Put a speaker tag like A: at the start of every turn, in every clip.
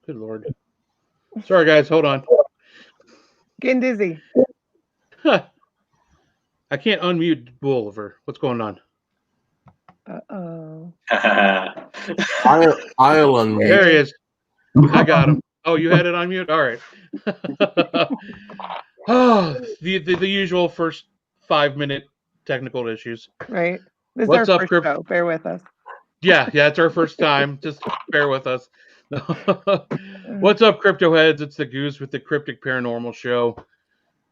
A: Good Lord. Sorry, guys. Hold on.
B: Getting dizzy.
A: Huh. I can't unmute WOOLEVER. What's going on?
B: Uh-oh.
C: I'll unmute.
A: There he is. I got him. Oh, you had it on mute? All right. Oh, the usual first 5-minute technical issues.
B: Right. This
A: What's
B: is our
A: up,
B: first show. Bear with us.
A: Yeah, it's our first time. Just bear with us. What's up, crypto heads? It's the Goose with the Cryptic Paranormal Show.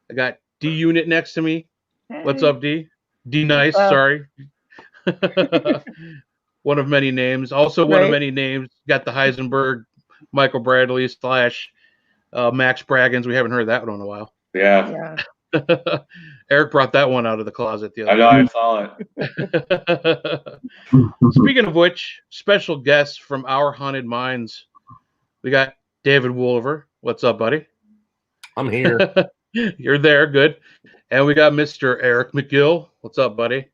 A: I got D Unit next to me. What's
B: Hey.
A: up, D? D Nice, sorry. One of many names. Also one of many names. Got the Heisenberg, Michael Bradley / Max Braggins. We haven't heard that one in a while.
D: Yeah.
A: Eric brought that one out of the closet the other
D: day. I saw
A: it. Speaking of which, special guests from Our Haunted Minds. We got David WOOLEVER. What's up, buddy?
C: I'm here.
A: You're there. Good. And we got Mr. Eric McGill. What's up, buddy?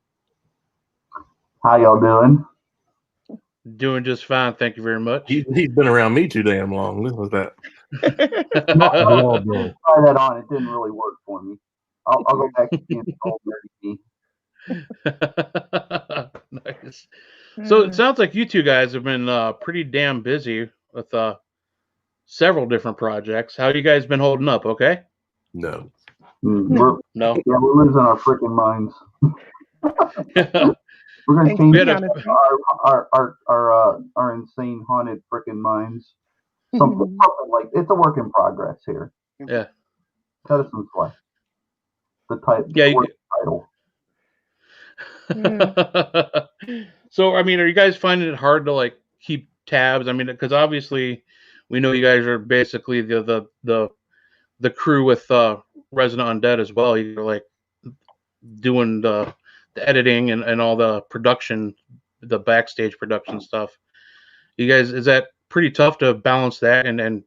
E: How y'all doing?
A: Doing just fine. Thank you very much.
C: He's been around me too damn long. Look at that.
E: Try that on. It didn't really work for me. I'll go back to being old nerdy.
A: Nice. So it sounds like you two guys have been pretty damn busy with several different projects. How you guys been holding up? Okay.
C: No.
E: No. Yeah, we're losing our freaking minds. We're gonna change our insane haunted freaking minds. Something like it's a work in progress here.
A: Yeah.
E: Cut us some slack. The title.
A: So I mean, are you guys finding it hard to like keep tabs? I mean, because obviously we know you guys are basically the crew with Resident Undead as well. You're like doing the editing and all the production, the backstage production stuff. You guys, is that pretty tough to balance that and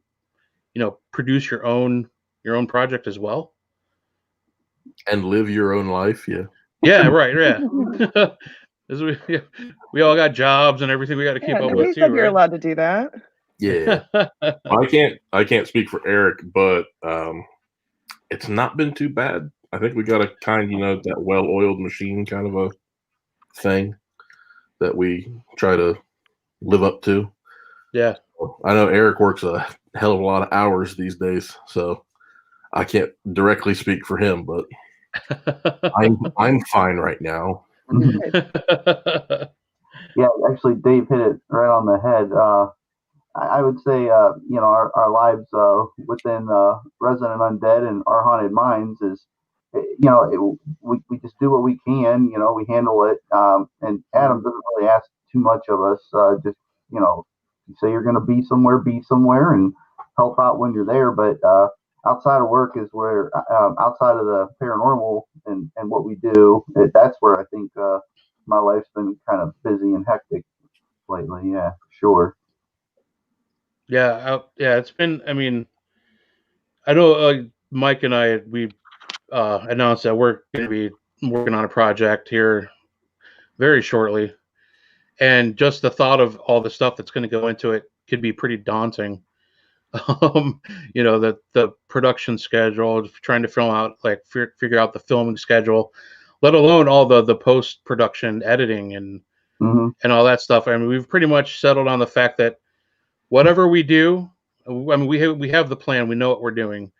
A: produce your own project as well?
C: And live your own life, yeah.
A: Yeah, right, yeah. We all got jobs and everything we got to keep up with too.
B: Said you're allowed to do that.
C: Yeah. I can't speak for Eric, but it's not been too bad. I think we got a kind, that well-oiled machine kind of a thing that we try to live up to.
A: Yeah.
C: I know Eric works a hell of a lot of hours these days, so I can't directly speak for him, but I'm fine right now.
E: Yeah, actually, Dave hit it right on the head. I would say, our lives within Resident Undead and Our Haunted Minds is, we just do what we can. We handle it. And Adam doesn't really ask too much of us. Just, you say you're going to be somewhere and help out when you're there. But outside of work is where, outside of the paranormal and what we do, that's where I think my life's been kind of busy and hectic lately. Yeah, for sure.
A: Yeah, it's been. I mean, I know Mike and we announced that we're going to be working on a project here very shortly, and just the thought of all the stuff that's going to go into it could be pretty daunting. The production schedule, trying to film out, figure out the filming schedule, let alone all the post production editing and all that stuff. I mean, we've pretty much settled on the fact that whatever we do, I mean, we have the plan. We know what we're doing,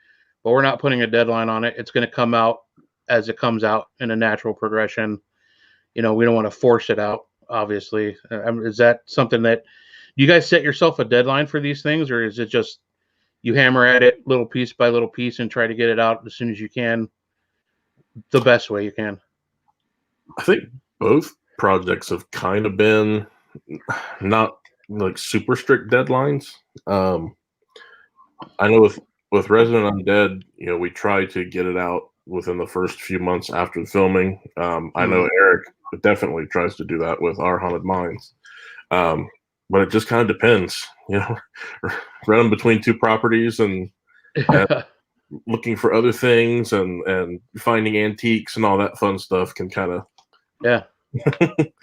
A: but we're not putting a deadline on it. It's going to come out as it comes out in a natural progression. We don't want to force it out, obviously. Is that something that you guys set yourself a deadline for these things, or is it just you hammer at it little piece by little piece and try to get it out as soon as you can, the best way you can?
C: I think both projects have kind of been not like super strict deadlines. I know with Resident Undead, we try to get it out within the first few months after the filming. I know Eric definitely tries to do that with Our Haunted Minds. But it just kind of depends, running between two properties and looking for other things and finding antiques and all that fun stuff can kind of
A: get
C: in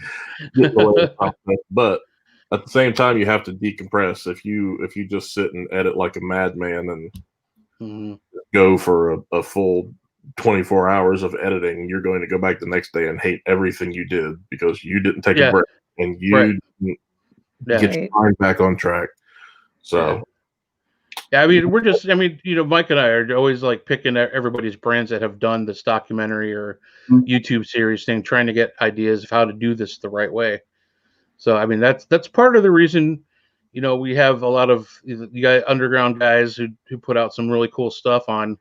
C: the way of the process. But at the same time, you have to decompress. If you just sit and edit like a madman and go for a full 24 hours of editing, you're going to go back the next day and hate everything you did because you didn't take a break and you didn't get your mind back on track. So,
A: I mean, Mike and I are always like picking everybody's brands that have done this documentary or YouTube series thing, trying to get ideas of how to do this the right way. So, I mean, that's part of the reason, we have a lot of underground guys who put out some really cool stuff on.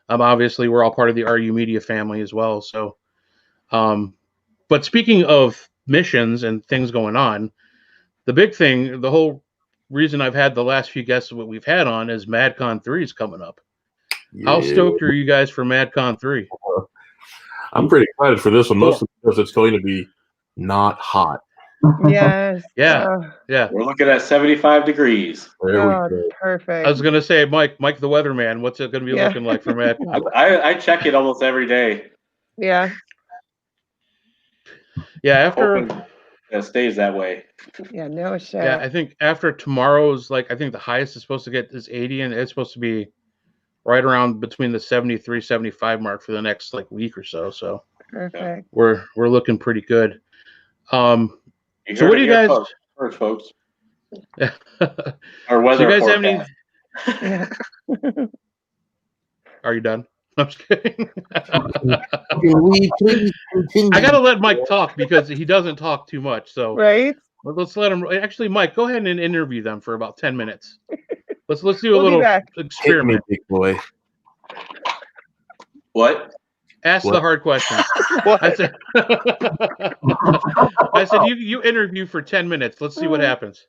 A: Obviously, we're all part of the RU Media family as well. So, but speaking of missions and things going on, the big thing, the whole reason I've had the last few guests what we've had on is MadCon 3 is coming up. Yeah. How stoked are you guys for MadCon 3?
C: I'm pretty excited for this one, mostly because it's going to be not hot.
B: Yes.
A: Yeah.
D: We're looking at 75 degrees.
C: There we go.
B: Perfect.
A: I was going to say, Mike the weatherman, what's it going to be looking like for MadCon?
D: I check it almost every day.
B: Yeah.
A: Yeah, after
D: it stays that way.
B: Yeah, no shit.
A: Yeah, I think after tomorrow's, I think the highest is supposed to get is 80, and it's supposed to be right around between the 73, 75 mark for the next week or so. So
B: perfect.
A: We're looking pretty good. So what do you guys
D: first, folks?
A: Or
D: weather
A: so you guys
D: forecast.
A: have any? Are you done? I'm just kidding. I gotta let Mike talk because he doesn't talk too much. So
B: right.
A: Let's let him. Actually, Mike, go ahead and interview them for about 10 minutes. Let's do a little experiment.
C: Hit me, big boy.
D: What?
A: Ask the hard questions. I said you interview for 10 minutes. Let's see what happens.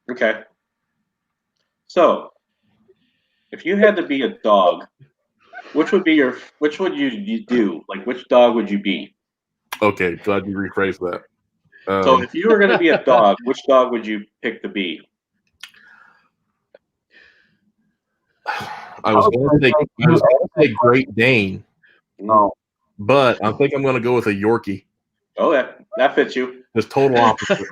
D: Okay. So, if you had to be a dog, which would you do? Which dog would you be?
C: Okay, glad you rephrased that.
D: So, if you were going to be a dog, which dog would you pick to be?
C: I was going to say Great Dane.
E: No.
C: But I think I'm going to go with a Yorkie.
D: Oh, that fits you.
C: Just total opposite.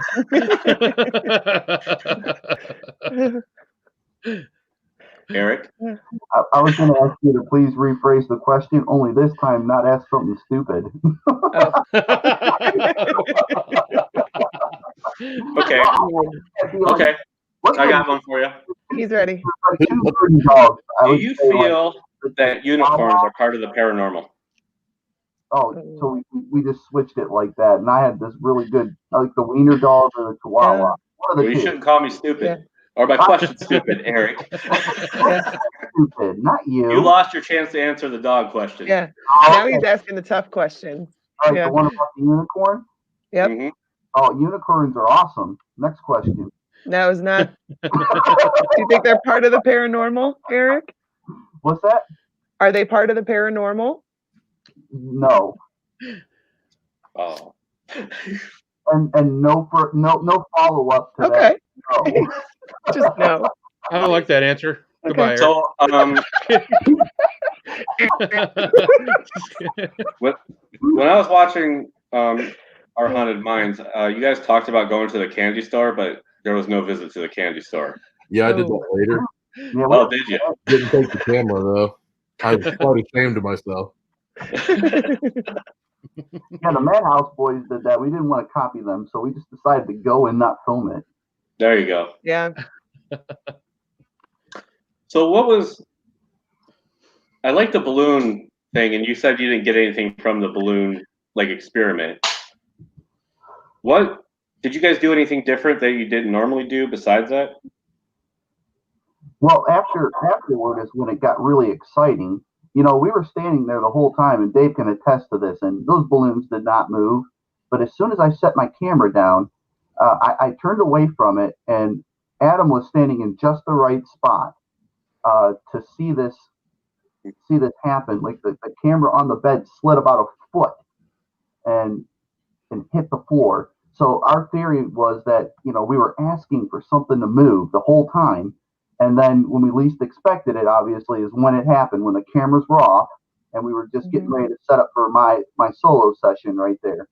D: Eric?
E: I was going to ask you to please rephrase the question, only this time not ask something stupid.
D: Okay. Okay. I got one for you.
B: He's ready.
D: Do you feel that unicorns are part of the paranormal?
E: Oh, so we just switched it like that, and I had this really good, like the wiener dog or the chihuahua.
D: Well, you shouldn't call me stupid, or my question stupid, Eric.
E: Stupid, not you.
D: You lost your chance to answer the dog question.
B: Yeah. Now he's asking the tough questions.
E: All right, the one about the unicorn.
B: Yep.
D: Mm-hmm.
E: Oh, unicorns are awesome. Next question.
B: No, it's not. Do you think they're part of the paranormal, Eric?
E: What's that?
B: Are they part of the paranormal?
E: No.
D: Oh.
E: And no follow up to that. No.
B: Just no.
A: I don't like that answer. Goodbye, Eric.
D: So when I was watching Our Haunted Minds, you guys talked about going to the candy store, but there was no visit to the candy store.
C: Yeah, I did that later.
E: Yeah,
D: oh, did you?
C: Didn't take the camera though. I was quite ashamed of myself.
E: Yeah, the Madhouse boys did that. We didn't want to copy them, so we just decided to go and not film it.
D: There you go.
B: Yeah.
D: So I like the balloon thing, and you said you didn't get anything from the balloon experiment. What did you guys do anything different that you didn't normally do besides that?
E: Well, afterward is when it got really exciting. We were standing there the whole time, and Dave can attest to this, and those balloons did not move. But as soon as I set my camera down, I turned away from it, and Adam was standing in just the right spot to see this happen. Like the camera on the bed slid about a foot and hit the floor. So our theory was that, we were asking for something to move the whole time. And then when we least expected it, obviously, is when it happened, when the cameras were off and we were just getting ready to set up for my solo session right there.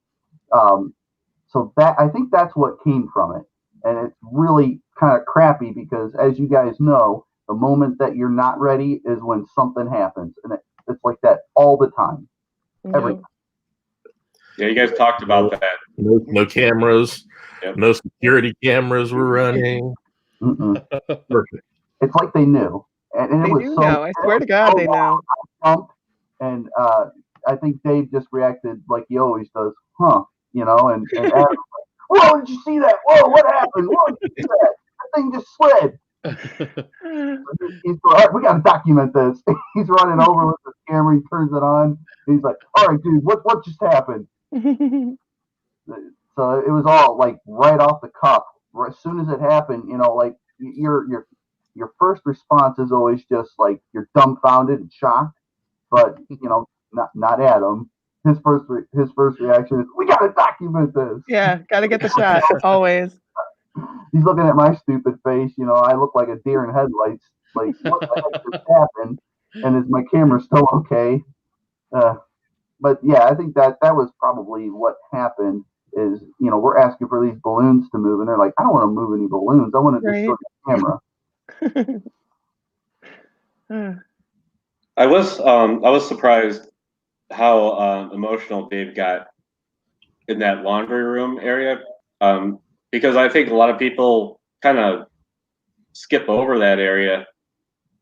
E: So that, I think that's what came from it. and it's really kind of crappy because, as you guys know, the moment that you're not ready is when something happens, and it's like that all the time, every time.
D: Yeah, you guys talked about that.
C: No cameras, no security cameras were running.
E: Perfect. It's like they knew, and
B: They
E: it was
B: do
E: so.
B: know. I swear to God, they know.
E: And I think Dave just reacted like he always does, huh? You know, and Adam's like, whoa, did you see that? Whoa, what happened? Whoa, did you see that? That thing just slid. He's like, all right, we gotta document this. He's running over with the camera, he turns it on. He's like, all right, dude, what just happened? So it was all like right off the cuff. As soon as it happened, you know, like your first response is always just like you're dumbfounded and shocked. But you know, not Adam. His first reaction is, we gotta document this.
B: Yeah, gotta get the shot always.
E: He's looking at my stupid face. You know, I look like a deer in headlights. Like, what the heck just happened? And is my camera still okay? But yeah, I think that was probably what happened. Is, you know, we're asking for these balloons to move, and they're like, I don't want to move any balloons. I want to destroy the camera.
D: I was surprised how emotional Dave got in that laundry room area, because I think a lot of people kind of skip over that area.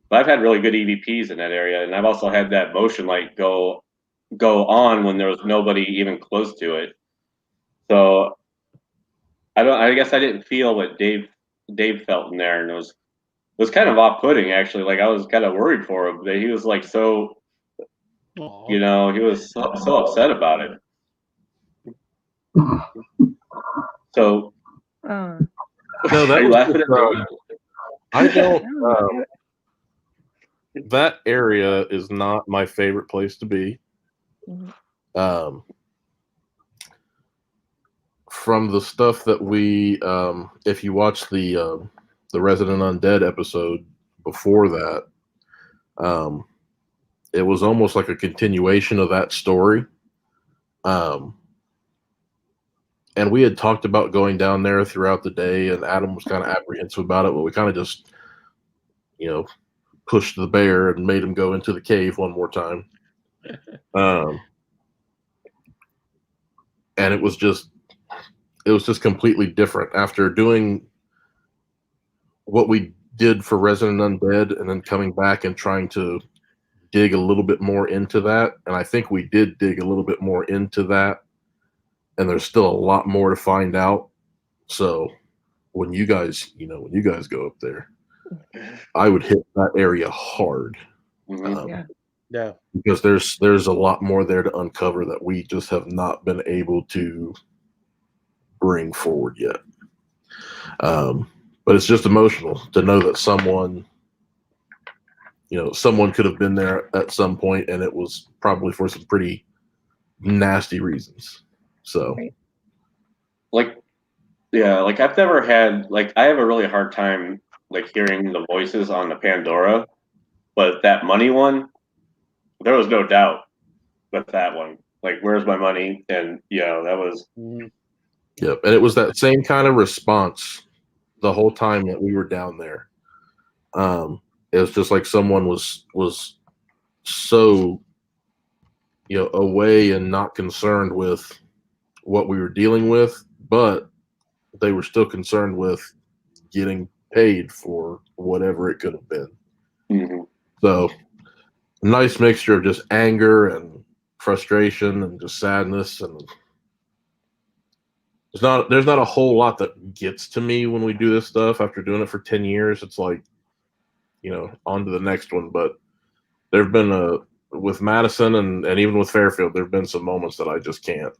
D: But I've had really good EVPs in that area, and I've also had that motion light go on when there was nobody even close to it. So I guess I didn't feel what Dave felt in there, and it was kind of off-putting, actually. Like, I was kind of worried for him. That he was like so, you know, he was so upset about it. So,
C: no, that was laughing at me. I don't. That area is not my favorite place to be. From the stuff that we, if you watch the Resident Undead episode before that, it was almost like a continuation of that story. And we had talked about going down there throughout the day, and Adam was kind of apprehensive about it, but we kind of just, you know, pushed the bear and made him go into the cave one more time. And it was just completely different after doing what we did for Resident Undead and then coming back and trying to dig a little bit more into that. And I think we did dig a little bit more into that, and there's still a lot more to find out. So when you guys go up there, I would hit that area hard.
A: Yeah.
C: Because there's a lot more there to uncover that we just have not been able to bring forward yet. But it's just emotional to know that someone could have been there at some point, and it was probably for some pretty nasty reasons. So,
D: like I've never had, like, I have a really hard time like hearing the voices on the Pandora, but that money one, there was no doubt with that one. Like, where's my money? And that was.
C: Yep, and it was that same kind of response the whole time that we were down there. It was just like someone was so away and not concerned with what we were dealing with, but they were still concerned with getting paid for whatever it could have been. So, a nice mixture of just anger and frustration and just sadness, and there's not a whole lot that gets to me when we do this stuff after doing it for 10 years. It's like, on to the next one. But there've been with Madison and even with Fairfield, there've been some moments that I just can't.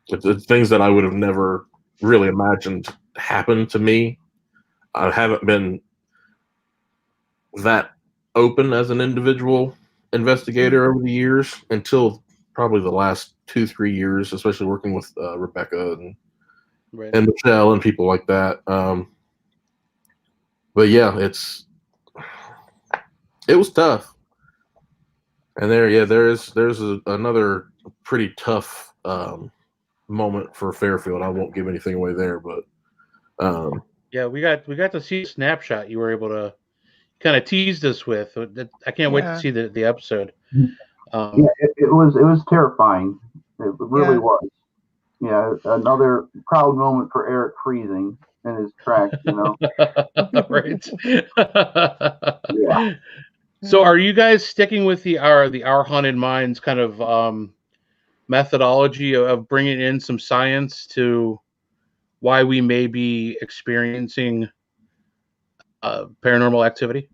C: It's things that I would have never really imagined happened to me. I haven't been that open as an individual investigator over the years until probably the last 2-3 years, especially working with Rebecca and Michelle and people like that. But yeah, it was tough. And there's another pretty tough moment for Fairfield. I won't give anything away there, but
A: Yeah, we got to see a snapshot you were able to kind of teased us with. I can't wait to see the episode.
E: Yeah, it was terrifying. It really was. Yeah, another proud moment for Eric freezing in his tracks.
A: Right.
E: Yeah.
A: So, are you guys sticking with the Our Haunted Minds kind of methodology of bringing in some science to why we may be experiencing paranormal activity?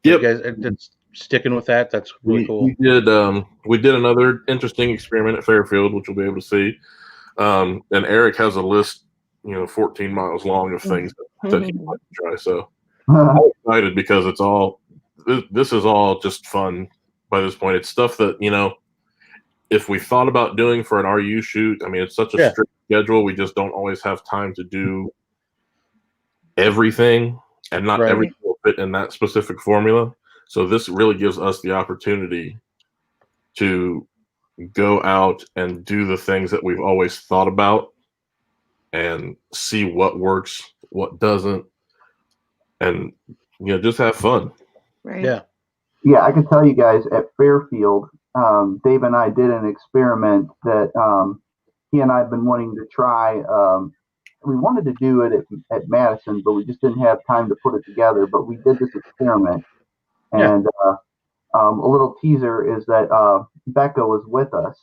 C: Yep.
A: You guys that's sticking with that. That's really cool.
C: We did another interesting experiment at Fairfield, which we'll be able to see. And Eric has a list, 14 miles long of things that he'd like to try. So I'm excited because this is all just fun by this point. It's stuff that, if we thought about doing for an RU shoot, I mean, it's such a strict schedule. We just don't always have time to do everything, and not everything will fit in that specific formula. So this really gives us the opportunity to go out and do the things that we've always thought about and see what works, what doesn't, and just have fun.
B: Right.
A: Yeah.
E: Yeah, I can tell you guys at Fairfield, Dave and I did an experiment that he and I have been wanting to try. We wanted to do it at Madison, but we just didn't have time to put it together. But we did this experiment, and a little teaser is that Becca was with us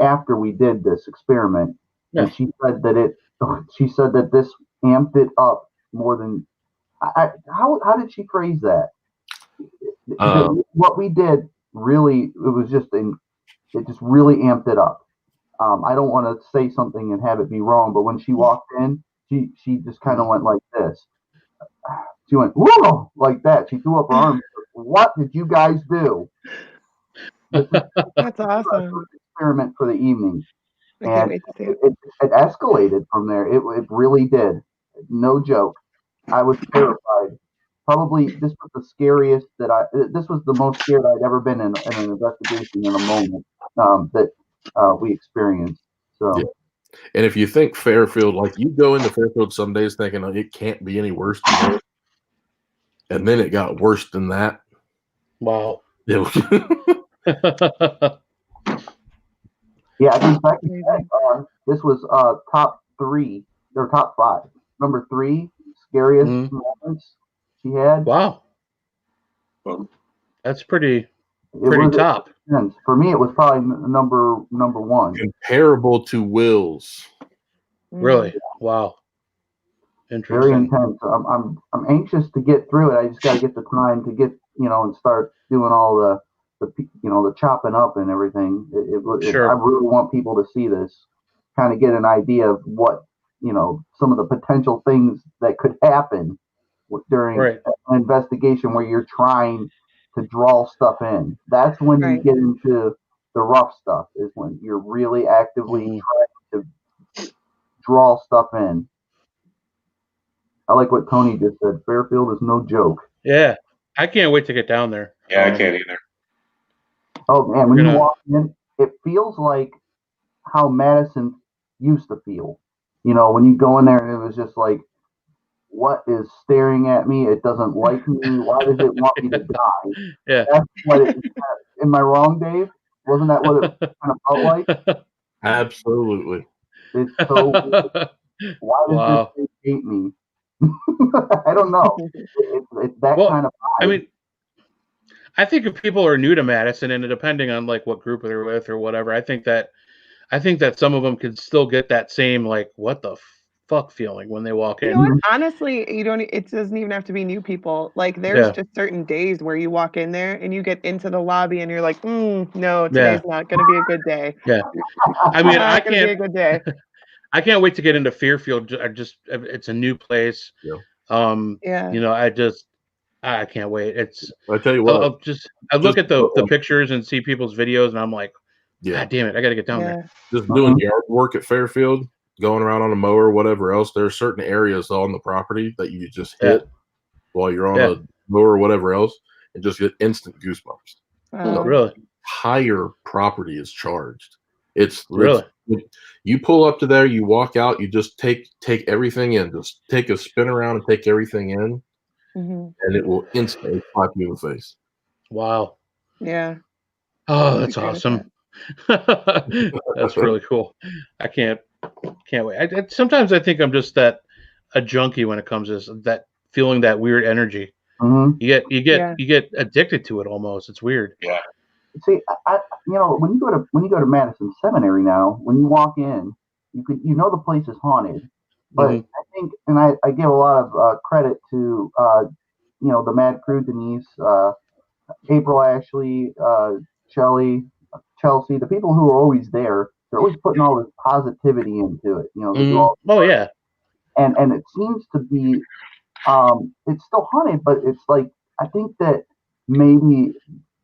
E: after we did this experiment, and she said that this amped it up more than. How did she phrase that? What we did really, it just really amped it up. I don't want to say something and have it be wrong, but when she walked in, she just kind of went like this. She went, whoa, like that. She threw up her arms. What did you guys do?
B: That's awesome.
E: Experiment for the evening.
B: I can't wait to see it.
E: It escalated from there. It really did. No joke. I was terrified. Probably this was the scariest this was the most scared I'd ever been in an investigation in a moment that we experienced. So,
C: and if you think Fairfield, like you go into Fairfield some days thinking it can't be any worse than this, and then it got worse than that.
A: Wow.
E: Yeah, I think this was top 3 or top 5. Number 3 scariest moments she had.
A: Wow. That's pretty top.
E: For me, it was probably number 1.
C: Comparable to Will's.
A: Really? Wow. Interesting.
E: Very intense. I'm anxious to get through it. I just got to get the time to get and start doing all the the chopping up and everything. I really want people to see this, kind of get an idea of what some of the potential things that could happen during an investigation where you're trying to draw stuff in. That's when you get into the rough stuff, is when you're really actively trying to draw stuff in. I like what Tony just said. Fairfield is no joke.
A: Yeah. I can't wait to get down there.
D: Yeah, I can't either.
E: Oh man, when you walk in, it feels like how Madison used to feel. When you go in there and it was just like, what is staring at me? It doesn't like me. Why does it want me to die?
A: Yeah.
E: That's what it, am I wrong, Dave? Wasn't that what it kind of felt like?
C: Absolutely.
E: It's so why does this thing hate me? I don't know. It's that kind of vibe.
A: I mean, I think if people are new to Madison, and depending on like what group they're with or whatever, I think that some of them could still get that same like what the fuck feeling when they walk in.
B: You know what? Honestly, it doesn't even have to be new people. Like there's just certain days where you walk in there and you get into the lobby and you're like, no, today's not gonna be a good day.
A: Yeah. I mean, I can't
B: be a good day.
A: I can't wait to get into Fairfield. It's a new place. I can't wait.
C: I tell you what,
A: I look at the pictures and see people's videos, and I'm like, God damn it, I got to get down there.
C: Just doing yard work at Fairfield, going around on a mower, whatever else. There are certain areas on the property that you just hit while you're on a mower or whatever else, and just get instant goosebumps.
A: Really?
C: Higher property is charged. It's
A: Really?
C: You pull up to there, you walk out, you just take everything in. Just take a spin around and take everything in, and it will instantly slap you in the face.
A: Wow.
B: Yeah.
A: Oh, that's awesome. That's really cool. I can't wait. Sometimes I think I'm just a junkie when it comes to that feeling, that weird energy. You get addicted to it almost. It's weird.
D: Yeah.
E: See, when you go to Madison Seminary now, when you walk in, you know the place is haunted. But I think, and I give a lot of credit to the Mad Crew, Denise, April, Ashley, Chelsea, the people who are always there. They're always putting all this positivity into it. They do all.
A: Oh yeah.
E: And it seems to be, it's still haunted, but it's like, I think that maybe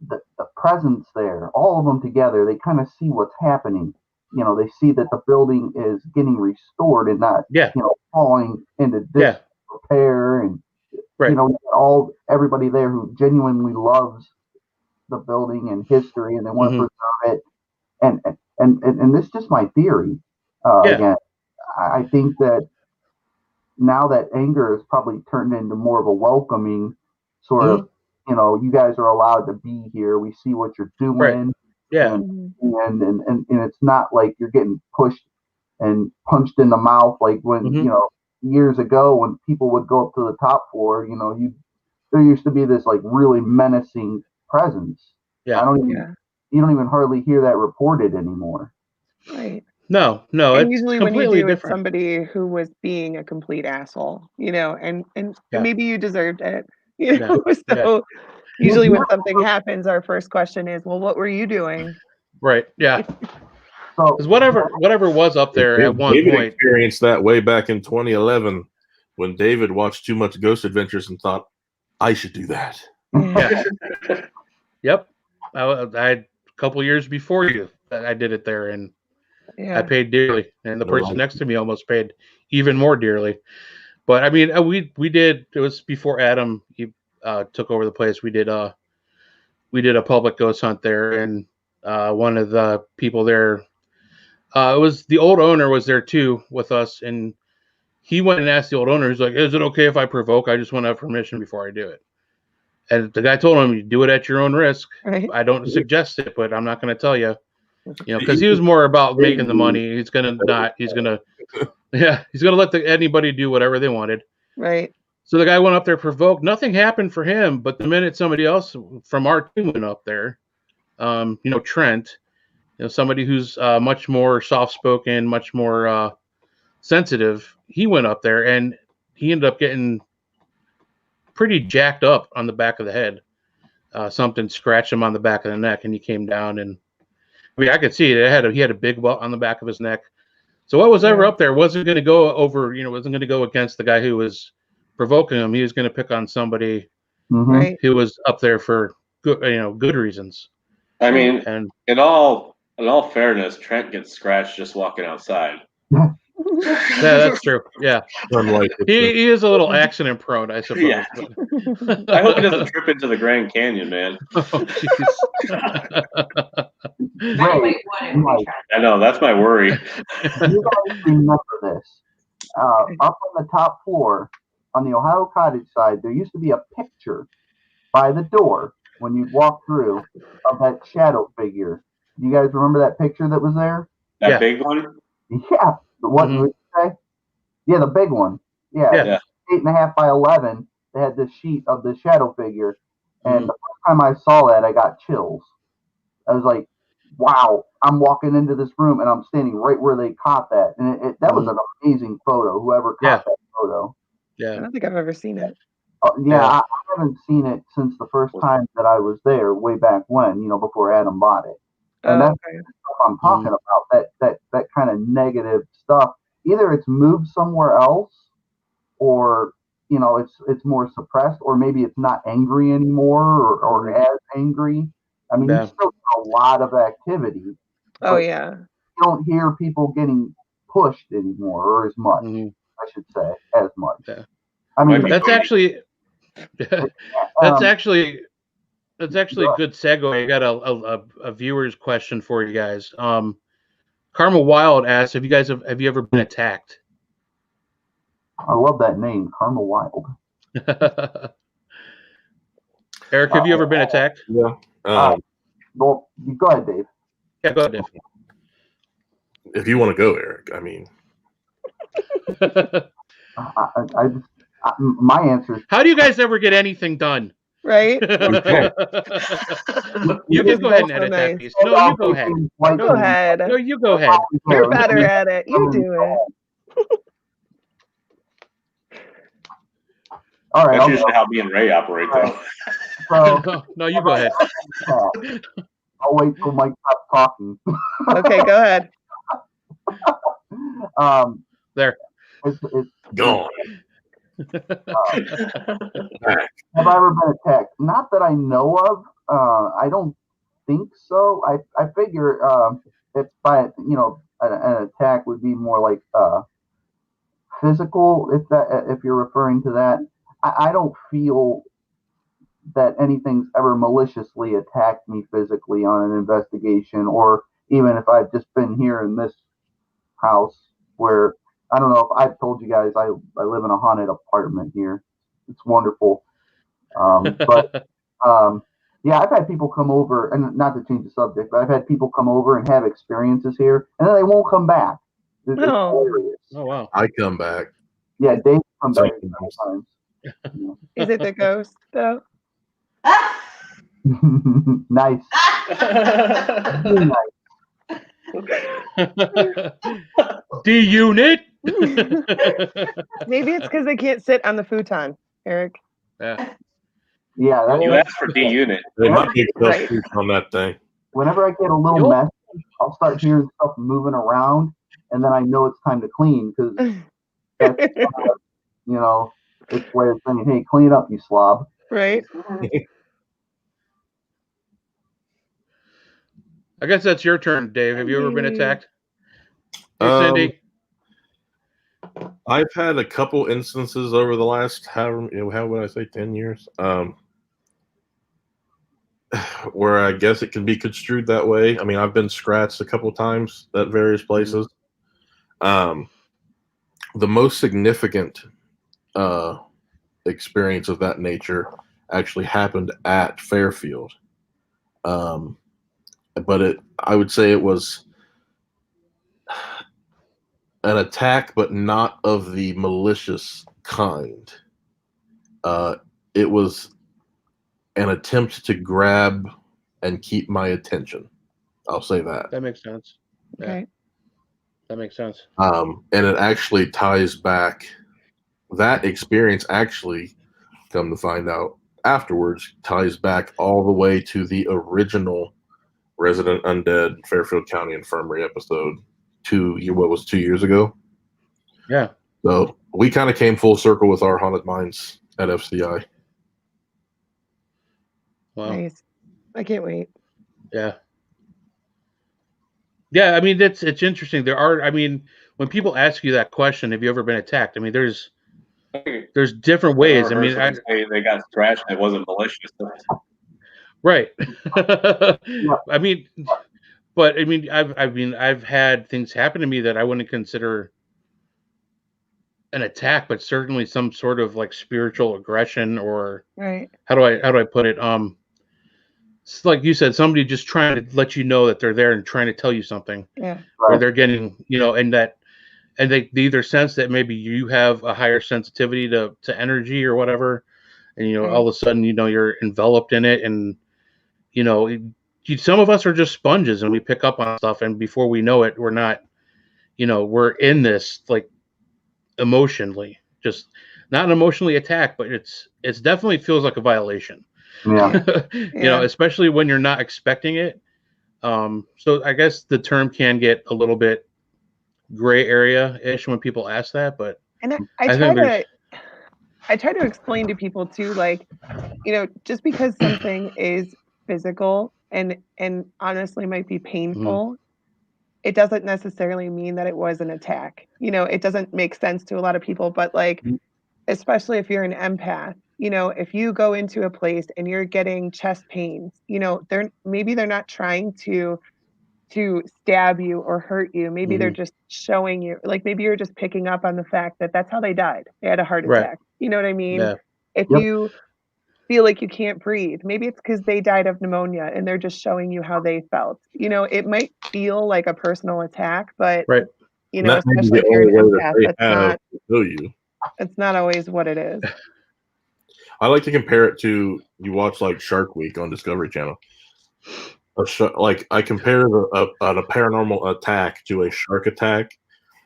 E: the presence there, all of them together, they kind of see what's happening. They see that the building is getting restored and not, falling into disrepair, and everybody there who genuinely loves the building and history, and they want to preserve it. And this is just my theory. Again, I think that now that anger is probably turned into more of a welcoming sort of, you guys are allowed to be here. We see what you're doing.
A: Right. Yeah.
E: And it's not like you're getting pushed and punched in the mouth like when, years ago when people would go up to the top floor, there used to be this like really menacing presence.
A: Yeah.
E: You don't even hardly hear that reported anymore.
B: Right.
A: No,
B: and
A: it's
B: usually
A: completely
B: when you do,
A: different.
B: it's somebody who was being a complete asshole, and maybe you deserved it. So usually when something happens, our first question is, well, what were you doing?
A: Right. Yeah. Because whatever was up there at one
C: David
A: point
C: experienced that way back in 2011 when David watched too much Ghost Adventures and thought, I should do that.
A: Yeah. Yep. I a couple years before you, I did it there, and I paid dearly, and the person next to me almost paid even more dearly. But I mean, we did. It was before Adam took over the place. We did a public ghost hunt there, and one of the people there, it was the old owner was there too with us, and he went and asked the old owner. He's like, "Is it okay if I provoke? I just want to have permission before I do it." And the guy told him, "You do it at your own risk.
B: Right.
A: I don't suggest it, but I'm not going to tell you." Because he was more about making the money. He's gonna let anybody do whatever they wanted.
B: Right.
A: So the guy went up there, provoked. Nothing happened for him, but the minute somebody else from our team went up there, Trent, somebody who's much more soft-spoken, much more sensitive, he went up there and he ended up getting pretty jacked up on the back of the head. Something scratched him on the back of the neck, and he came down, and I mean, I could see it. He had a big welt on the back of his neck. So what was ever up there wasn't going to go over, wasn't going to go against the guy who was provoking him. He was going to pick on somebody who was up there for good reasons.
D: I mean, and in all fairness, Trent gets scratched just walking outside.
A: Yeah, that's true. Yeah, he is a little accident prone, I suppose.
D: Yeah. I hope he doesn't trip into the Grand Canyon, man.
A: Oh,
D: I know, that's my worry.
E: You guys remember this? Up on the top floor, on the Ohio Cottage side, there used to be a picture by the door when you walk through of that shadow figure. Do you guys remember that picture that was there?
D: That big one?
E: Yeah. What would you say? Yeah, the big one. Yeah. 8.5 by 11. They had this sheet of the shadow figure, and the first time I saw that, I got chills. I was like, "Wow!" I'm walking into this room, and I'm standing right where they caught that, and that was an amazing photo. Whoever caught that photo.
B: Yeah. I don't think I've ever seen it.
E: I haven't seen it since the first time that I was there, way back when, before Adam bought it. And that's the stuff I'm talking about. That kind of negative stuff. Either it's moved somewhere else, or it's more suppressed, or maybe it's not angry anymore, or as angry. I mean, you still get a lot of activity.
B: Oh yeah.
E: You don't hear people getting pushed anymore, or as much. I should say, as much.
A: Yeah.
E: I mean,
A: that's actually a good segue. I got a viewer's question for you guys. Karma Wild asks, have you ever been attacked?
E: I love that name, Karma Wild.
A: Eric, have you ever been attacked?
C: Yeah.
E: Well, go ahead, Dave.
A: Yeah, go ahead, Dave.
C: If you want to go, Eric, I mean.
E: My answer is,
A: how do you guys ever get anything done?
B: Right?
A: You can go ahead and edit that piece. No, you go ahead.
B: Go ahead.
A: No, you go ahead.
B: You're better at it. You do it.
E: All right.
D: That's usually how me and Ray operate, though.
E: So,
A: no, you go ahead.
E: I'll wait till Mike stops talking.
B: Okay, go ahead.
A: There.
C: It's
E: gone. Have I ever been attacked? Not that I know of. I don't think so. I figure if by an attack would be more like physical. If you're referring to that, I don't feel that anything's ever maliciously attacked me physically on an investigation, or even if I've just been here in this house where, I don't know if I've told you guys, I live in a haunted apartment here. It's wonderful. But yeah, I've had people come over, and not to change the subject, but I've had people come over and have experiences here, and then they won't come back. It's hilarious.
A: Oh, wow.
C: I come back.
E: Yeah, Dave comes back sometimes.
B: Is it the ghost, though?
E: Nice. Nice.
A: D-Unit.
B: Maybe it's because they can't sit on the futon, Eric.
A: Yeah.
E: Yeah.
D: You asked for D-Unit.
C: They might be on that thing.
E: Whenever I get a little messy, I'll start hearing stuff moving around, and then I know it's time to clean, because that's it's way of saying, hey, clean up, you slob.
B: Right.
A: I guess that's your turn, Dave. Have you ever been attacked? Hey, Cindy.
C: I've had a couple instances over the last, how would I say, 10 years, where I guess it can be construed that way. I mean, I've been scratched a couple times at various places. The most significant experience of that nature actually happened at Fairfield. But I would say it was an attack, but not of the malicious kind. It was an attempt to grab and keep my attention. I'll say that.
A: That makes sense. Yeah.
B: Okay.
A: That makes sense.
C: And it actually ties back. That experience actually, come to find out afterwards, ties back all the way to the original Resident Undead Fairfield County Infirmary episode 2 years ago.
A: Yeah.
C: So we kind of came full circle with our Haunted Minds at FCI.
A: Wow.
B: Nice. I can't wait.
A: Yeah. Yeah, I mean, it's interesting. When people ask you that question, have you ever been attacked? I mean, there's different ways. I mean,
D: they got scratched and it wasn't malicious.
A: Right. I mean, but I've had things happen to me that I wouldn't consider an attack, but certainly some sort of like spiritual aggression, or
B: right.
A: How do I put it? It's like you said, somebody just trying to let you know that they're there and trying to tell you something.
B: Yeah.
A: Or they're getting, and they either sense that maybe you have a higher sensitivity to energy or whatever, and all of a sudden you're enveloped in it, and some of us are just sponges and we pick up on stuff, and before we know it, we're not, we're in this like emotionally, just not emotionally attacked, but it's definitely feels like a violation.
E: Yeah.
A: Especially when you're not expecting it. So I guess the term can get a little bit gray area-ish when people ask that, but
B: I try to explain to people too, like, just because something is physical and honestly might be painful, it doesn't necessarily mean that it was an attack. It doesn't make sense to a lot of people, but like, especially if you're an empath, if you go into a place and you're getting chest pains, they're not trying to to stab you or hurt you. Maybe they're just showing you, like maybe you're just picking up on the fact that that's how they died. They had a heart
A: Right.
B: attack. You know what I mean?
A: Yeah.
B: If you feel like you can't breathe, maybe it's because they died of pneumonia and they're just showing you how they felt. You know, it might feel like a personal attack, but
A: Right.
B: you know,
C: And that may be
B: especially
C: the
B: if you're an
C: only way
B: empath,
C: that they
B: that's
C: have
B: not,
C: to kill you.
B: it's not always what it is.
C: I like to compare it to, you watch like Shark Week on Discovery Channel. Like I compare a paranormal attack to a shark attack.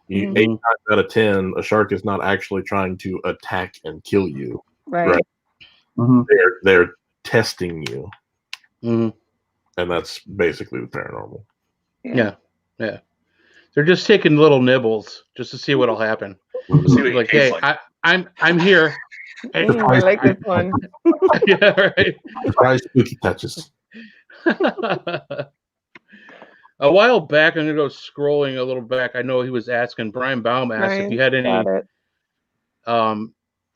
C: 8 times out of 10, a shark is not actually trying to attack and kill you.
B: Right.
C: They're testing you,
A: Mhm.
C: and that's basically the paranormal.
A: Yeah. They're just taking little nibbles just to see what'll happen.
D: See what
A: Like,
D: it
A: hey,
D: tastes like.
A: I'm here.
B: I like this one.
A: Yeah, right.
C: Surprise spooky touches.
A: A while back, I'm gonna go scrolling a little back. I know he was asking, Brian Baum asked if you had any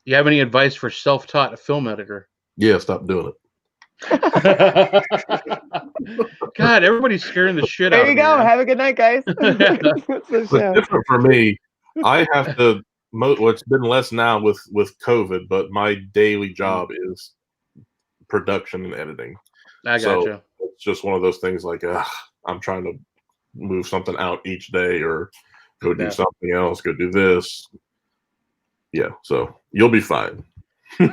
A: you have any advice for self-taught film editor?
C: Yeah, stop doing it.
A: God, everybody's scaring the shit out
B: There
A: of
B: you
A: me.
B: go.
A: Man.
B: Have a good night, guys. That's the
C: It's
B: show.
C: different for me. I have to. Well, it's been less now with COVID, but my daily job is production and editing.
A: I
C: So
A: gotcha.
C: it's just one of those things. Like I'm trying to move something out each day, or go do something else. Go do this. Yeah. So you'll be fine.
A: For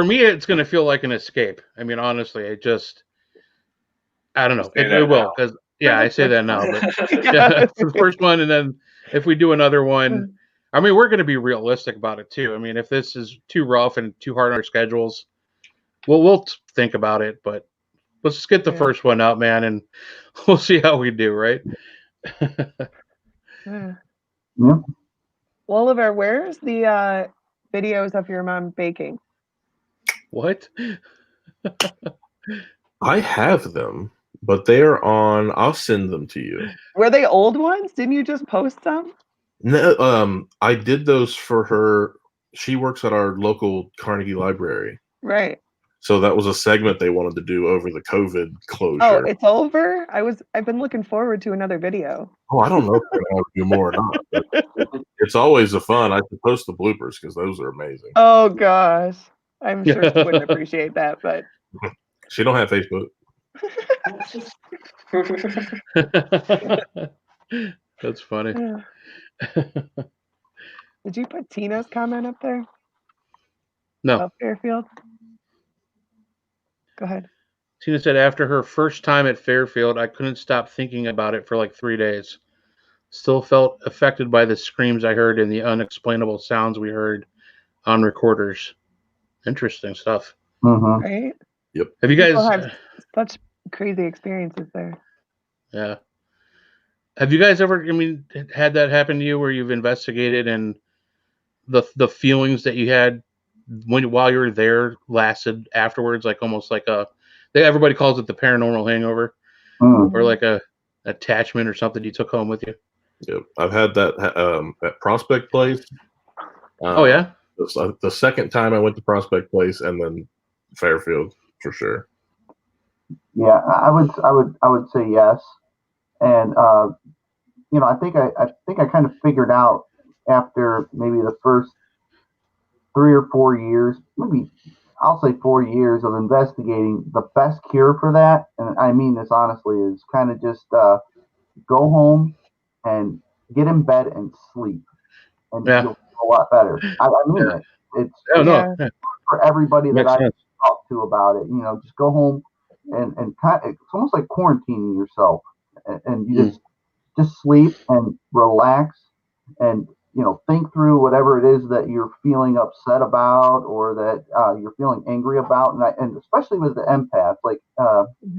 A: me, it's going to feel like an escape. I mean, honestly, I don't know. It will, because I say that now, but it's the first one, and then if we do another one, I mean, we're going to be realistic about it too. I mean, if this is too rough and too hard on our schedules, we'll think about it. But let's just get the first one out, man, and we'll see how we do, right?
B: Woollever, where's the videos of your mom baking?
A: What?
C: I have them, but they're on. I'll send them to you.
B: Were they old ones? Didn't you just post them?
C: No, I did those for her. She works at our local Carnegie Library.
B: Right.
C: So that was a segment they wanted to do over the COVID closure.
B: Oh, it's over? I've been looking forward to another video.
C: Oh, I don't know if they're going to do more or not. But it's always a fun. I should post the bloopers because those are amazing.
B: Oh gosh. I'm sure she wouldn't appreciate that, but
C: she don't have Facebook.
A: That's funny.
B: Did you put Tina's comment up there?
A: No.
B: About Fairfield? Go ahead.
A: Tina said, after her first time at Fairfield, I couldn't stop thinking about it for like 3 days. Still felt affected by the screams I heard and the unexplainable sounds we heard on recorders. Interesting stuff.
B: Right?
C: Yep.
A: Have you guys
B: have such crazy experiences there?
A: Yeah. Have you guys ever, had that happen to you where you've investigated and the feelings that you had while you were there lasted afterwards, like almost like everybody calls it the paranormal hangover, or like a attachment or something you took home with you?
C: Yep, I've had that at Prospect Place.
A: Oh yeah,
C: the second time I went to Prospect Place, and then Fairfield for sure.
E: Yeah, I would say yes, and I think I kind of figured out after maybe the first 3 or 4 years, maybe I'll say 4 years of investigating, the best cure for that, and I mean this honestly, is kind of just go home and get in bed and sleep, and you'll feel a lot better. I mean it. It's for everybody that I talk to about it. Just go home and it's almost like quarantining yourself, and you just sleep and relax and think through whatever it is that you're feeling upset about or that you're feeling angry about, and especially with the empath, like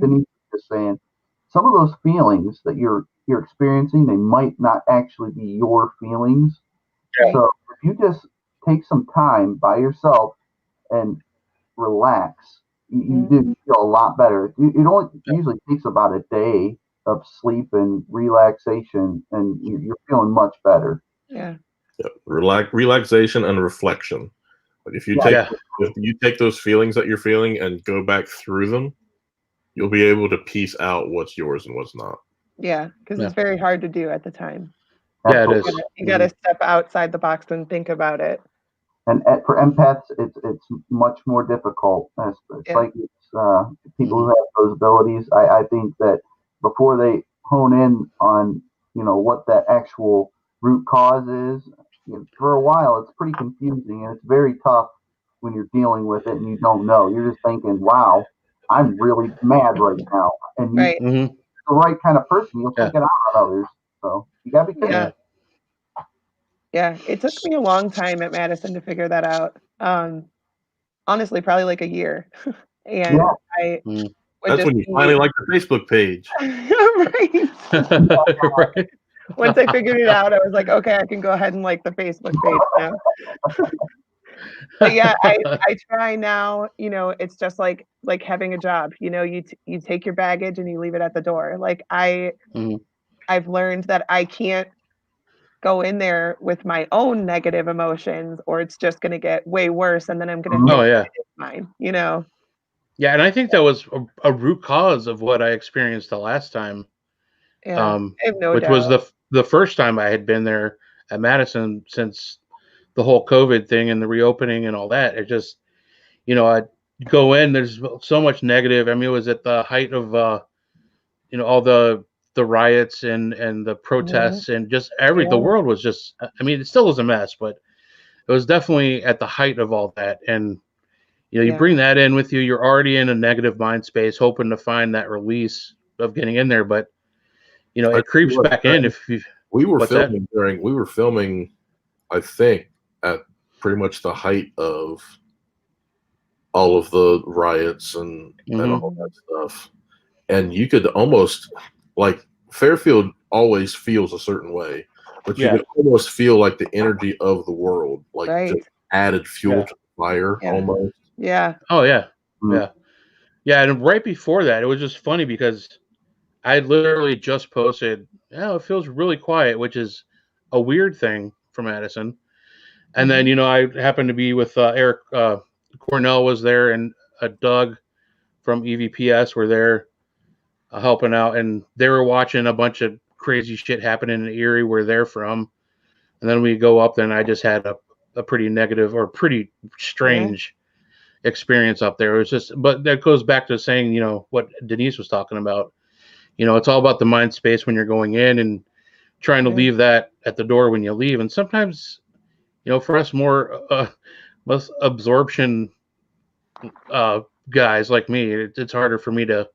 E: Denise was saying, some of those feelings that you're experiencing, they might not actually be your feelings. So if you just take some time by yourself and relax, you do feel a lot better. It only usually takes about a day of sleep and relaxation, and you're feeling much better.
B: Yeah.
C: Relaxation and reflection. Like if you take those feelings that you're feeling and go back through them, you'll be able to piece out what's yours and what's not.
B: Yeah, because it's very hard to do at the time.
A: Yeah, it is.
B: You got to step outside the box and think about it.
E: And for empaths, it's much more difficult. It's like people who have those abilities. I think that before they hone in on what that actual root cause is, for a while it's pretty confusing, and it's very tough when you're dealing with it and you don't know. You're just thinking, "Wow, I'm really mad right now," and you're the right kind of person, you'll take it out on others. So you gotta be careful.
B: Yeah, it took me a long time at Madison to figure that out. Honestly, probably like a year. And
C: that's when you finally like the Facebook page.
B: Right. Once I figured it out, I was like, okay, I can go ahead and like the Facebook page now. But yeah, I try now. It's just like having a job. You take your baggage and you leave it at the door. Like I've learned that I can't go in there with my own negative emotions, or it's just going to get way worse, and then I'm going to think it's mine.
A: Yeah, and I think that was a root cause of what I experienced the last time.
B: Yeah, I have no
A: which
B: doubt.
A: was the first time I had been there at Madison since the whole COVID thing and the reopening and all that. It just, I'd go in, there's so much negative. I mean, it was at the height of, all the riots and the protests and just the world was just, I mean, it still was a mess, but it was definitely at the height of all that. And, you bring that in with you, you're already in a negative mind space, hoping to find that release of getting in there. But, it creeps back in if you.
C: We were filming, I think, at pretty much the height of all of the riots and all that stuff. And you could almost, like, Fairfield always feels a certain way, but you could almost feel like the energy of the world, like just added fuel to the fire almost.
B: Yeah.
A: Oh, yeah. Yeah. Yeah. And right before that, it was just funny because I literally just posted, it feels really quiet, which is a weird thing for Madison. And then, I happened to be with Eric Cornell was there, and Doug from EVPS were there helping out, and they were watching a bunch of crazy shit happening in Erie where they're from. And then we go up there, and I just had a pretty negative or pretty strange experience up there. It was just, but that goes back to saying, what Denise was talking about. It's all about the mind space when you're going in and trying to leave that at the door when you leave. And sometimes, for us more less absorption guys like me, it's harder for me to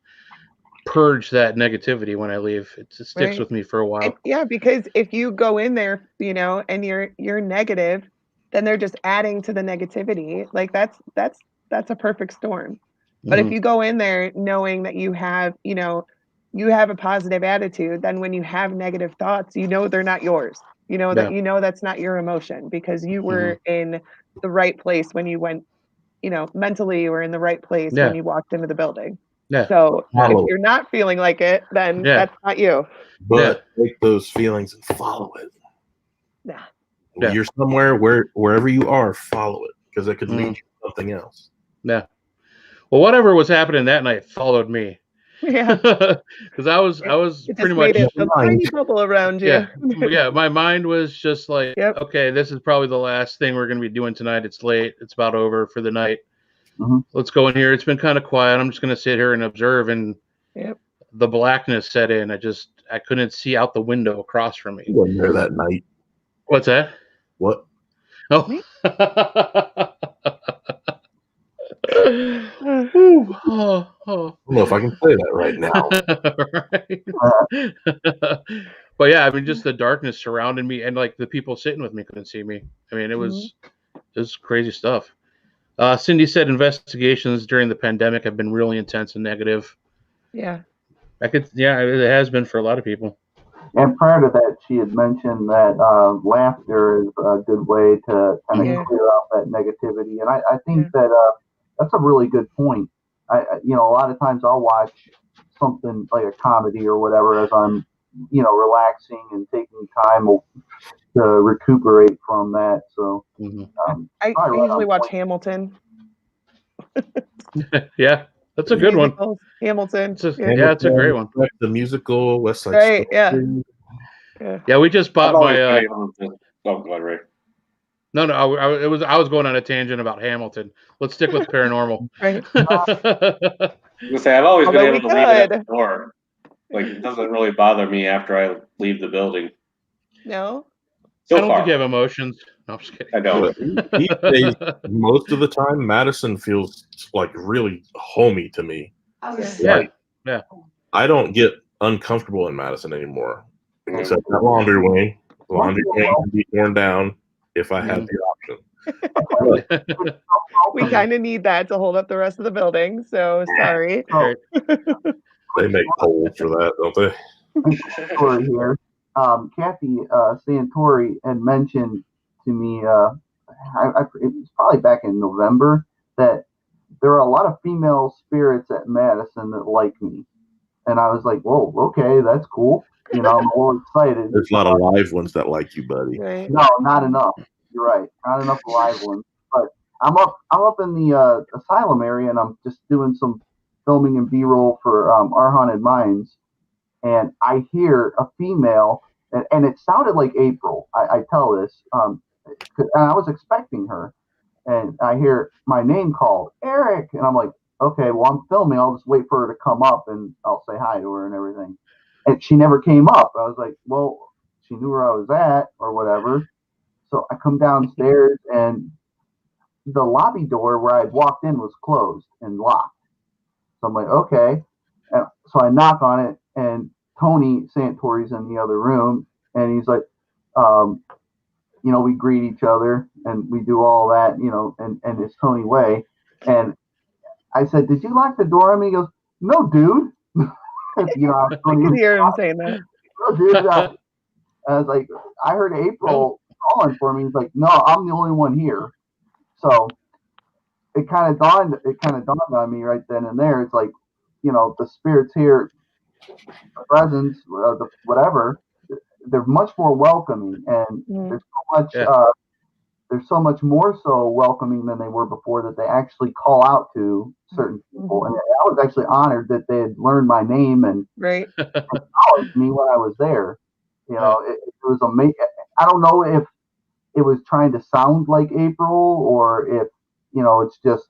A: purge that negativity when I leave. It sticks with me for a while.
B: Because if you go in there, and you're negative, then they're just adding to the negativity. Like that's a perfect storm. But if you go in there knowing that you have a positive attitude, then when you have negative thoughts, they're not yours. That that's not your emotion, because you were in the right place when you went, mentally you were in the right place when you walked into the building. Yeah. So if you're not feeling like it, then that's not you.
C: But take those feelings and follow it.
B: Yeah.
C: You're somewhere wherever you are, follow it, because it could lead you to something else.
A: Yeah. Well, whatever was happening that night followed me.
B: Yeah.
A: Because I was pretty much
B: a tiny bubble around you.
A: Yeah. My mind was just like, okay, this is probably the last thing we're going to be doing tonight. It's late. It's about over for the night. Let's go in here. It's been kind of quiet. I'm just going to sit here and observe. And the blackness set in. I couldn't see out the window across from me.
C: You weren't there that night.
A: What's that?
C: What?
A: Oh.
C: I don't know if I can say that right now.
A: But yeah, I mean, just the darkness surrounding me, and like the people sitting with me couldn't see me. I mean, it was crazy stuff. Cindy said investigations during the pandemic have been really intense and negative.
B: Yeah.
A: It has been for a lot of people.
E: And prior to that, she had mentioned that laughter is a good way to kind of clear out that negativity. And I think that that's a really good point. A lot of times I'll watch something like a comedy or whatever as I'm, relaxing and taking time to recuperate from that. So
B: I usually watch Hamilton.
A: Yeah. That's a good one.
B: Hamilton.
A: Yeah, it's a great one.
C: The musical, West Side
B: Right,
C: Story.
A: Yeah, we just bought my.
D: Oh, go ahead, Ray.
A: No, I was going on a tangent about Hamilton. Let's stick with paranormal.
B: Right.
D: I've always been
B: Although
D: able to leave it at the door. Like, it doesn't really bother me after I leave the building.
B: No?
A: I don't think you have emotions. No, I'm just kidding.
D: I don't.
C: These days, most of the time, Madison feels like really homey to me.
A: Yeah.
C: I don't get uncomfortable in Madison anymore. Except that laundry wing. The laundry wing can be torn down if I have the option.
B: We kind of need that to hold up the rest of the building. So sorry.
C: They make poles for that, don't they?
E: Story here. Kathy Santori had mentioned to me, it was probably back in November, that there are a lot of female spirits at Madison that like me. And I was like, whoa, okay, that's cool. I'm a little excited.
C: There's a lot of live ones that like you, buddy.
B: Right.
E: No, not enough. You're right. Not enough live ones. But I'm up in the asylum area, and I'm just doing some filming and B-roll for Our Haunted Minds. And I hear a female, and it sounded like April. I tell this, and I was expecting her. And I hear my name called, Eric. And I'm like, okay, well, I'm filming. I'll just wait for her to come up, and I'll say hi to her and everything. And she never came up. I was like, well, she knew where I was at or whatever. So I come downstairs, and the lobby door where I'd walked in was closed and locked. So I'm like, okay. And so I knock on it, and Tony Santori's in the other room, and he's like, we greet each other, and we do all that, and it's Tony way. And I said, did you lock the door on me? He goes, no, dude. I
B: can hear him saying that.
E: No, dude. I was like, I heard April calling for me. He's like, no, I'm the only one here. So it kind of dawned on me right then and there. It's like, the spirits here, the presence, the whatever, they're much more welcoming, and there's so much more so welcoming than they were before, that they actually call out to certain people. And I was actually honored that they had learned my name and acknowledged me when I was there. It was amazing. I don't know if it was trying to sound like April, or if it's just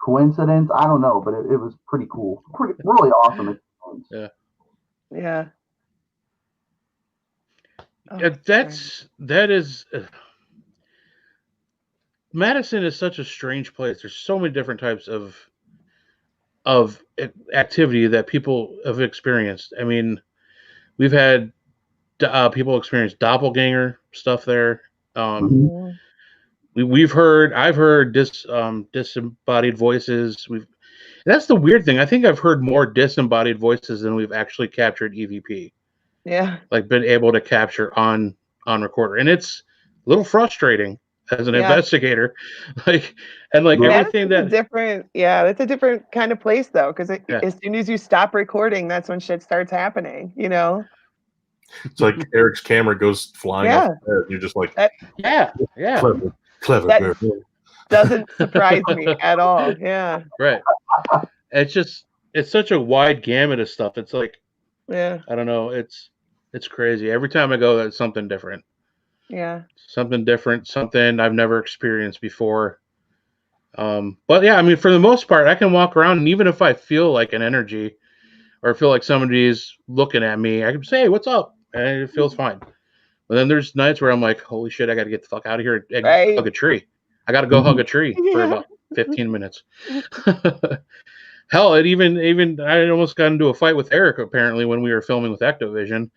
E: coincidence. I don't know, but it was pretty cool. Really awesome experience.
B: Yeah.
A: That is Madison is such a strange place. There's so many different types of activity that people have experienced. I mean, we've had people experience doppelganger stuff there. I've heard disembodied voices. That's the weird thing. I think I've heard more disembodied voices than we've actually captured EVP.
B: Yeah.
A: Like been able to capture on recorder. And it's a little frustrating as an investigator. Everything that
B: different. Yeah, it's a different kind of place though, because as soon as you stop recording, that's when shit starts happening,
C: It's like Eric's camera goes flying off the head. You're just like, clever
B: that
C: girl.
B: Doesn't surprise me at all. Yeah.
A: Right. It's such a wide gamut of stuff. It's like, I don't know. It's crazy. Every time I go, there's something different.
B: Yeah.
A: Something different, something I've never experienced before. But yeah, I mean, for the most part, I can walk around, and even if I feel like an energy or feel like somebody's looking at me, I can say, hey, what's up? And it feels fine. But then there's nights where I'm like, holy shit, I got to get the fuck out of here and hug a tree. I got to go hug a tree for about 15 minutes. Hell, it even I almost got into a fight with Eric apparently when we were filming with Ectovision.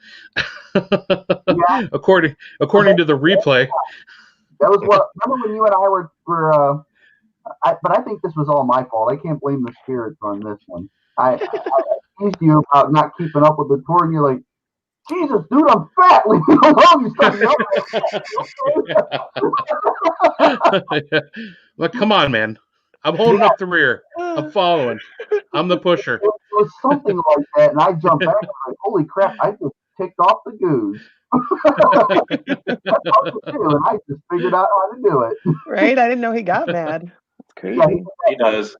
A: According to the replay.
E: That was remember when you and I were but I think this was all my fault. I can't blame the spirits on this one. I teased you about not keeping up with the tour, and you're like, Jesus, dude, I'm fat. Leave me alone. You start
A: Like, come on, man. I'm holding up the rear. I'm following. I'm the pusher.
E: It was something like that, and I jumped back and I'm like, holy crap, I just ticked off the goose. And I just figured out how to do it.
B: Right? I didn't know he got mad. It's crazy.
D: He does.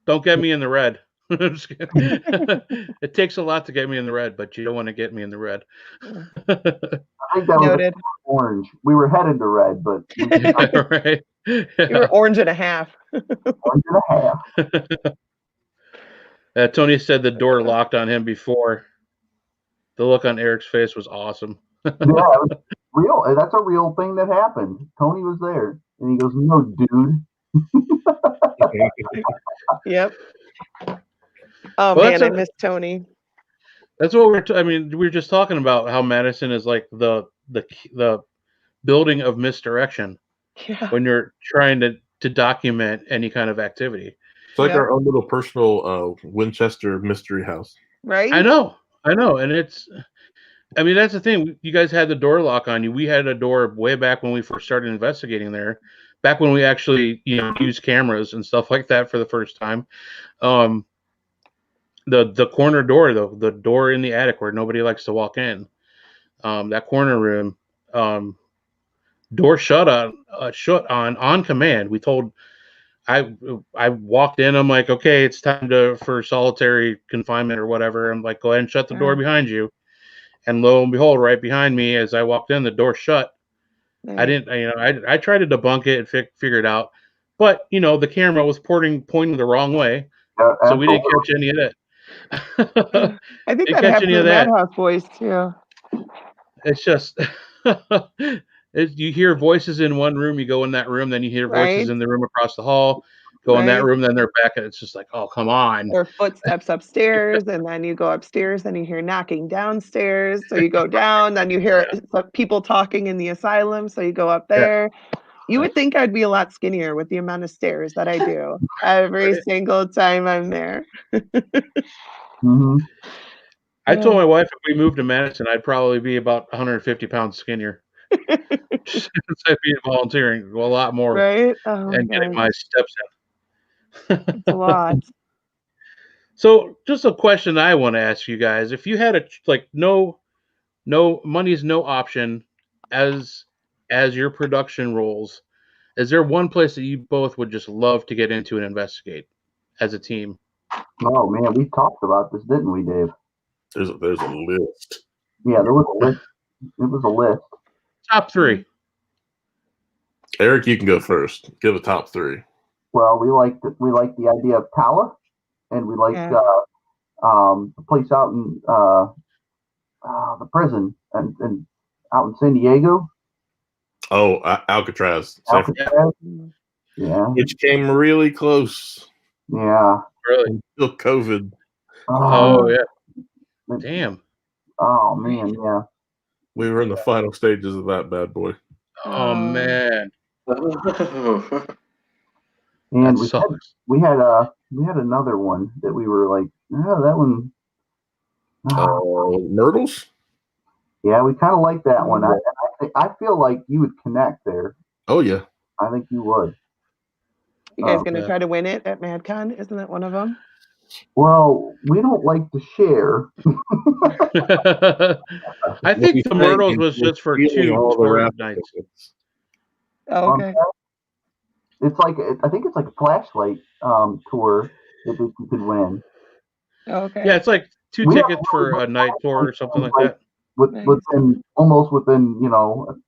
A: Don't get me in the red. It takes a lot to get me in the red, but you don't want to get me in the red.
E: I think that
B: Noted.
E: was orange. We were headed to red, but
A: Right.
B: You were orange and a half.
E: orange and a half.
A: Tony said the door locked on him before. The look on Eric's face was awesome.
E: Yeah, it was real. That's a real thing that happened. Tony was there, and he goes, "No, dude."
B: Yep. Oh
A: Well,
B: man, I miss Tony.
A: That's what we were just talking about how Madison is like the building of misdirection when you're trying to document any kind of activity.
C: It's like our own little personal Winchester mystery house.
B: Right?
A: I know. And that's the thing. You guys had the door lock on you. We had a door way back when we first started investigating there, back when we actually, used cameras and stuff like that for the first time. The corner door, though, the door in the attic where nobody likes to walk in, that corner room, door shut on command. We told, I walked in. I'm like, okay, it's time for solitary confinement or whatever. I'm like, go ahead and shut the door behind you. And lo and behold, right behind me, as I walked in, the door shut. I didn't, I tried to debunk it and figure it out, but the camera was pointing the wrong way, so we didn't catch any of that.
B: I think that happened to Madhouse Boys too.
A: It's just you hear voices in one room, you go in that room, then you hear voices in the room across the hall, go in that room, then they're back, and it's just like, oh, come on.
B: Or footsteps upstairs, and then you go upstairs, and you hear knocking downstairs, so you go down, then you hear people talking in the asylum, so you go up there. You would think I'd be a lot skinnier with the amount of stairs that I do every single time I'm there.
A: I told my wife if we moved to Madison, I'd probably be about 150 pounds skinnier. Since I'd be volunteering a lot more, and getting my steps in.
B: It's a lot.
A: So, just a question I want to ask you guys: if you had no money's no option as your production roles, is there one place that you both would just love to get into and investigate as a team?
E: Oh man, we talked about this, didn't we, Dave?
C: There's a list.
E: Yeah, there was a list. It was a list.
A: Top 3.
C: Eric, you can go first. Give a top 3.
E: Well, we like the idea of Tala, and we like the place out in the prison and out in San Diego.
C: Oh, Alcatraz.
E: Yeah.
C: Which came really close.
E: Yeah.
A: Really?
C: Still COVID.
A: Oh yeah. Damn.
E: Oh man, yeah.
C: We were in the final stages of that bad boy.
A: Oh man.
E: And we had another one that we were like, oh, that one.
C: Myrtles?
E: Yeah, we kind of like that one. I feel like you would connect there.
C: Oh yeah.
E: I think you would.
B: You guys gonna try to win it at MadCon? Isn't that one of them?
E: Well, we don't like to share.
A: I think the Myrtles was just for 2 tour nights.
B: Oh, okay.
E: It's like I think it's like a flashlight tour that you could win.
B: Okay.
A: Yeah, it's like 2 tickets for a night tour or something like that.
E: Within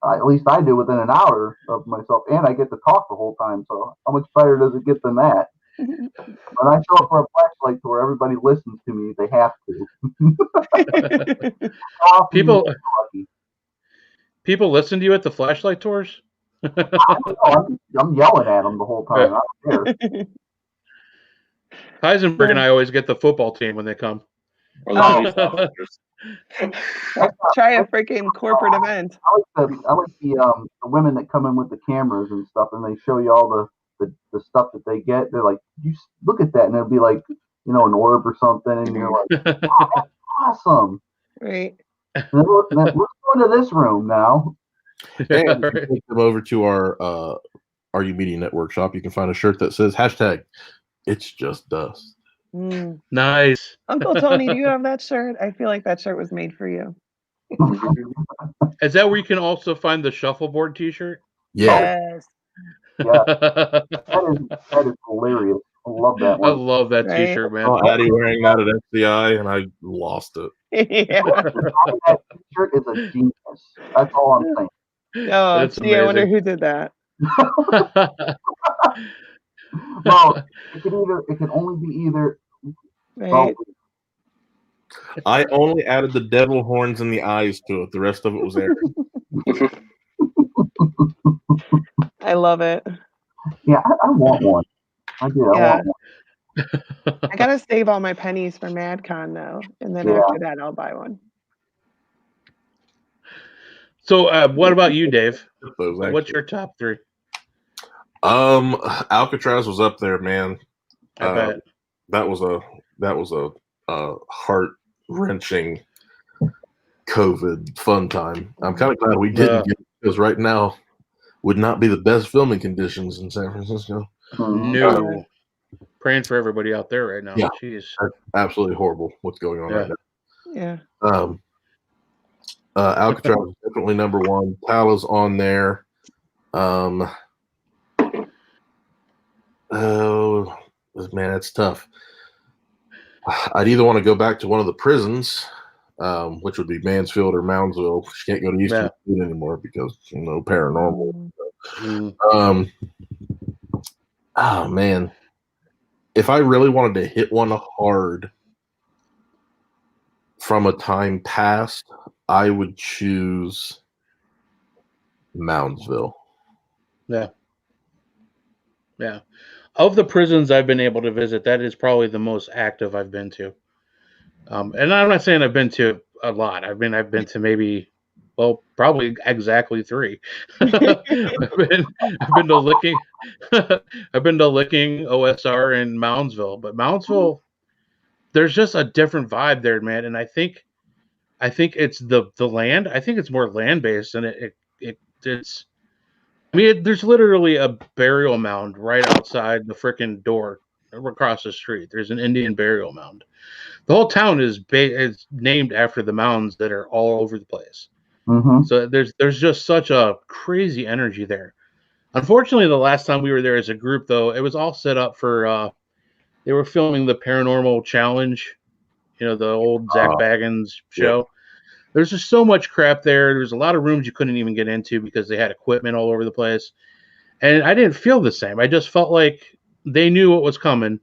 E: at least I do within an hour of myself, and I get to talk the whole time. So how much better does it get than that? When I show up for a flashlight tour, everybody listens to me. They have to.
A: People listen to you at the flashlight tours?
E: I'm yelling at them the whole time. I don't care.
A: Heisenberg and I always get the football team when they come.
B: Try a freaking corporate event.
E: I like the women that come in with the cameras and stuff, and they show you all the stuff that they get. They're like, you look at that, and it'll be like, an orb or something, and you're like, oh, that's awesome.
B: Right.
E: And let's go to this room now.
C: And if you take them over to our RU Media Network shop, you can find a shirt that says #It's Just Dust.
A: Nice.
B: Uncle Tony, do you have that shirt? I feel like that shirt was made for you.
A: Is that where you can also find the shuffleboard t-shirt?
C: Yeah.
B: Yes.
E: Yeah, that is hilarious. I love that
A: I
E: one.
A: love that
B: Right?
A: T-shirt, man.
C: Oh, Addie wearing that at FCI, and I lost it.
B: Yeah.
E: That T-shirt is a genius. That's all I'm saying.
B: Oh,
A: It's
B: gee, I wonder
A: amazing.
B: who did that.
E: Well, it can only be either.
B: Right?
C: I only added the devil horns and the eyes to it. The rest of it was Eric.
B: I love it.
E: Yeah, I want one. I do.
B: Yeah.
E: I want one.
B: I gotta save all my pennies for MadCon though, and then after that I'll buy one.
A: So, what about you, Dave?
C: Those,
A: What's your top 3?
C: Alcatraz was up there, man.
A: I bet
C: that was a heart-wrenching COVID fun time. I'm kind of glad we didn't get it, because right now would not be the best filming conditions in San Francisco.
A: No. Praying for everybody out there right now.
C: Yeah.
A: Jeez.
C: That's absolutely horrible what's going on right now.
B: Yeah.
C: Alcatraz is definitely number 1. Tala's on there. Oh man, it's tough. I'd either want to go back to one of the prisons, which would be Mansfield or Moundsville. She can't go to Eastern State anymore because paranormal. Oh man, if I really wanted to hit one hard from a time past, I would choose Moundsville.
A: Yeah. Of the prisons I've been able to visit, that is probably the most active I've been to. And I'm not saying I've been to a lot. I've been to maybe, probably exactly 3. I've been to Licking, I've been to Licking, OSR, and Moundsville. But Moundsville, there's just a different vibe there, man. And I think it's the land. I think it's more land based, and it's. I mean, there's literally a burial mound right outside the frickin' door across the street. There's an Indian burial mound. The whole town is named after the mounds that are all over the place. So there's just such a crazy energy there. Unfortunately, the last time we were there as a group, though, it was all set up for they were filming the Paranormal Challenge, the old Zach Baggins show. Yeah. There's just so much crap there. There's a lot of rooms you couldn't even get into because they had equipment all over the place. And I didn't feel the same. I just felt like they knew what was coming.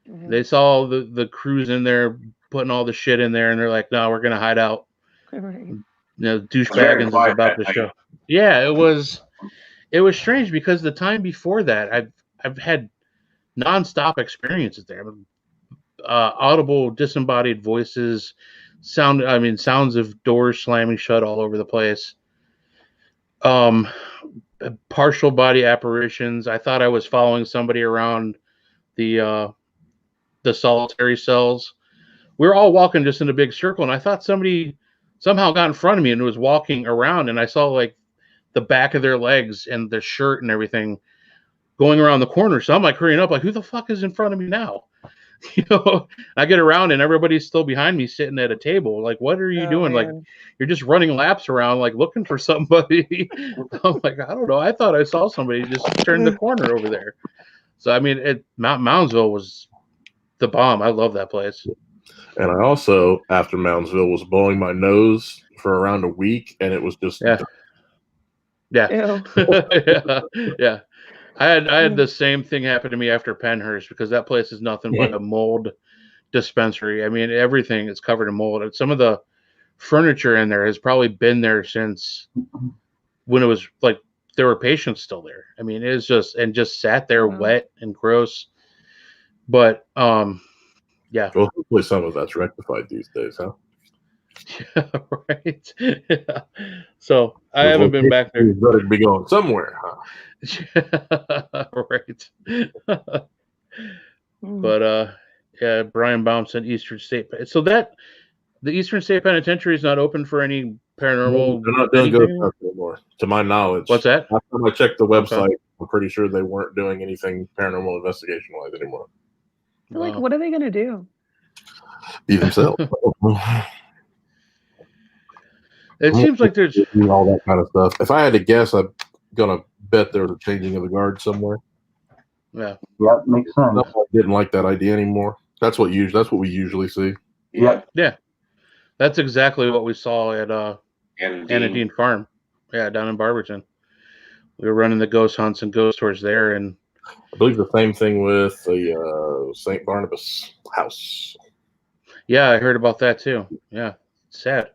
A: They saw the crews in there putting all the shit in there, and they're like, no, we're going to hide out. Douche Baggins is about to show. Yeah, it was strange because the time before that, I've had nonstop experiences there. Audible disembodied voices, sounds of doors slamming shut all over the place. Partial body apparitions. I thought I was following somebody around the solitary cells. We were all walking just in a big circle, and I thought somebody somehow got in front of me and was walking around, and I saw like the back of their legs and the shirt and everything going around the corner. So I'm like hurrying up, like, who the fuck is in front of me now? I get around and everybody's still behind me sitting at a table. Like, what are you doing? Man. Like, you're just running laps around, like looking for somebody. I'm like, I don't know. I thought I saw somebody just turn the corner over there. So, I mean, Moundsville was the bomb. I love that place.
C: And I also, after Moundsville, was blowing my nose for around a week, and it was just
A: yeah. I had the same thing happen to me after Pennhurst because that place is nothing but a mold dispensary. I mean, everything is covered in mold. Some of the furniture in there has probably been there since when it was like there were patients still there. I mean, it was just sat there wet and gross. But yeah.
C: Well, hopefully some of that's rectified these days, huh?
A: Yeah, right. Yeah. So I haven't been back there.
C: You better be going somewhere, huh?
A: Right. But yeah, Brian Baum said Eastern State. So that the Eastern State Penitentiary is not open for any paranormal.
C: They're not doing ghost stuff anymore, to my knowledge.
A: What's that?
C: Last time I checked the website, I'm pretty sure they weren't doing anything paranormal investigation wise anymore.
B: Like, what are they gonna do?
C: Be themselves.
A: It seems like there's
C: all that kind of stuff. If I had to guess, I'm gonna bet there's a changing of the guard somewhere.
A: Yeah.
E: Yeah, makes sense.
C: I didn't like that idea anymore. That's what we usually see.
D: Yeah.
A: Yeah. That's exactly what we saw at Anna Dean Farm. Yeah, down in Barberton. We were running the ghost hunts and ghost tours there, and
C: I believe the same thing with the St. Barnabas house.
A: Yeah, I heard about that too. Yeah, sad.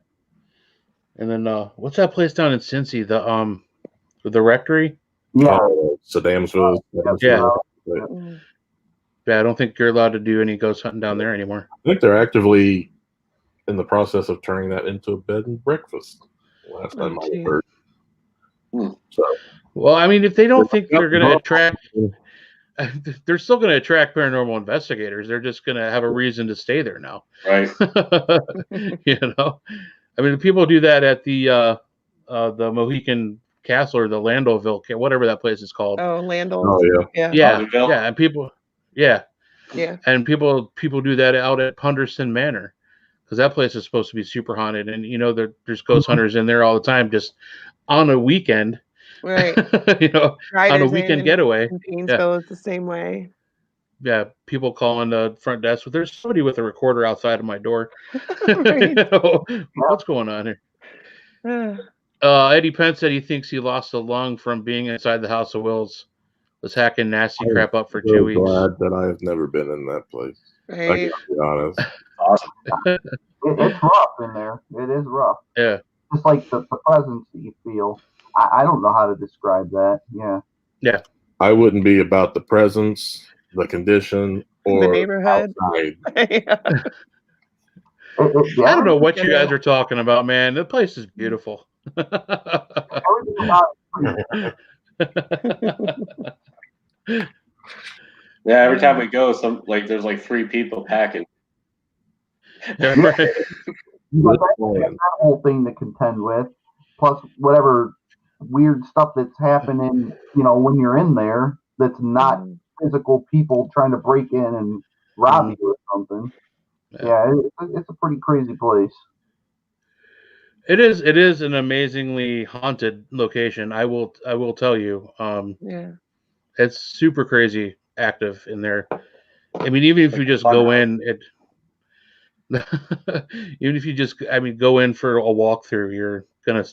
A: And then what's that place down in Cincy? The Rectory.
E: Yeah,
C: Saddamsville.
A: Yeah.
C: Right.
A: Yeah, I don't think you're allowed to do any ghost hunting down there anymore.
C: I think they're actively in the process of turning that into a bed and breakfast. Last time I heard. So,
A: well, I mean, if they don't think they're going to attract, they're still going to attract paranormal investigators. They're just going to have a reason to stay there now.
D: Right.
A: You know, I mean, people do that at the Mohican Castle or the Landoville, whatever that place is called.
B: Oh, Landell.
C: Oh yeah.
A: Yeah, and people,
B: yeah,
A: and people do that out at Punderson Manor, because that place is supposed to be super haunted, and you know there's ghost hunters in there all the time, just on a weekend,
B: right?
A: You know,
B: Riders
A: on a weekend getaway.
B: In Painesville is the same way.
A: Yeah, people calling the front desk. But there's somebody with a recorder outside of my door.
B: Right.
A: You know, what's going on here? Eddie Penn said he thinks he lost a lung from being inside the House of Wills. Was hacking nasty crap up for 2 weeks.
C: I'm glad that I have never been in that place.
B: Right.
C: I gotta be honest.
D: Awesome.
E: It's rough in there. It is rough.
A: Yeah.
E: Just like the presence that you feel. I don't know how to describe that. Yeah.
A: Yeah.
C: I wouldn't be about the presence, the condition, or
B: the neighborhood.
A: I don't know what you guys are talking about, man. The place is beautiful.
D: Yeah, every time we go, there's like 3 people packing.
A: Yeah, right.
E: That whole thing to contend with, plus whatever weird stuff that's happening, you know, when you're in there, that's not physical people trying to break in and rob you or something. Yeah, it's a pretty crazy place.
A: It is an amazingly haunted location. I will tell you.
B: Yeah.
A: It's super crazy active in there. I mean, even if you just go in, even if you just, go in for a walkthrough, you're gonna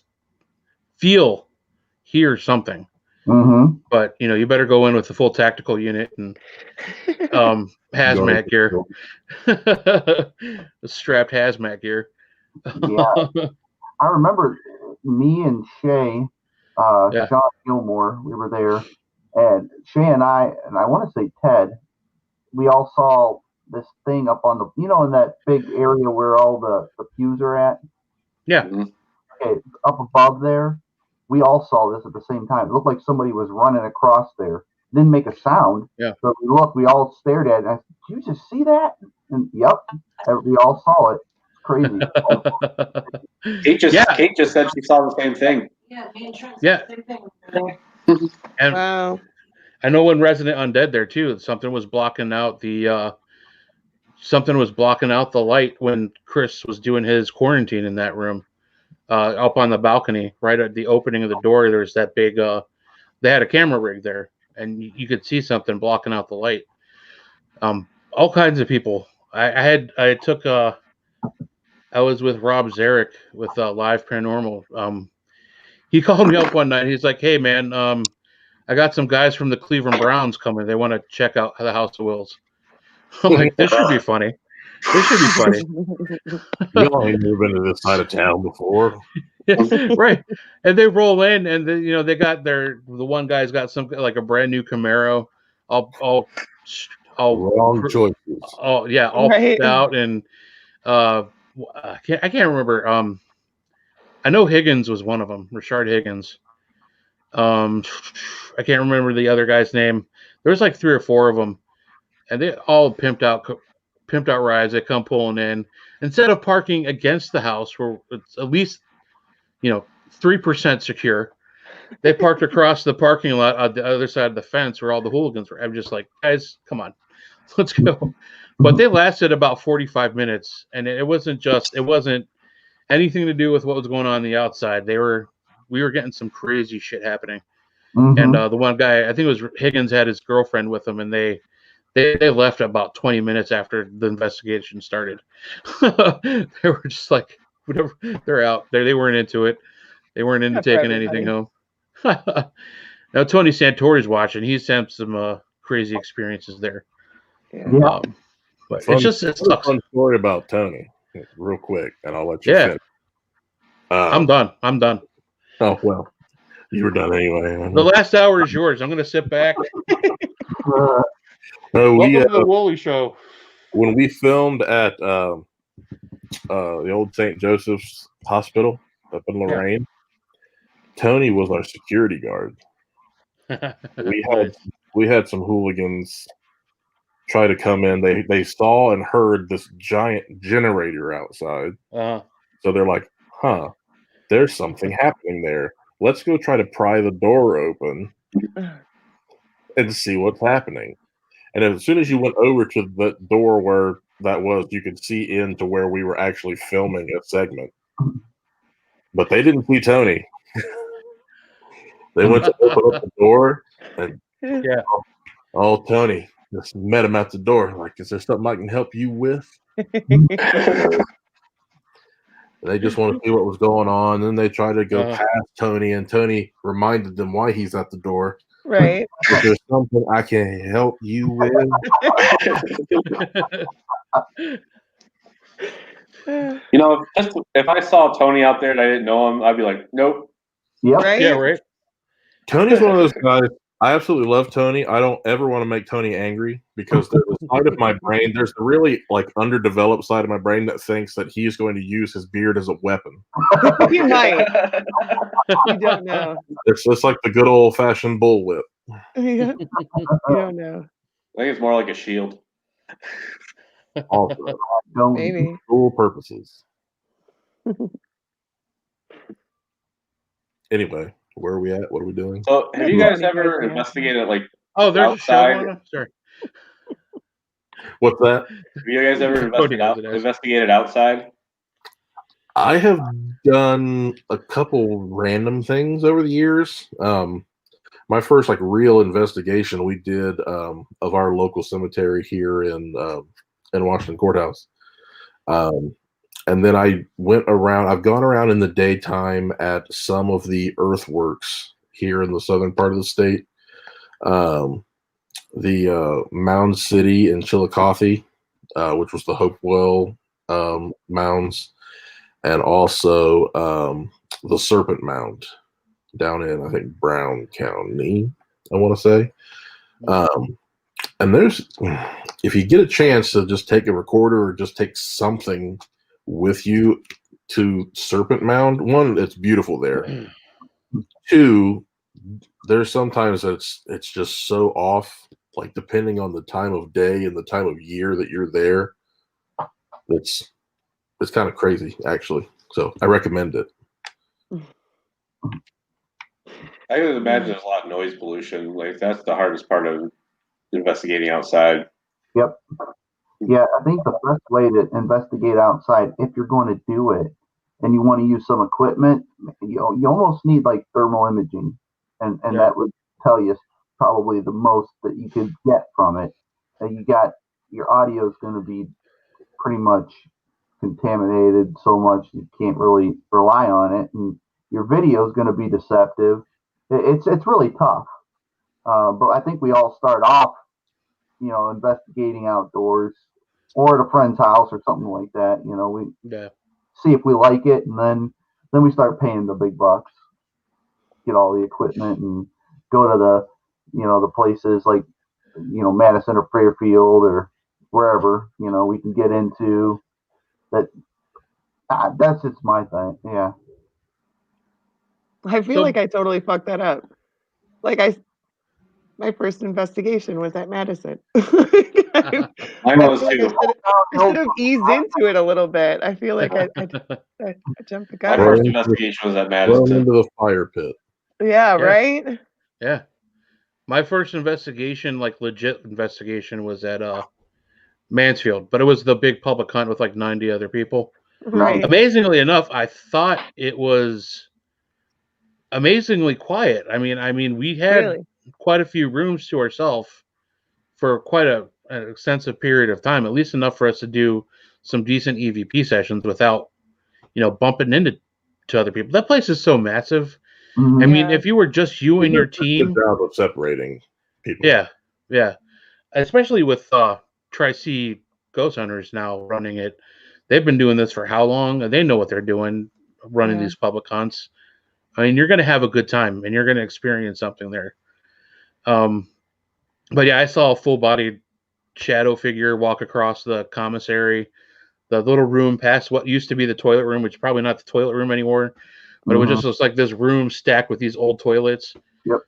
A: hear something.
E: Mm-hmm.
A: But you better go in with a full tactical unit and hazmat gear, strapped hazmat gear.
E: Yeah, I remember me and Shay, Sean Gilmore, we were there, and Shay and I want to say Ted, we all saw this thing up on the, in that big area where all the pews are at.
A: Yeah.
E: Okay, up above there, we all saw this at the same time. It looked like somebody was running across there. Didn't make a sound.
A: Yeah.
E: So we all stared at it. And I said, "Did you just see that?" And yep, we all saw it. It's crazy.
D: Kate just said she saw the same thing.
A: Yeah. And
B: wow.
A: I know when Resident Undead there too, something was blocking out the light when Chris was doing his quarantine in that room. Up on the balcony, right at the opening of the door, there's that big they had a camera rig there, and you could see something blocking out the light. All kinds of people. I was with Rob Zarek with Live Paranormal. He called me up one night. He's like, "Hey man, I got some guys from the Cleveland Browns coming. They want to check out the House of Wills." I'm like, "This should be funny. This should be funny."
C: Y'all ain't never been to this side of town before.
A: Right. And they roll in, and they got the one guy's got some like a brand new Camaro, all
C: wrong choices.
A: Oh yeah, all
B: right.
A: out, and I can't remember. I know Higgins was one of them, Rashard Higgins. I can't remember the other guy's name. There was like 3 or 4 of them, and they all pimped out rides. They come pulling in instead of parking against the house where it's at least 3% secure. They parked across the parking lot on the other side of the fence where all the hooligans were. I'm just like, guys, come on, let's go. But they lasted about 45 minutes, and it wasn't anything to do with what was going on the outside. We were getting some crazy shit happening. And the one guy, I think it was Higgins, had his girlfriend with him, and they left about 20 minutes after the investigation started. They were just like, whatever, they're out. They weren't into it. They weren't into taking anything home. Now Tony Santori's watching. He's had some crazy experiences there.
B: Yeah.
A: But
C: Fun,
A: it sucks.
C: Fun story about Tony, real quick, and I'll let you finish.
A: I'm done.
C: Oh, well, you were done anyway.
A: The last hour is yours. I'm going to sit back.
C: Welcome
A: to the Wooly Show.
C: When we filmed at the old St. Joseph's Hospital up in Lorraine, Tony was our security guard. We had some hooligans try to come in. They saw and heard this giant generator outside. So they're like, huh, there's something happening there. Let's go try to pry the door open and see what's happening. And as soon as you went over to the door where that was, you could see into where we were actually filming a segment. But they didn't see Tony. They went to open up the door, and oh, Tony just met him at the door. Like, is there something I can help you with? They just want to see what was going on. Then they tried to go past Tony, and Tony reminded them why he's at the door.
B: Right.
C: Is there something I can help you with?
D: You know, if I saw Tony out there and I didn't know him, I'd be like, nope.
E: Yep.
B: Right?
A: Yeah, right.
C: Tony's one of those guys. I absolutely love Tony. I don't ever want to make Tony angry because there's a side of my brain, there's a really like underdeveloped side of my brain that thinks that he is going to use his beard as a weapon.
B: You might. You don't know.
C: It's just like the good old fashioned bullwhip.
B: You don't know.
D: I think it's more like a shield.
C: Also,
B: Maybe.
C: dual purposes. Anyway, where are we at? What are we doing?
D: So, have you guys ever investigated like?
A: Oh, there's
D: outside?
A: a show on. Sorry.
C: What's that?
D: Have you guys ever investigated outside?
C: I have done a couple random things over the years. My first like real investigation we did of our local cemetery here in Washington Courthouse. And then I went around. I've gone around in the daytime at some of the earthworks here in the southern part of the state. The Mound City in Chillicothe, which was the Hopewell mounds, and also the Serpent Mound down in, I think, Brown County, I want to say. And there's, if you get a chance to just take a recorder or just take something with you to Serpent Mound, one, it's beautiful there. Two, there's sometimes it's just so off, like depending on the time of day and the time of year that you're there. It's kind of crazy, actually. So I recommend it.
D: I can imagine there's a lot of noise pollution. Like that's the hardest part of investigating outside.
E: Yep. Yeah, I think the best way to investigate outside, if you're going to do it and you want to use some equipment, you almost need like thermal imaging, and that would tell you probably the most that you could get from it. And your audio is going to be pretty much contaminated so much you can't really rely on it, and your video is going to be deceptive. It's really tough. But I think we all start off, investigating outdoors or at a friend's house or something like that. We see if we like it, and then we start paying the big bucks, get all the equipment, and go to the places like Madison or Fairfield or wherever we can get into. That's just my thing. Yeah.
B: I feel like I totally fucked that up. Like my first investigation was at Madison.
D: I know too.
B: I should have eased into it a little bit. I feel like I jumped the
D: My
B: gun.
D: first investigation was at Madison.
C: Run into the fire pit.
B: Yeah, right?
A: Yeah. My first investigation, like legit investigation, was at Mansfield, but it was the big public hunt with like 90 other people.
B: Right.
A: Amazingly enough, I thought it was amazingly quiet. I mean, we had
B: Really?
A: quite a few rooms to ourselves for quite an extensive period of time, at least enough for us to do some decent EVP sessions without, bumping into other people. That place is so massive. I mean, if you were just you and your team,
C: good job of separating people.
A: Yeah, especially with Tri-C Ghost Hunters now running it. They've been doing this for how long? They know what they're doing, running these public hunts. I mean, you're going to have a good time, and you're going to experience something there. But yeah, I saw a full-bodied shadow figure walk across the commissary, the little room past what used to be the toilet room, which is probably not the toilet room anymore, but it was just like this room stacked with these old toilets.
E: Yep.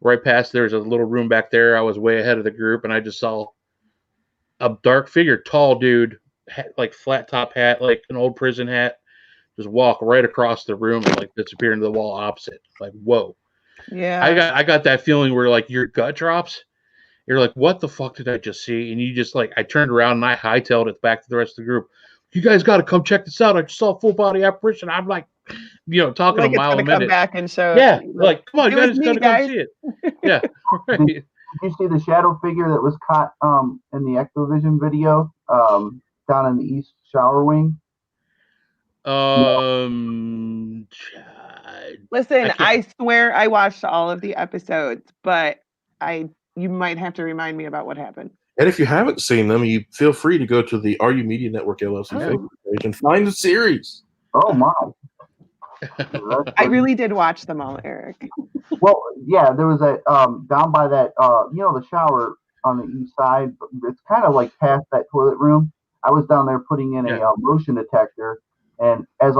A: Right past there's a little room back there. I was way ahead of the group, and I just saw a dark figure, tall dude, like flat top hat, like an old prison hat, just walk right across the room and like disappear into the wall opposite. Like, whoa.
B: Yeah.
A: I got that feeling where like your gut drops. You're like, what the fuck did I just see? And you just like, I turned around and I hightailed it back to the rest of the group. You guys got to come check this out. I just saw a full body apparition. I'm like, talking
B: like
A: a mile a minute.
B: Come back and show.
A: Yeah, like come on, you guys got to
B: guys.
A: come see it. Yeah, right.
E: Did you see the shadow figure that was caught in the Ectovision video down in the east shower wing?
B: Listen, I swear I watched all of the episodes, but you might have to remind me about what happened.
C: And if you haven't seen them, you feel free to go to the RU Media Network LLC Facebook page and find the series.
E: Oh my!
B: I really did watch them all, Eric.
E: Well, yeah, there was a down by that the shower on the east side. It's kind of like past that toilet room. I was down there putting in a motion detector, and as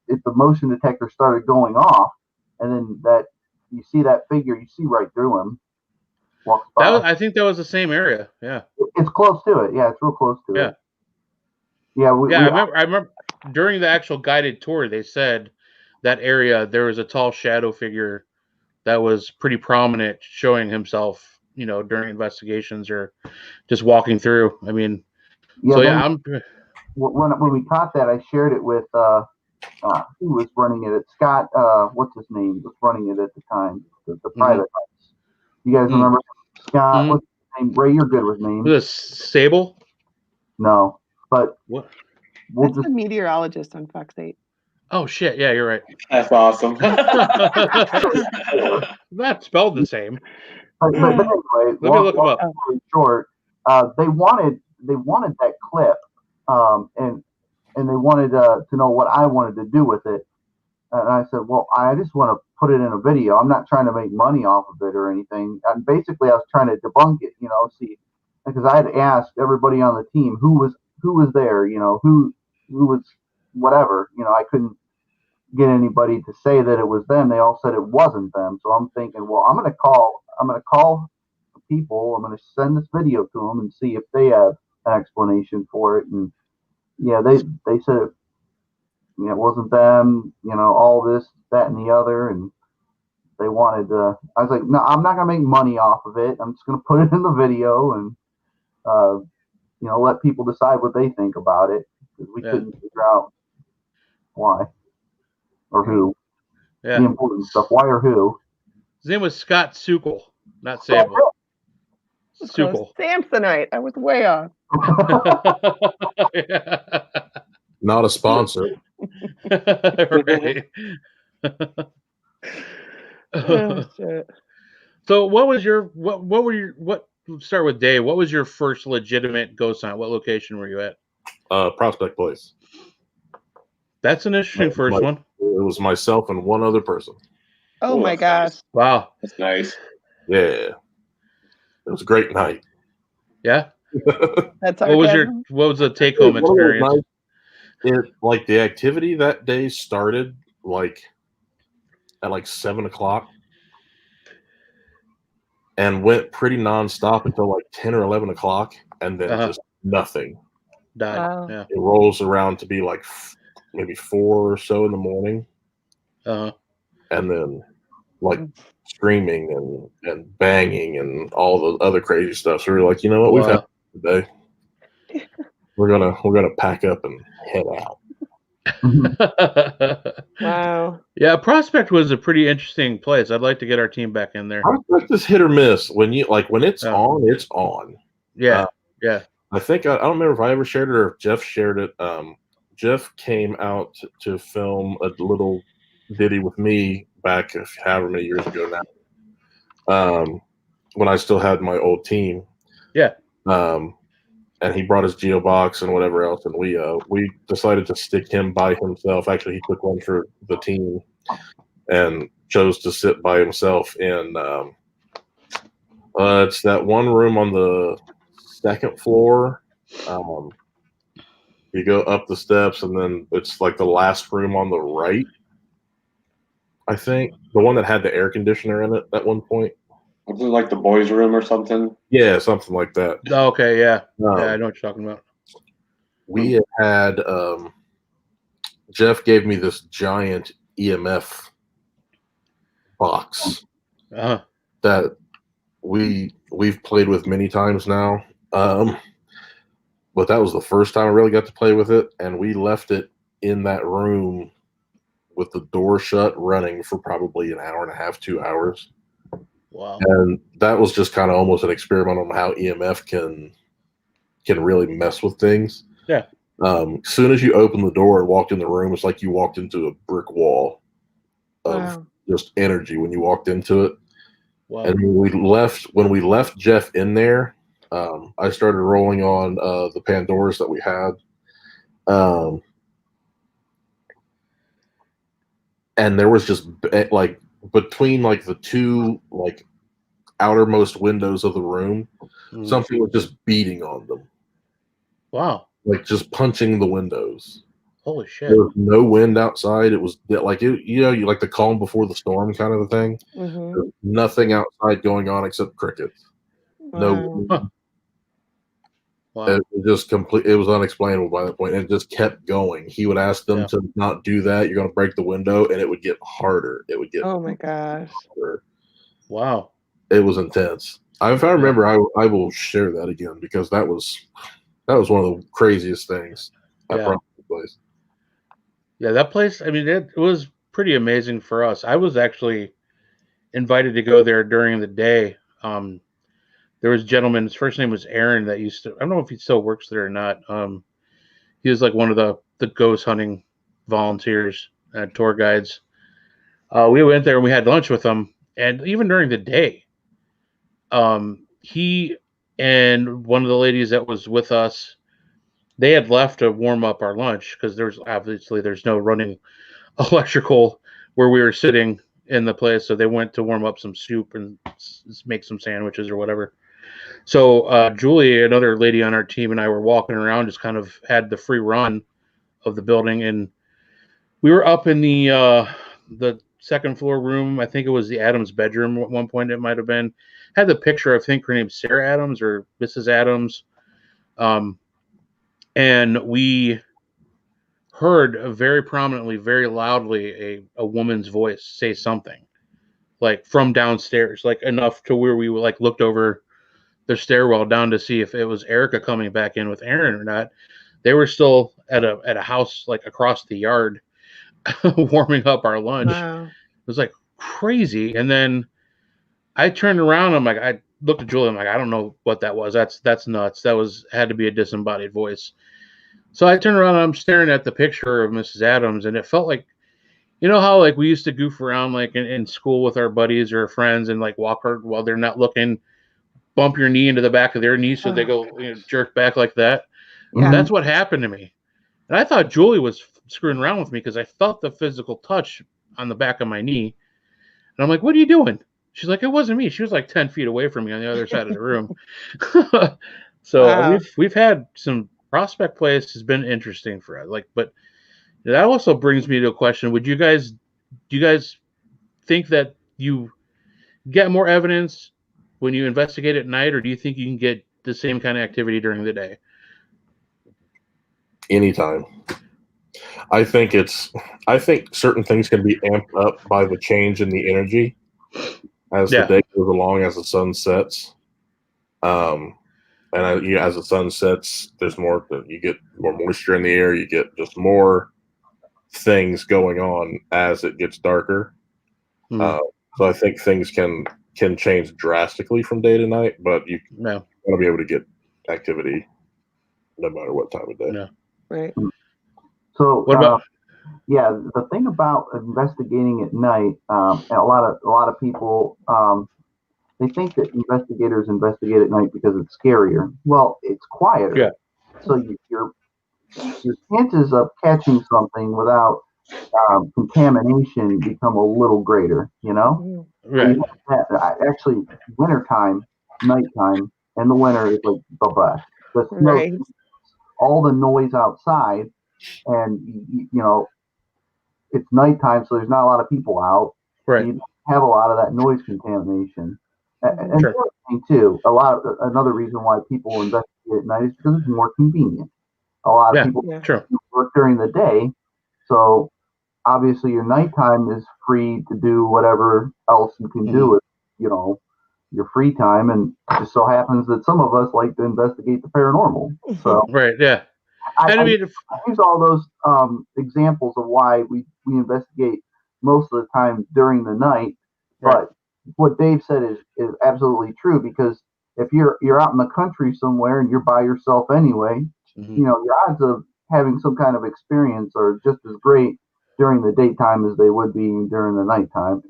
E: if the motion detector started going off, and then you see that figure, you see right through him.
A: I think that was the same area. Yeah,
E: it's close to it. Yeah, it's real close to it. Yeah,
A: I remember during the actual guided tour, they said that area there was a tall shadow figure that was pretty prominent, showing himself, during investigations or just walking through. I mean,
E: when we caught that, I shared it with who was running it? Scott. What's his name? Was running it at the time. The private hunts. You guys remember Scott? What's his name? Ray, you're good with names.
A: Was it Sable?
E: No, but
A: what?
B: That's the meteorologist on Fox 8.
A: Oh shit! Yeah, you're right.
D: That's awesome.
A: Not spelled the same.
E: But anyway,
A: let me look them up.
E: Short, they wanted that clip, and they wanted to know what I wanted to do with it. And I said, well, I just want to put it in a video. I'm not trying to make money off of it or anything. And basically, I was trying to debunk it, see, because I had asked everybody on the team who was there, who was whatever, I couldn't get anybody to say that it was them. They all said it wasn't them. So I'm thinking, well, I'm going to call the people. I'm going to send this video to them and see if they have an explanation for it. And yeah, they said it wasn't them, all this, that, and the other. And they wanted I was like, no, I'm not going to make money off of it. I'm just going to put it in the video and, let people decide what they think about it. Because we couldn't figure out why or who. The important stuff. Why or who.
A: His name was Scott Sukkel, not Sable. Sukkel.
B: Samsonite. I was way off.
C: Not a sponsor.
A: Right.
B: Oh, shit.
A: So what start with Dave. What was your first legitimate ghost hunt? What location were you at?
C: Prospect Place.
A: That's an interesting first one.
C: It was myself and one other person.
B: Oh my gosh.
D: Nice.
A: Wow.
D: That's nice.
C: Yeah. It was a great night.
A: Yeah.
B: That's
A: what was the take home experience?
C: Like the activity that day started at 7 o'clock and went pretty nonstop until 10 or 11 o'clock, and then just nothing.
A: Died. Wow. Yeah.
C: It rolls around to be maybe 4 or so in the morning. And then screaming and banging and all the other crazy stuff. So we were like, you know what, we've had today. We're gonna pack up and head out.
B: Wow.
A: Yeah, Prospect was a pretty interesting place. I'd like to get our team back in there.
C: Prospect is hit or miss. When it's on, it's on.
A: Yeah, yeah.
C: I think I don't remember if I ever shared it or if Jeff shared it. Jeff came out to film a little ditty with me back however many years ago now. When I still had my old team.
A: Yeah.
C: And he brought his Geo box and whatever else, and we decided to stick him by himself. Actually, he took one for the team and chose to sit by himself in it's that one room on the second floor. You go up the steps, and then it's like the last room on the right. I think the one that had the air conditioner in it at one point.
D: Was it like the boys' room or something?
C: Yeah, something like that.
A: Okay, yeah. Yeah, I know what you're talking about.
C: We had Jeff gave me this giant EMF box that we've played with many times now. But that was the first time I really got to play with it, and we left it in that room with the door shut running for probably an hour and a half, 2 hours.
A: Wow.
C: And that was just kind of almost an experiment on how EMF can really mess with things.
A: Yeah.
C: As soon as you opened the door and walked in the room, it's like you walked into a brick wall of just energy when you walked into it.
A: Wow.
C: And when we left Jeff in there, I started rolling on the Pandoras that we had. And there was just like between like the two like outermost windows of the room, something was just beating on them.
A: Wow.
C: Like just punching the windows.
A: Holy shit.
C: There was no wind outside. It was like, you like the calm before the storm kind of a thing.
B: Mm-hmm.
C: There's nothing outside going on except crickets.
B: Wow.
C: No.
A: Huh. Wow.
C: It was unexplainable by that point, and it just kept going. He would ask them to not do that. You're going to break the window, and it would get harder. It would get
B: oh my gosh.
C: harder.
A: Wow.
C: It was intense. If I remember, I will share that again because that was one of the craziest things at Prospect Place.
A: Yeah, that place, I mean, it was pretty amazing for us. I was actually invited to go there during the day. There was a gentleman, his first name was Aaron, that used to, I don't know if he still works there or not. He was like one of the ghost hunting volunteers, tour guides. We went there and we had lunch with him. And even during the day, he and one of the ladies that was with us, they had left to warm up our lunch because there's no running electrical where we were sitting in the place. So they went to warm up some soup and make some sandwiches or whatever. So Julie, another lady on our team, and I were walking around, just kind of had the free run of the building, and we were up in the second floor room. I think it was the Adams bedroom at one point. It might have been. Had the picture. I think her name's Sarah Adams or Mrs. Adams, and we heard very prominently, very loudly, a woman's voice say something, like from downstairs, like enough to where we like looked over the stairwell down to see if it was Erica coming back in with Aaron or not. They were still at a house like across the yard warming up our lunch.
B: Wow.
A: It was like crazy. And then I turned around, I'm like, I looked at Julie, I'm like, I don't know what that was. That's nuts. That had to be a disembodied voice. So I turned around and I'm staring at the picture of Mrs. Adams, and it felt like, you know how like we used to goof around like in school with our buddies or friends and like walk while they're not looking, bump your knee into the back of their knee so they go jerk back like that.
B: Yeah.
A: That's what happened to me. And I thought Julie was screwing around with me because I felt the physical touch on the back of my knee. And I'm like, what are you doing? She's like, it wasn't me. She was like 10 feet away from me on the other side of the room. So we've had some Prospect Place has been interesting for us. Like, but that also brings me to a question. Do you guys think that you get more evidence when you investigate at night, or do you think you can get the same kind of activity during the day?
C: Anytime. I think certain things can be amped up by the change in the energy as the day goes along, as the sun sets. And as the sun sets, you get more moisture in the air. You get just more things going on as it gets darker. So I think things can change drastically from day to night, but you want to be able to get activity no matter what time of day.
A: Yeah.
B: Right.
E: So
A: what about?
E: Yeah, the thing about investigating at night, and a lot of people, they think that investigators investigate at night because it's scarier. Well, it's quieter.
A: Yeah.
E: So your chances of catching something without contamination become a little greater. You know.
A: Right.
E: Actually, wintertime, nighttime, in the winter is like the best. The snow,
B: Right.
E: all the noise outside, and you know. It's nighttime, so there's not a lot of people out.
A: Right.
E: You have a lot of that noise contamination. And
A: Sure.
E: the other thing too, another reason why people investigate at night is because it's more convenient. A lot of people work during the day, so obviously your nighttime is free to do whatever else you can do with, you know, your free time. And it just so happens that some of us like to investigate the paranormal. So
A: right, yeah.
E: I use all those examples of why we investigate most of the time during the night.
A: Right.
E: But what Dave said is absolutely true, because if you're out in the country somewhere and you're by yourself anyway, you know, your odds of having some kind of experience are just as great during the daytime as they would be during the nighttime.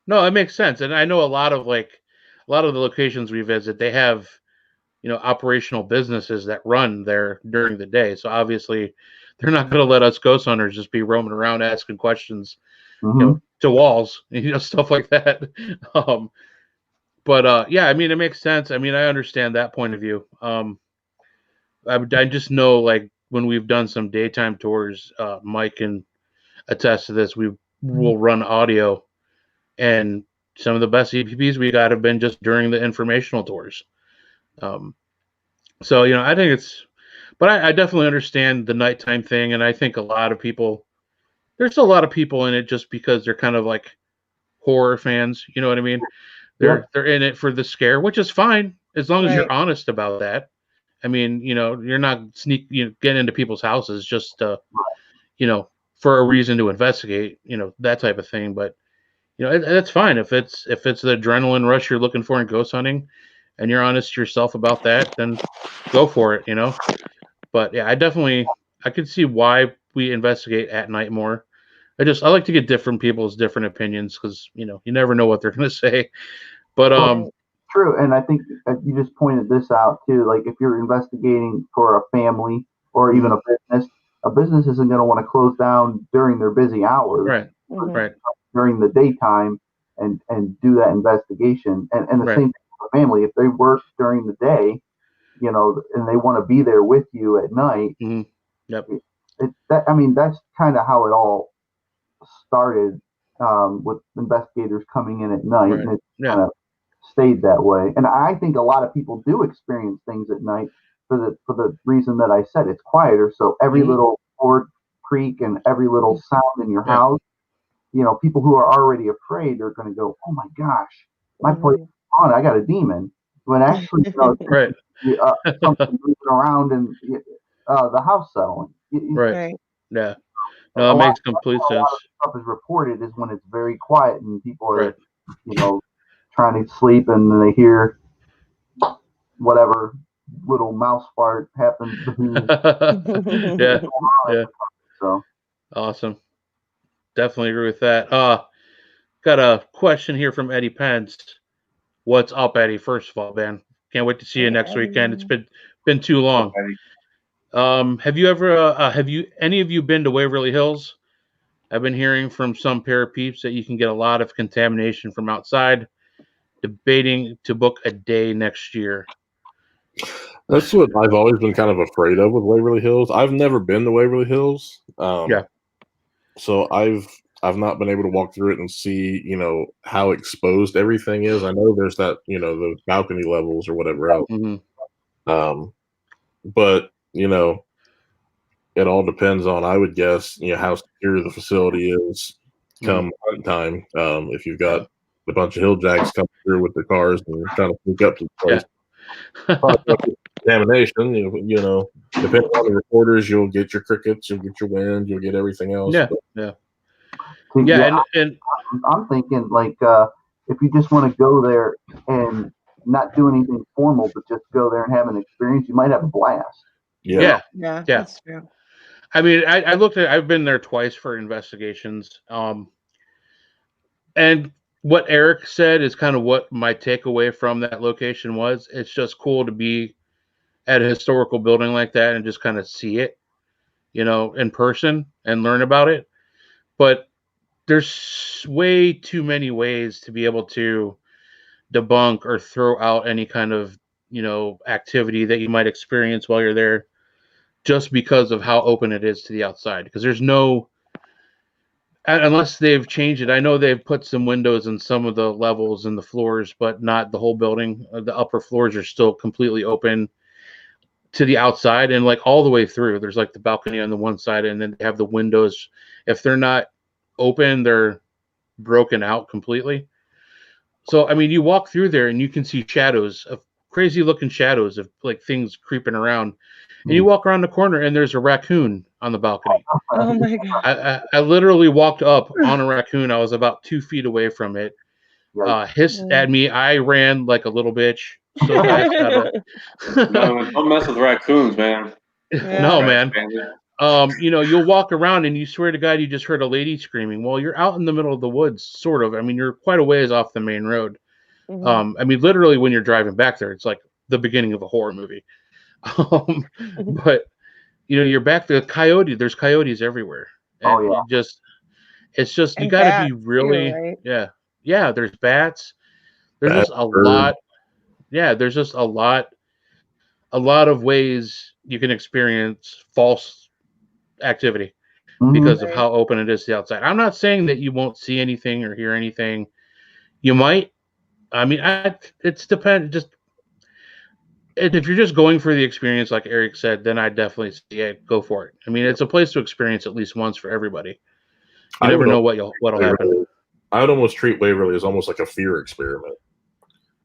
A: No, it makes sense. And I know a lot of the locations we visit, they have, you know, operational businesses that run there during the day. So obviously they're not going to let us ghost hunters just be roaming around asking questions, you know, to walls, you know, stuff like that. But yeah, I mean, it makes sense. I mean, I understand that point of view. I just know, like, when we've done some daytime tours, Mike can attest to this. We will run audio, and some of the best EPPs we got have been just during the informational tours. So, you know, I think but I definitely understand the nighttime thing. And I think there's a lot of people in it just because they're kind of like horror fans. You know what I mean? They're in it for the scare, which is fine as long as you're honest about that. I mean, you know, you're not getting into people's houses just you know, for a reason to investigate, you know, that type of thing. But, you know, that's fine if it's the adrenaline rush you're looking for in ghost hunting, and you're honest to yourself about that, then go for it, you know. But yeah, I could see why we investigate at night more. I like to get different people's different opinions, because, you know, you never know what they're going to say. But
E: true, and I think you just pointed this out too. Like, if you're investigating for a family or even a business isn't going to want to close down during their busy hours,
A: right, right,
E: during the daytime, and do that investigation. And the same thing for a family. If they work during the day, you know, and they want to be there with you at night.
A: Yep.
E: I mean, that's kind of how it all started, with investigators coming in at night, and it kind of stayed that way. And I think a lot of people do experience things at night for the reason that I said. It's quieter, so every little board creak and every little sound in your house, you know, people who are already afraid are going to go, "Oh my gosh, my place is on! I got a demon." When actually, you know, something moving around and the house settling.
A: Right. Yeah. No, it makes complete sense.
E: A lot of stuff is reported is when it's very quiet and people are, you know, trying to sleep, and then they hear whatever little mouse fart happens to be.
A: Yeah.
E: So
A: awesome. Definitely agree with that. Got a question here from Eddie Pence. What's up, Eddie? First of all, man, can't wait to see you next weekend. It's been too long. Have any of you been to Waverly Hills? I've been hearing from some parapeeps that you can get a lot of contamination from outside. Debating to book a day next year.
C: That's what I've always been kind of afraid of with Waverly Hills. I've never been to Waverly Hills. So I've not been able to walk through it and see, you know, how exposed everything is. I know there's that, you know, the balcony levels or whatever else. But, you know, it all depends on, I would guess, you know, how secure the facility is come hunt time. If you've got a bunch of hill jacks coming through with their cars and trying to sneak up to the place. Examination, you know, depending on the recorders, you'll get your crickets, you'll get your wind, you'll get everything else.
A: Yeah,
C: but,
A: yeah,
E: See,
A: yeah, and
E: I'm thinking like if you just want to go there and not do anything formal, but just go there and have an experience, you might have a blast.
A: yeah,
B: Yeah,
A: yeah.
B: that's true.
A: I mean, I looked at. I've been there twice for investigations. And what Eric said is kind of what my takeaway from that location was. It's just cool to be at a historical building like that and just kind of see it, you know, in person and learn about it. But there's way too many ways to be able to debunk or throw out any kind of, you know, activity that you might experience while you're there just because of how open it is to the outside. Because there's no, unless they've changed it. I know they've put some windows in some of the levels and the floors, but not the whole building. The upper floors are still completely open to the outside and like all the way through. There's like the balcony on the one side, and then they have the windows. If they're not open, they're broken out completely. So I mean, you walk through there and you can see shadows of crazy looking shadows of like things creeping around. And you walk around the corner and there's a raccoon on the balcony.
B: Oh my god!
A: I literally walked up on a raccoon. I was about 2 feet away from it. Hissed at me. I ran like a little bitch. So fast.
D: No, don't mess with raccoons, man.
A: No, man. You know, you'll walk around and you swear to God you just heard a lady screaming. Well, you're out in the middle of the woods, sort of. I mean, you're quite a ways off the main road. I mean, literally, when you're driving back there, it's like the beginning of a horror movie. But you know, you're back to coyote. There's coyotes everywhere. And it's just you got to be really,
B: too, right?
A: yeah. There's bats. There's just a lot. Yeah, there's just a lot of ways you can experience false activity because of how open it is to the outside. I'm not saying that you won't see anything or hear anything. You might. I mean, it's depend. Just if you're just going for the experience, like Eric said, then I definitely say go for it. I mean, it's a place to experience at least once for everybody. You never know what'll happen.
C: I would almost treat Waverly as almost like a fear experiment.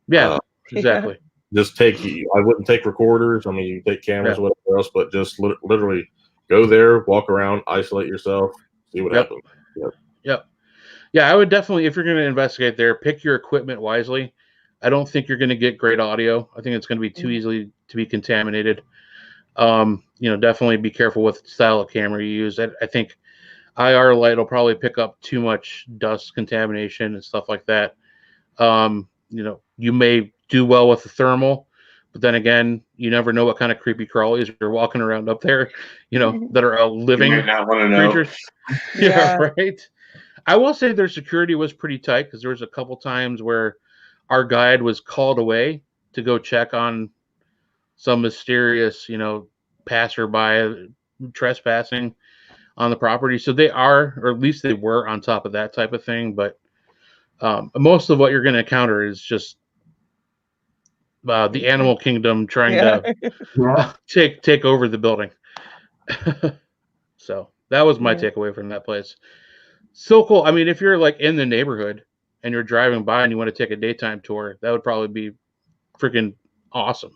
A: Yeah, exactly.
C: Just I wouldn't take recorders. I mean, you take cameras, whatever else, but just literally go there, walk around, isolate yourself, see what happens.
A: Yep. Yeah, I would definitely, if you're going to investigate there, pick your equipment wisely. I don't think you're going to get great audio. I think it's going to be too easily to be contaminated. You know, definitely be careful with the style of camera you use. I think IR light will probably pick up too much dust contamination and stuff like that. You know, you may do well with the thermal, but then again, you never know what kind of creepy crawlies are walking around up there, you know, that are living creatures. Yeah, right. I will say their security was pretty tight because there was a couple times where our guide was called away to go check on some mysterious, you know, passerby trespassing on the property. So they are, or at least they were, on top of that type of thing. But most of what you're going to encounter is just the animal kingdom trying to take over the building. So that was my takeaway from that place. So cool. I mean, if you're like in the neighborhood and you're driving by and you want to take a daytime tour, that would probably be freaking awesome.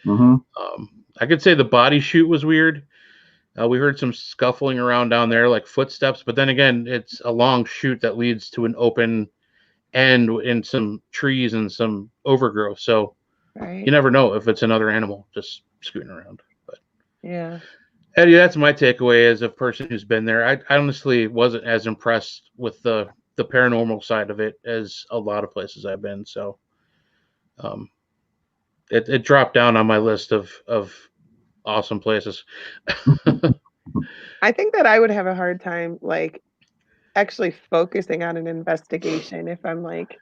A: I could say the body chute was weird. We heard some scuffling around down there, like footsteps, but then again, it's a long chute that leads to an open end in some trees and some overgrowth. So you never know if it's another animal just scooting around. But
B: yeah.
A: Eddie, that's my takeaway as a person who's been there. I honestly wasn't as impressed with the paranormal side of it as a lot of places I've been. So it dropped down on my list of awesome places.
B: I think that I would have a hard time like actually focusing on an investigation if I'm like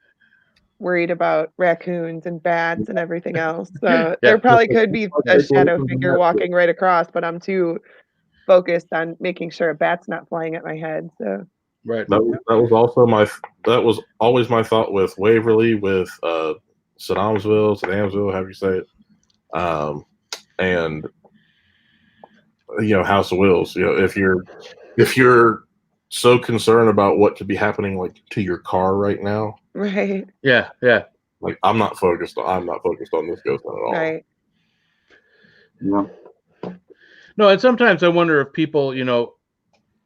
B: worried about raccoons and bats and everything else. So there probably could be a shadow figure walking right across, but I'm too focused on making sure a bat's not flying at my head. So
C: that was always my thought with Waverly, with Saddamsville, however you say it, and you know, House of Wills. You know, if you're so concerned about what could be happening like to your car right now,
B: right?
A: Yeah.
C: Like I'm not focused on this ghost hunt at all.
B: Right.
E: Yeah.
A: No, and sometimes I wonder if people,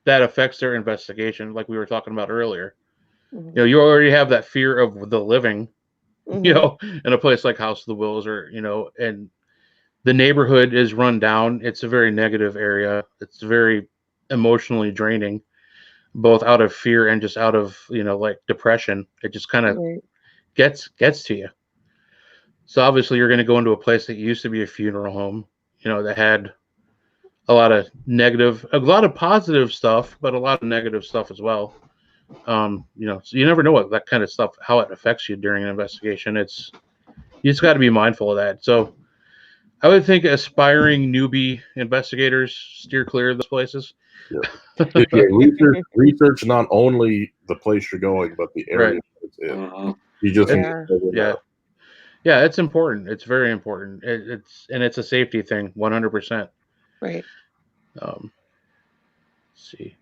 A: that affects their investigation, like we were talking about earlier.
B: Mhm.
A: You already have that fear of the living,
B: Mhm.
A: in a place like House of the Wills, or and the neighborhood is run down. It's a very negative area. It's very emotionally draining, both out of fear and just out of like depression. It just kind of
B: Right.
A: gets to you. So obviously you're going to go into a place that used to be a funeral home, that had a lot of negative, a lot of positive stuff, but a lot of negative stuff as well. So you never know what that kind of stuff, how it affects you during an investigation. You just got to be mindful of that. So I would think aspiring newbie investigators steer clear of those places.
C: Yeah, research not only the place you're going, but the area it's in. You just
A: yeah, it's important. It's very important. It's a safety thing, 100%.
B: Right.
A: Let's see.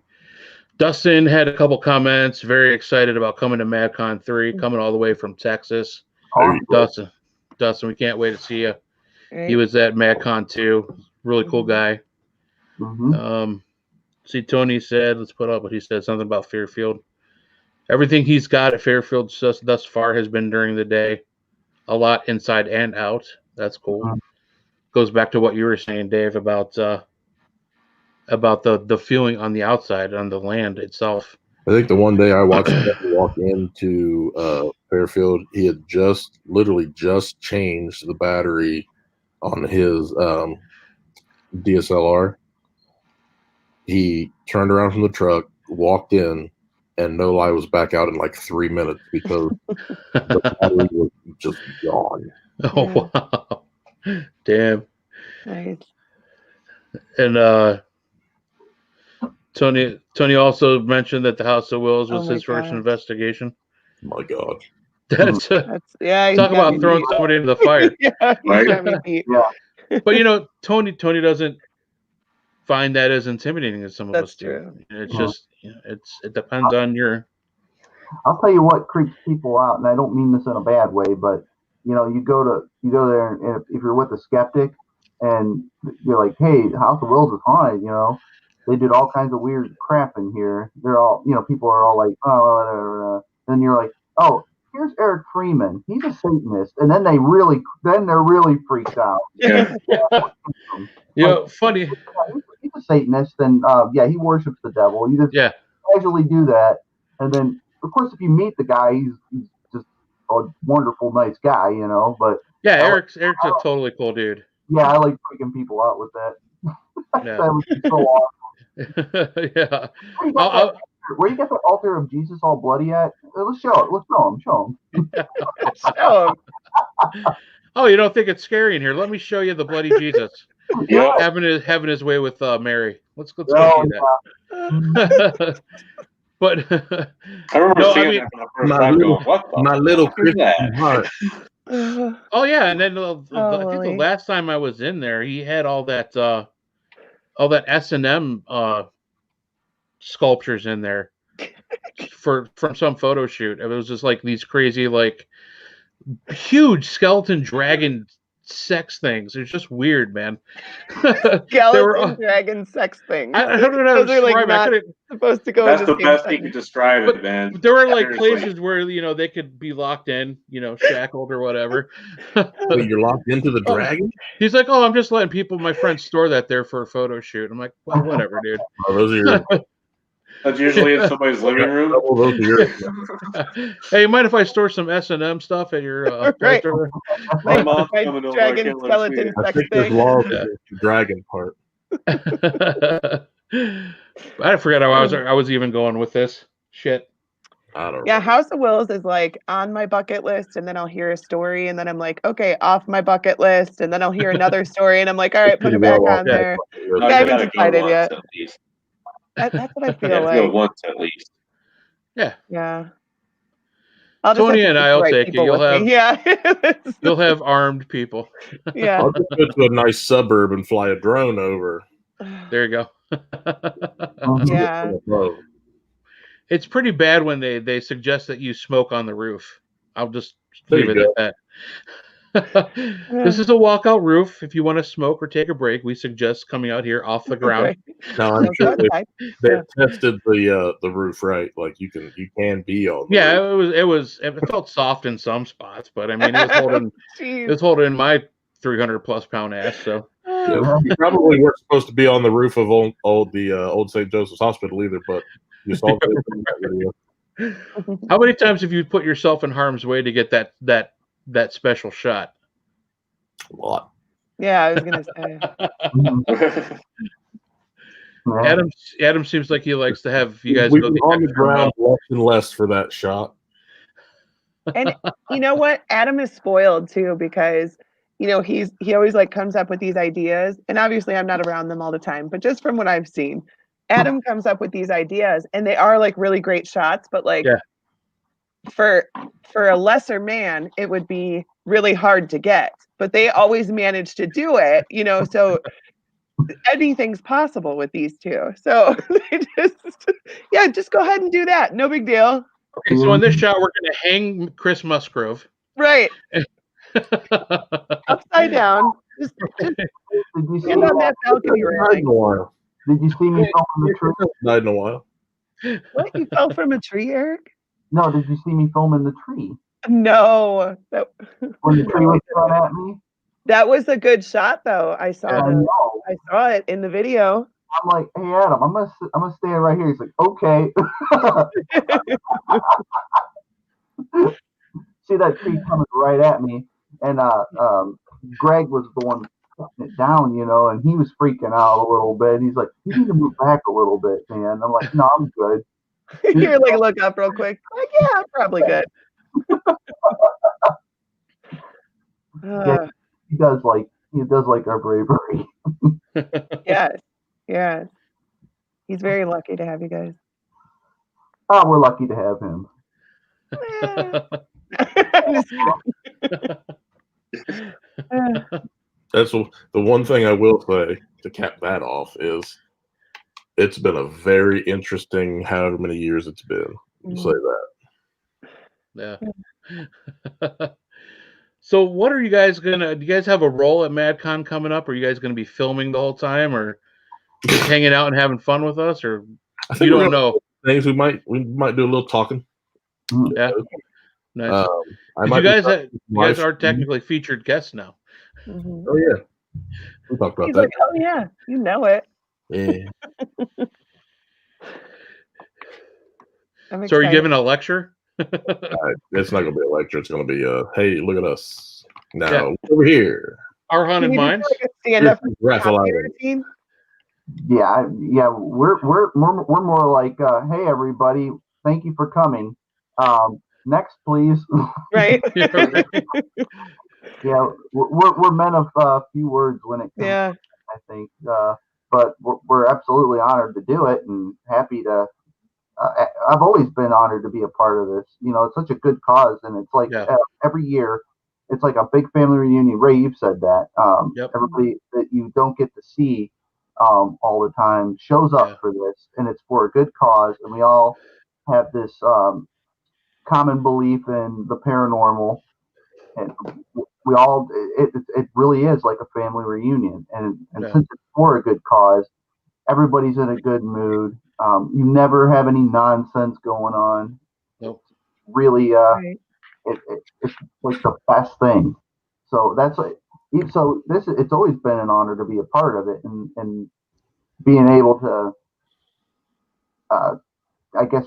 A: Dustin had a couple comments. Very excited about coming to MadCon 3, coming all the way from Texas. Dustin, we can't wait to see you.
B: Right.
A: He was at MadCon 2. Really cool guy. See, Tony said, let's put up what he said, something about Fairfield. Everything he's got at Fairfield thus far has been during the day. A lot inside and out. That's cool. Goes back to what you were saying, Dave, about the feeling on the outside, on the land itself.
C: I think the one day I watched him walk into Fairfield, he had literally just changed the battery on his DSLR. He turned around from the truck, walked in, and no lie was back out in like 3 minutes because the battery was just gone.
A: Oh, wow. Damn.
B: Nice.
A: And Tony also mentioned that the House of Wills was his first investigation.
C: My God.
A: That's
B: yeah.
A: Talk about throwing somebody into the fire.
B: Yeah,
E: Right?
B: got me beat.
E: Yeah.
A: But Tony doesn't find that as intimidating as some of us do.
B: True.
A: It's just it depends on your.
E: I'll tell you what creeps people out, and I don't mean this in a bad way, but you go there, and if you're with a skeptic, and you're like, hey, House of Wills is haunted, they did all kinds of weird crap in here. They're all, people are all like, oh, whatever. And you're like, oh, here's Eric Freeman. He's a Satanist, and then they're really freaked out.
B: Yeah.
A: Funny.
E: He's a Satanist, and he worships the devil. You just casually do that, and then of course if you meet the guy, he's just a wonderful, nice guy, But
A: Eric's a totally cool dude.
E: Yeah, I like freaking people out with that.
A: Yeah.
E: That would be so awesome.
A: Yeah.
E: Where you got the altar of Jesus all bloody at? Let's show it. Let's show him.
B: Show him.
A: Oh, you don't think it's scary in here? Let me show you the bloody Jesus.
D: Yeah.
A: Having his way with Mary. Let's go see that. But
D: I remember seeing that when I first time going, what the
C: my little
D: Christian
C: heart.
A: Oh yeah, and then I think the last time I was in there, he had all that S&M sculptures in there from some photo shoot. It was just like these crazy, like huge skeleton dragon sex things. It's just weird, man.
B: Skeleton dragon sex things.
A: I don't know how to describe it.
B: Supposed to go.
D: That's the best you could describe it, man.
A: There were like places where they could be locked in, shackled or whatever.
C: Wait, you're locked into the dragon?
A: He's like, oh, I'm just letting my friends store that there for a photo shoot. I'm like, well, whatever, dude.
C: Oh, those are your.
D: That's usually in somebody's living room.
C: Those are your.
A: Hey, mind if I store some S&M stuff at your
B: right.
D: My mom's coming over.
B: Dragon skeleton
C: I
B: sex
C: think there's
B: thing.
C: laws the dragon part.
A: I forgot how I was even going with this shit.
C: I don't know.
B: Yeah, House of Wills is like on my bucket list, and then I'll hear a story, and then I'm like, okay, off my bucket list, and then I'll hear another story, and I'm like, all right, put it back on there. I haven't decided yet. That's what I feel like.
D: Go once at least.
A: Yeah.
B: Yeah.
A: Tony and I'll take it. You'll
B: Yeah.
A: have armed people.
B: Yeah.
C: I'll just go to a nice suburb and fly a drone over.
A: There you go.
B: Yeah.
A: It's pretty bad when they suggest that you smoke on the roof. I'll just
C: There
A: leave
C: you
A: it
C: go.
A: at that. This is a walkout roof. If you want to smoke or take a break, we suggest coming out here off the ground.
B: Right.
C: Now I'm
B: Don't go
C: sure
B: outside.
C: they
B: Yeah.
C: tested the roof right. Like you can be on the
A: Yeah,
C: roof.
A: it felt soft in some spots, but I mean it was
B: Jeez.
A: holding my 300+ pound ass. So
C: Yeah, you probably weren't supposed to be on the roof of old St. Joseph's Hospital either, but you saw it in that video.
A: how many times have you put yourself in harm's way to get that special shot?
C: A lot.
B: Yeah, I was gonna say.
A: Adam seems like he likes to have you guys
C: We
A: go
C: were
A: the
C: on the
A: extra
C: ground
A: mile.
C: less and less for that shot.
B: And you know what? Adam is spoiled too because he always like comes up with these ideas, and obviously I'm not around them all the time, but just from what I've seen, Adam comes up with these ideas, and they are like really great shots, but like
A: Yeah.
B: for a lesser man, it would be really hard to get, but they always manage to do it, so anything's possible with these two. So they just go ahead and do that. No big deal.
A: Okay, so in this shot, we're going to hang Chris Musgrove.
B: Right. Upside down. Just
E: Did you see
B: stand on that balcony railing.
E: Did you see me filming the tree?
C: Died in a while.
B: What? You fell from a tree, Eric?
E: No, did you see me filming the tree?
B: No.
E: When the tree was thrown at me?
B: That was a good shot, though. I saw
E: I
B: saw it in the video.
E: I'm like, hey Adam, I'm gonna stand right here. He's like, okay. See that tree coming right at me, and Greg was the one putting it down, and he was freaking out a little bit. He's like, you need to move back a little bit, man. I'm like, no, I'm good.
B: You're like, look up real quick. Like, yeah, I'm probably good.
E: Yeah, he does like our bravery.
B: Yes. He's very lucky to have you guys.
E: Oh, we're lucky to have him.
C: That's the one thing I will say to cap that off is it's been a very interesting however many years it's been. I'll say that.
A: Yeah. So what are you guys do you guys have a role at MadCon coming up? Are you guys gonna be filming the whole time or just hanging out and having fun with us, or
C: I think
A: you don't know?
C: Things we might do a little talking.
A: Yeah. Nice.
C: You
A: You guys are technically featured guests now.
B: Mm-hmm.
C: Oh yeah. We'll talk about
B: He's
C: that.
B: like, oh yeah, you know it.
C: Yeah.
A: So are you giving a lecture?
C: It's not going to be a lecture. It's going to be hey, look at us now over here.
A: Our Haunted Minds.
B: Like a stand-up
E: routine? Yeah. We're more like, hey everybody, thank you for coming. Next, please.
B: Right.
E: Yeah, we're men of few words when it comes. I think, but we're absolutely honored to do it and happy to. I've always been honored to be a part of this. It's such a good cause, and it's like every year, it's like a big family reunion. Ray, you've said that. Everybody that you don't get to see all the time shows up for this, and it's for a good cause, and we all have this common belief in the paranormal, and we all it really is like a family reunion, and since it's for a good cause, everybody's in a good mood. You never have any nonsense going on.
A: Nope.
E: Really, it's like the best thing. So that's it's always been an honor to be a part of it, and being able to, I guess,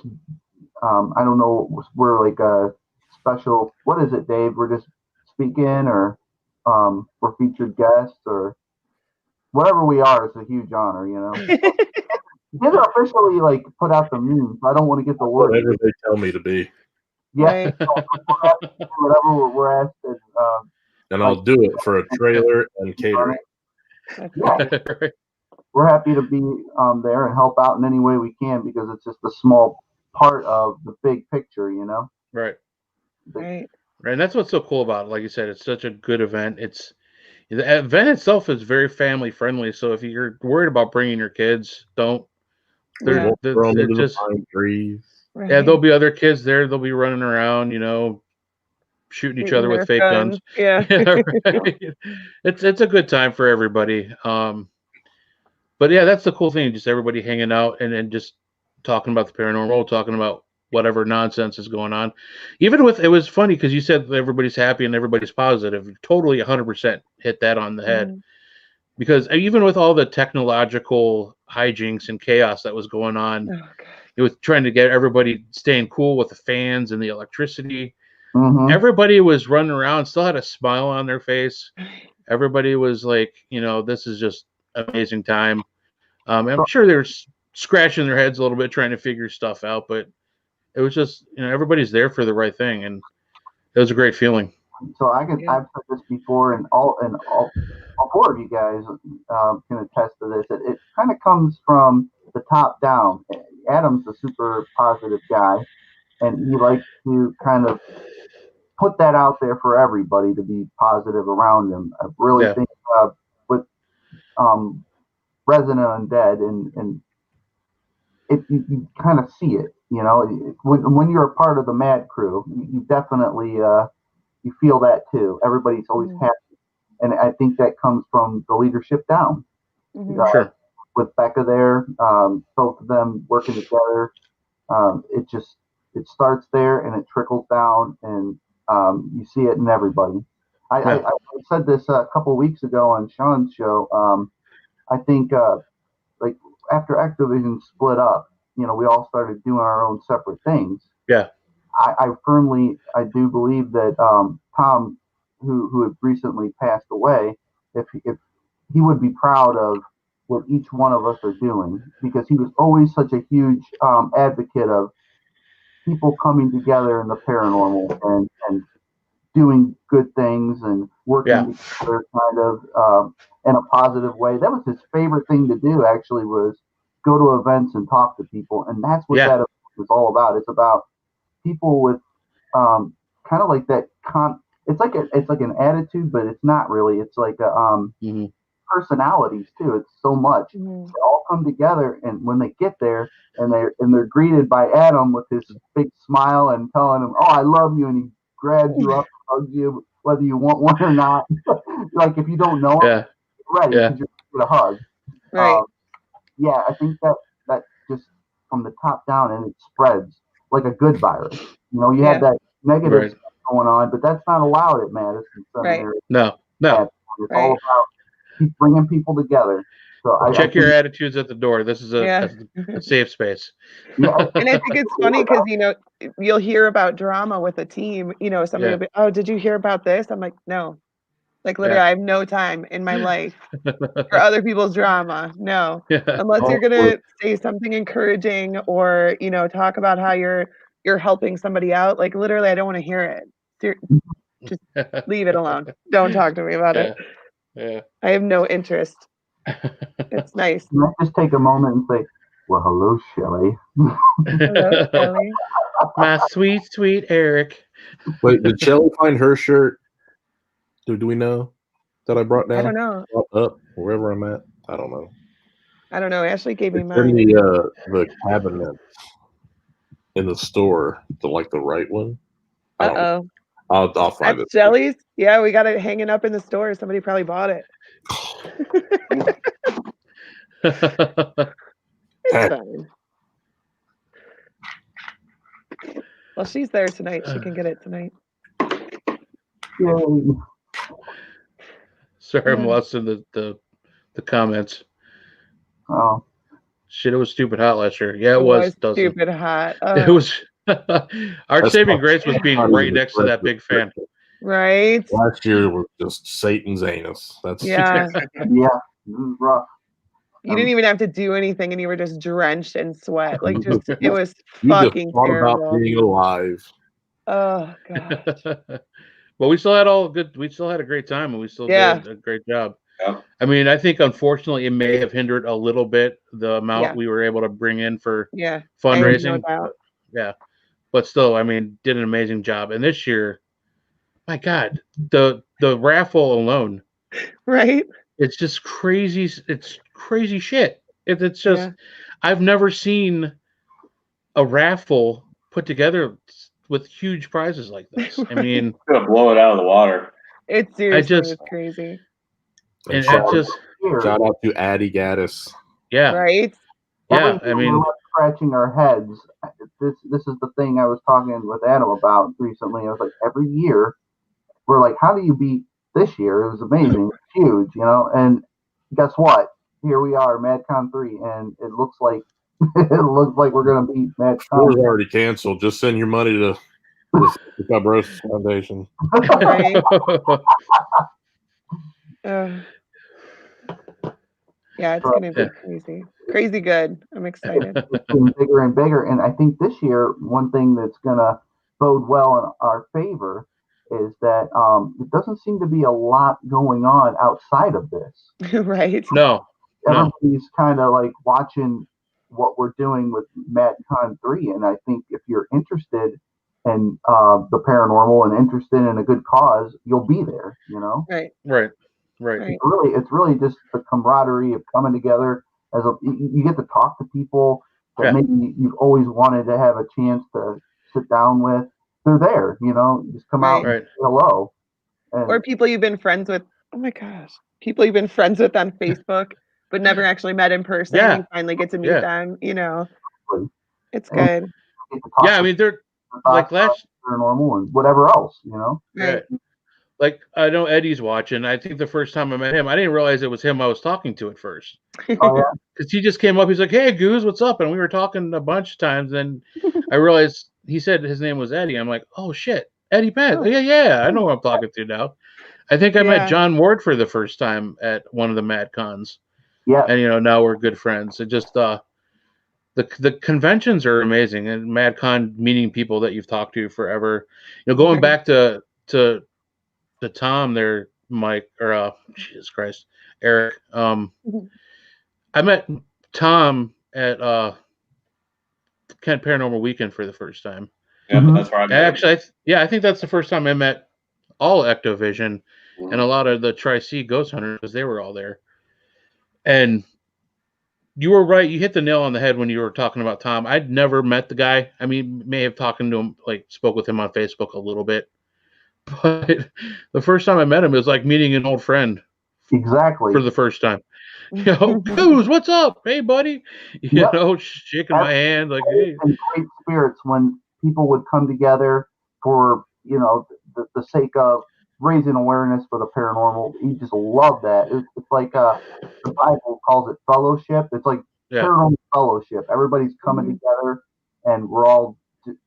E: I don't know, we're like a special. What is it, Dave? We're just speaking, or we're featured guests, or whatever we are. It's a huge honor, These are officially like put out the memes. I don't want to get the word.
C: Whatever they tell me to be.
E: Yeah. Whatever we're asked.
C: And I'll do it for a trailer and catering.
E: Yeah. We're happy to be there and help out in any way we can, because it's just a small part of the big picture,
A: Right.
B: Right.
A: And that's what's so cool about it. Like you said, it's such a good event. The event itself is very family friendly. So if you're worried about bringing your kids, don't.
C: Throw them into the pine trees.
B: Right.
A: Yeah, there'll be other kids there. They'll be running around, shooting each other with fake guns.
B: Yeah.
A: Right. It's a good time for everybody. But yeah, that's the cool thing. Just everybody hanging out and just talking about the paranormal, talking about whatever nonsense is going on. Even with, it was funny because you said everybody's happy and everybody's positive. Totally 100% hit that on the head. Because even with all the technological hijinks and chaos that was going on, it was trying to get everybody staying cool with the fans and the electricity. Everybody was running around, still had a smile on their face. Everybody was like, this is just amazing time. I'm sure they're scratching their heads a little bit trying to figure stuff out, but it was just, everybody's there for the right thing, and it was a great feeling.
E: So I've said this before, and all four of you guys can attest to this. It kind of comes from the top down. Adam's a super positive guy, and he likes to kind of put that out there for everybody to be positive around him. I really think with Resident Undead, and you kind of see it. When you're a part of the Mad Crew, you definitely you feel that too. Everybody's always happy, and I think that comes from the leadership down.
A: Sure.
E: With Becca there, both of them working together, it starts there and it trickles down, and you see it in everybody. I said this a couple of weeks ago on Sean's show. I think like after Activision split up, we all started doing our own separate things.
A: Yeah.
E: I do believe that Tom, who had recently passed away, if he would be proud of what each one of us are doing, because he was always such a huge advocate of people coming together in the paranormal and doing good things and working together kind of in a positive way. That was his favorite thing to do, actually, was go to events and talk to people. And that's what that event was all about. It's about people with kind of like that it's like an attitude, but it's not really. It's like a personalities too. It's so much. They all come together, and when they get there and they're greeted by Adam with his big smile and telling him, "Oh, I love you," and he grabs you up, hugs you, whether you want one or not. Like if you don't know him, ready because you're gonna get a hug.
B: Right.
E: I think that just from the top down, and it spreads like a good virus. You had that negative stuff going on, but that's not allowed at Madison Seminary.
A: No.
E: It's all about keep bringing people together. So
A: check your attitudes at the door. This is a safe space.
B: And I think it's funny because you'll hear about drama with a team. Somebody will be, "Oh, did you hear about this?" I'm like, "No." Like literally, I have no time in my life for other people's drama. No, unless you're gonna say something encouraging or talk about how you're helping somebody out. Like literally, I don't want to hear it. Just leave it alone. Don't talk to me about it.
A: Yeah.
B: I have no interest. It's nice.
E: Can I just take a moment and say, "Well, hello, Shelley."
B: Hello, Shelley.
A: My sweet Eric.
C: Wait, did Shelley find her shirt? Do we know that I brought down?
B: I don't know.
C: Up wherever I'm at. I don't know.
B: Ashley gave me
C: In
B: mine.
C: the cabinet in the store, the right one.
B: Uh-oh.
C: I'll find it.
B: Shelley's? Yeah, we got it hanging up in the store. Somebody probably bought it. It's fine. Well, she's there tonight. She can get it tonight.
E: Yay.
A: Sorry, I'm lost in the comments.
E: Oh.
A: Shit, it was stupid hot last year. Yeah, it was
B: stupid hot.
A: It was. Our saving grace was being right next to that big fan.
B: Right.
C: Last year was just Satan's anus. That's
B: yeah.
E: It was rough.
B: You didn't even have to do anything, and you were just drenched in sweat. Like it was
C: you
B: fucking
C: just thought
B: terrible.
C: about being alive.
B: Oh god.
A: But we still had We still had a great time, and we still did a great job.
D: Yeah.
A: I mean, I think unfortunately it may have hindered a little bit the amount we were able to bring in for fundraising. But still, I mean, did an amazing job. And this year, my God, the raffle alone,
B: right?
A: It's just crazy. It's crazy shit. It's just I've never seen a raffle put together with huge prizes like this. I mean,
D: It's gonna blow it out of the water.
B: It's seriously it's crazy.
A: And I just
C: shout out to Addy Gaddis.
A: Yeah.
B: Right.
A: Yeah. I mean,
E: we're scratching our heads. This is the thing I was talking with Adam about recently. I was like, every year we're like, how do you beat this year? It was amazing, huge, you know. And guess what? Here we are, MadCon 3, and it looks like we're gonna beat MadCon.
C: Store's already canceled. Just send your money to the Cabrosis Foundation.
B: Right. Yeah, it's gonna be crazy. Crazy good. I'm excited.
E: It's getting bigger and bigger. And I think this year, one thing that's gonna bode well in our favor is that it doesn't seem to be a lot going on outside of this.
B: Right.
A: No.
E: Everybody's kind of like watching what we're doing with MadCon 3. And I think if you're interested in the paranormal and interested in a good cause, you'll be there, you know?
B: Right.
A: Right.
E: It's really just the camaraderie of coming together you get to talk to people that maybe you've always wanted to have a chance to sit down with. They're there, you know, you just come out and say hello.
B: Or people you've been friends with. Oh my gosh. People you've been friends with on Facebook, but never actually met in person.
A: Yeah.
B: You finally get to meet them, you know. It's good.
E: Yeah,
A: I mean, they're like last
E: paranormal and whatever else, you know.
B: Right.
A: Like, I know Eddie's watching. I think the first time I met him, I didn't realize it was him I was talking to at first.
E: Oh, yeah.
A: Because he just came up. He's like, "Hey, Goose, what's up?" And we were talking a bunch of times. And I realized he said his name was Eddie. I'm like, "Oh shit, Eddie Pence. Oh. Yeah, I know who I'm talking to now." I think I met John Ward for the first time at one of the MadCons.
E: Yeah,
A: and you know now we're good friends. It just the conventions are amazing, and MadCon meeting people that you've talked to forever. You know, going back to Tom there, Mike, or Jesus Christ, Eric. I met Tom at Kent Paranormal Weekend for the first time.
D: Yeah, that's right.
A: Actually, I think that's the first time I met all Ectovision and a lot of the Tri-C Ghost Hunters, because they were all there. And you were right. You hit the nail on the head when you were talking about Tom. I'd never met the guy. I mean, may have talked to him, like spoke with him on Facebook a little bit. But the first time I met him, it was like meeting an old friend.
E: Exactly.
A: For the first time. You know, Goose, what's up? Hey, buddy. You know, shaking my hand. Like, hey.
E: Great spirits when people would come together for, you know, the sake of raising awareness for the paranormal. You just love that. It's like the Bible calls it fellowship. It's like paranormal fellowship. Everybody's coming together, and we're all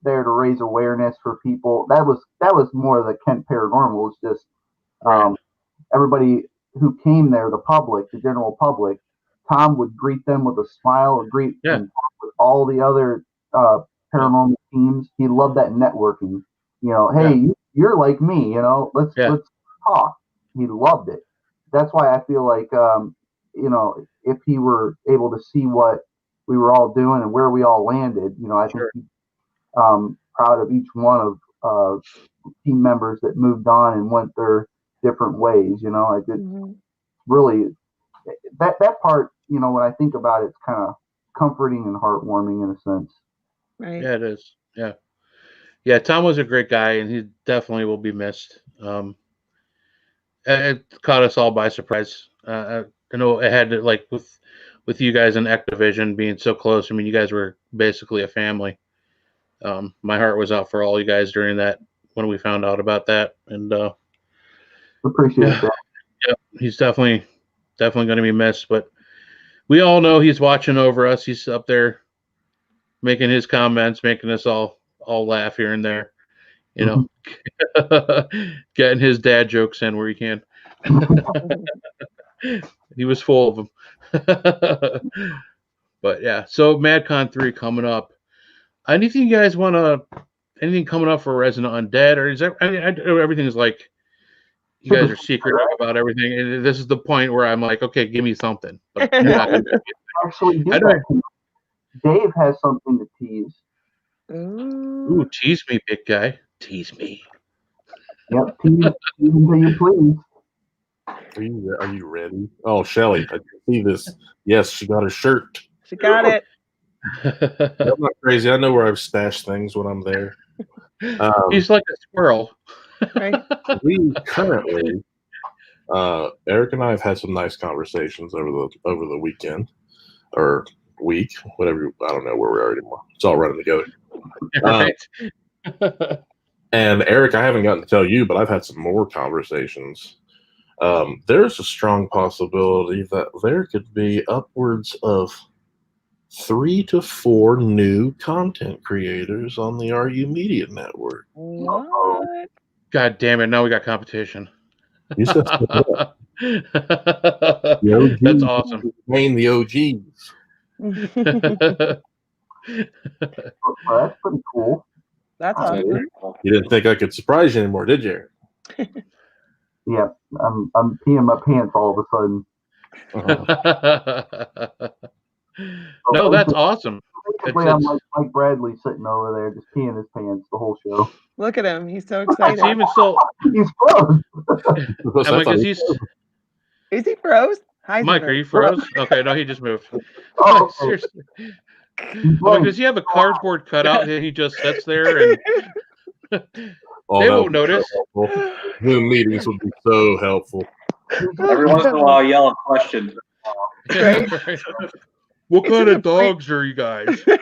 E: there to raise awareness for people. That was more of the Kent Paranormal. It's just everybody who came there, the public, the general public. Tom would greet them with a smile, and greet them with all the other paranormal teams. He loved that networking. You know, hey, you're like me. You know, let's talk. He loved it. That's why I feel like you know, if he were able to see what we were all doing and where we all landed, you know, I think he's proud of each one of team members that moved on and went their different ways. You know, I did really that part. You know, when I think about it, it's kind of comforting and heartwarming in a sense.
B: Right.
A: Yeah, it is. Yeah. Tom was a great guy, and he definitely will be missed. It caught us all by surprise. I know it had to, like with you guys in Ectovision being so close. I mean, you guys were basically a family. My heart was out for all you guys during that when we found out about that, and
E: appreciate that.
A: Yeah, he's definitely going to be missed, but we all know he's watching over us. He's up there making his comments, making us all laugh here and there. You know, getting his dad jokes in where he can. He was full of them. But yeah, so MadCon 3 coming up. Anything you guys want to? Anything coming up for Resident Undead, or is that? I mean, everything is like you guys are secretive about everything. And this is the point where I'm like, okay, give me something. But you're not gonna do
E: actually do that. Dave has something to tease.
A: Ooh, tease me, big guy. Tease me.
E: Yep, tease until you please.
C: Are you ready? Oh, Shelly, I can see this. Yes, she got her shirt.
B: She got it.
C: I'm not crazy. I know where I've stashed things when I'm there.
A: He's like a squirrel.
B: Right.
C: We currently, Eric and I have had some nice conversations over the weekend or week, whatever. I don't know where we are anymore. It's all running together.
A: Right.
C: And Eric, I haven't gotten to tell you, but I've had some more conversations. There's a strong possibility that there could be upwards of 3 to 4 new content creators on the RU Media Network.
B: What?
A: God damn it! Now we got competition.
C: You said the OGs,
A: That's awesome.
C: Remain the OGs.
E: Well, that's pretty cool.
B: That's awesome.
C: You didn't think I could surprise you anymore, did you?
E: Yeah, I'm peeing my pants all of a sudden.
A: No, that's awesome.
E: Basically, I'm like Mike Bradley sitting over there just peeing his pants the whole show.
B: Look at him. He's so excited.
A: It's even still.
E: He's froze.
A: I'm like, is
B: he froze?
A: Mike, are you froze? Okay, no, he just moved.
E: Oh,
A: Seriously. Like, does he have a cardboard cutout that he just sits there and they won't notice?
C: Zoom meetings would be so helpful.
D: Every once in a while, I yell a question.
B: Right?
A: Right. What kind of dogs are you guys?
B: This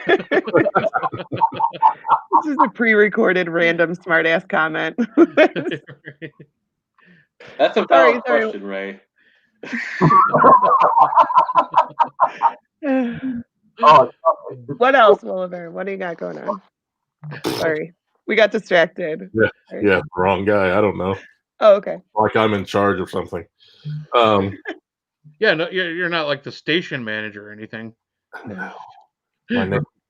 B: is a pre-recorded random smart-ass comment.
D: That's a valid question, Ray.
B: What else, Woollever? What do you got going on? Sorry, we got distracted.
C: Yeah, wrong guy. I don't know.
B: Oh, okay.
C: Like I'm in charge of something.
A: Yeah, no, you're not like the station manager or anything.
C: No.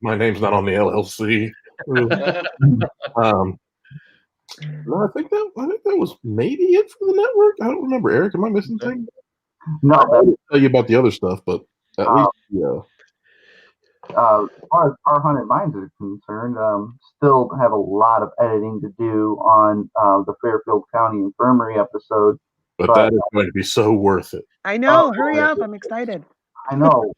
C: My name's not on the LLC. No, I think that was maybe it for the network. I don't remember. Eric, am I missing things?
E: No,
C: I didn't tell you about the other stuff, but at least yeah.
E: As far as our Haunted Minds are concerned, still have a lot of editing to do on the Fairfield County Infirmary episode.
C: But that is going to be so worth it.
B: I know. Hurry up. I'm excited.
E: I know.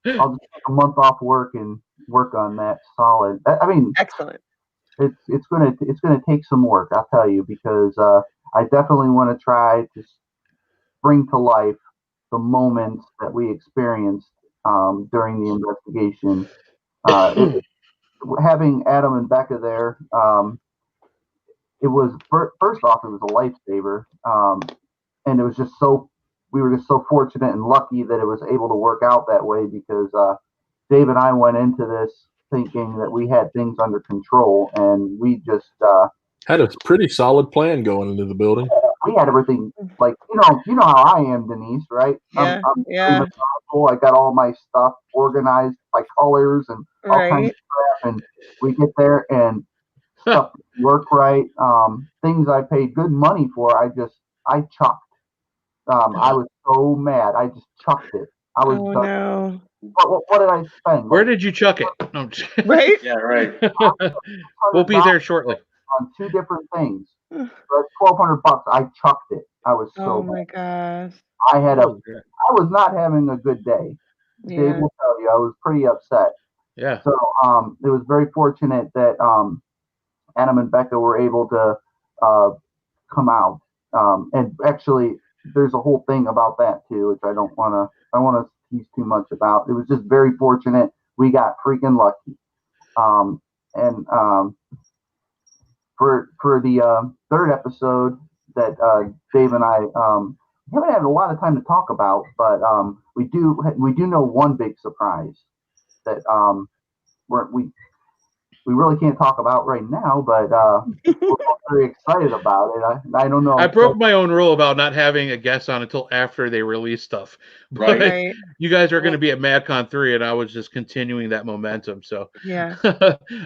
E: I'll just take a month off work and work on that solid. I mean,
B: excellent.
E: It's gonna take some work, I'll tell you, because I definitely want to try to bring to life the moments that we experienced during the investigation. Having Adam and Becca there, it was first off, it was a lifesaver, and it was just we were just so fortunate and lucky that it was able to work out that way, because Dave and I went into this thinking that we had things under control, and we just
C: had a pretty solid plan going into the building.
E: We had everything, like, you know how I am, Denise, right?
B: Yeah,
E: I'm I got all my stuff organized by colors and all kinds of crap, and we get there and stuff work right. Things I paid good money for, I chucked. I was so mad, I just chucked it. I was done.
B: No.
E: What did I spend?
A: Where did you chuck it? No,
B: right?
D: Yeah, right.
A: We'll be there shortly.
E: On 2 different things. For $1,200, I chucked it. I was so
B: oh my gosh.
E: I was not having a good day.
B: Yeah.
E: Dave will tell you, I was pretty upset.
A: Yeah.
E: So it was very fortunate that Adam and Becca were able to come out. And actually, there's a whole thing about that too, which I don't want to tease too much about. It was just very fortunate. We got freaking lucky. For the third episode that Dave and I haven't had a lot of time to talk about, but we do know one big surprise that we really can't talk about right now, but we're very excited about it. I don't know.
A: I broke my own rule about not having a guest on until after they release stuff. But
B: right.
A: You guys are going to be at MadCon 3, and I was just continuing that momentum. So
B: yeah,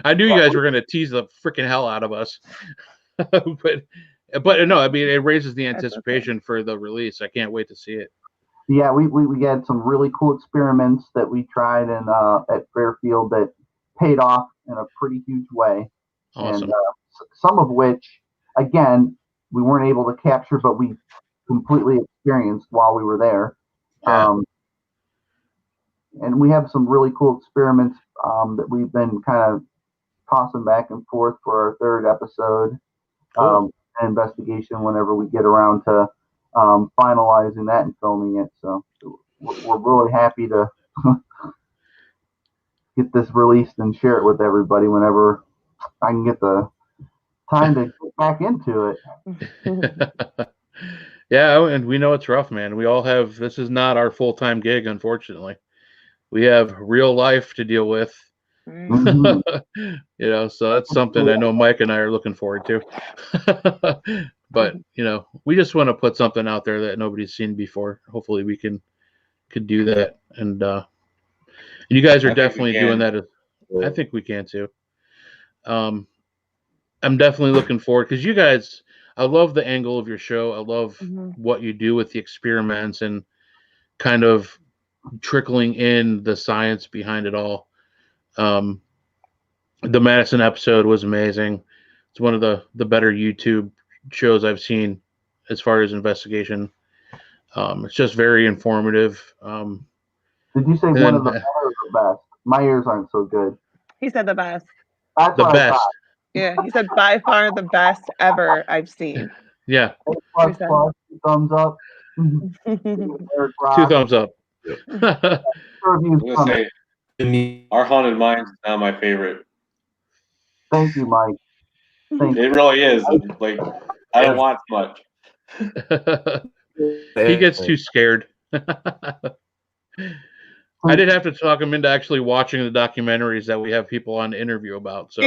A: I knew you guys were going to tease the freaking hell out of us. but no, I mean, it raises the anticipation for the release. I can't wait to see it.
E: Yeah, we had some really cool experiments that we tried at Fairfield that paid off in a pretty huge way.
A: Awesome.
E: And some of which, again, we weren't able to capture, but we completely experienced while we were there.
A: Yeah.
E: And we have some really cool experiments that we've been kind of tossing back and forth for our third episode. Investigation whenever we get around to finalizing that and filming it. So we're really happy to get this released and share it with everybody whenever I can get the time to get back into it.
A: Yeah, and we know it's rough, man. We all have, this is not our full-time gig, unfortunately. We have real life to deal with.
E: Mhm.
A: You know, so that's something I know Mike and I are looking forward to. But, you know, we just want to put something out there that nobody's seen before. Hopefully we could do that. And you guys are definitely doing that. I think we can too. I'm definitely looking forward because you guys, I love the angle of your show. I love what you do with the experiments and kind of trickling in the science behind it all. The Madison episode was amazing. It's one of the better YouTube shows I've seen as far as investigation. It's just very informative.
E: Did you say one of the better or the best? My ears aren't so good.
B: He said the best.
E: That's
A: the
E: what
A: best.
B: Yeah, he said by far the best ever I've seen.
A: Yeah.
E: Plus, thumbs up.
A: 2 thumbs up.
D: I'm gonna say Our Haunted Minds is now my favorite.
E: Thank you, Mike.
D: It really is. Like, I don't watch much.
A: He gets too scared. I did have to talk him into actually watching the documentaries that we have people on to interview about. So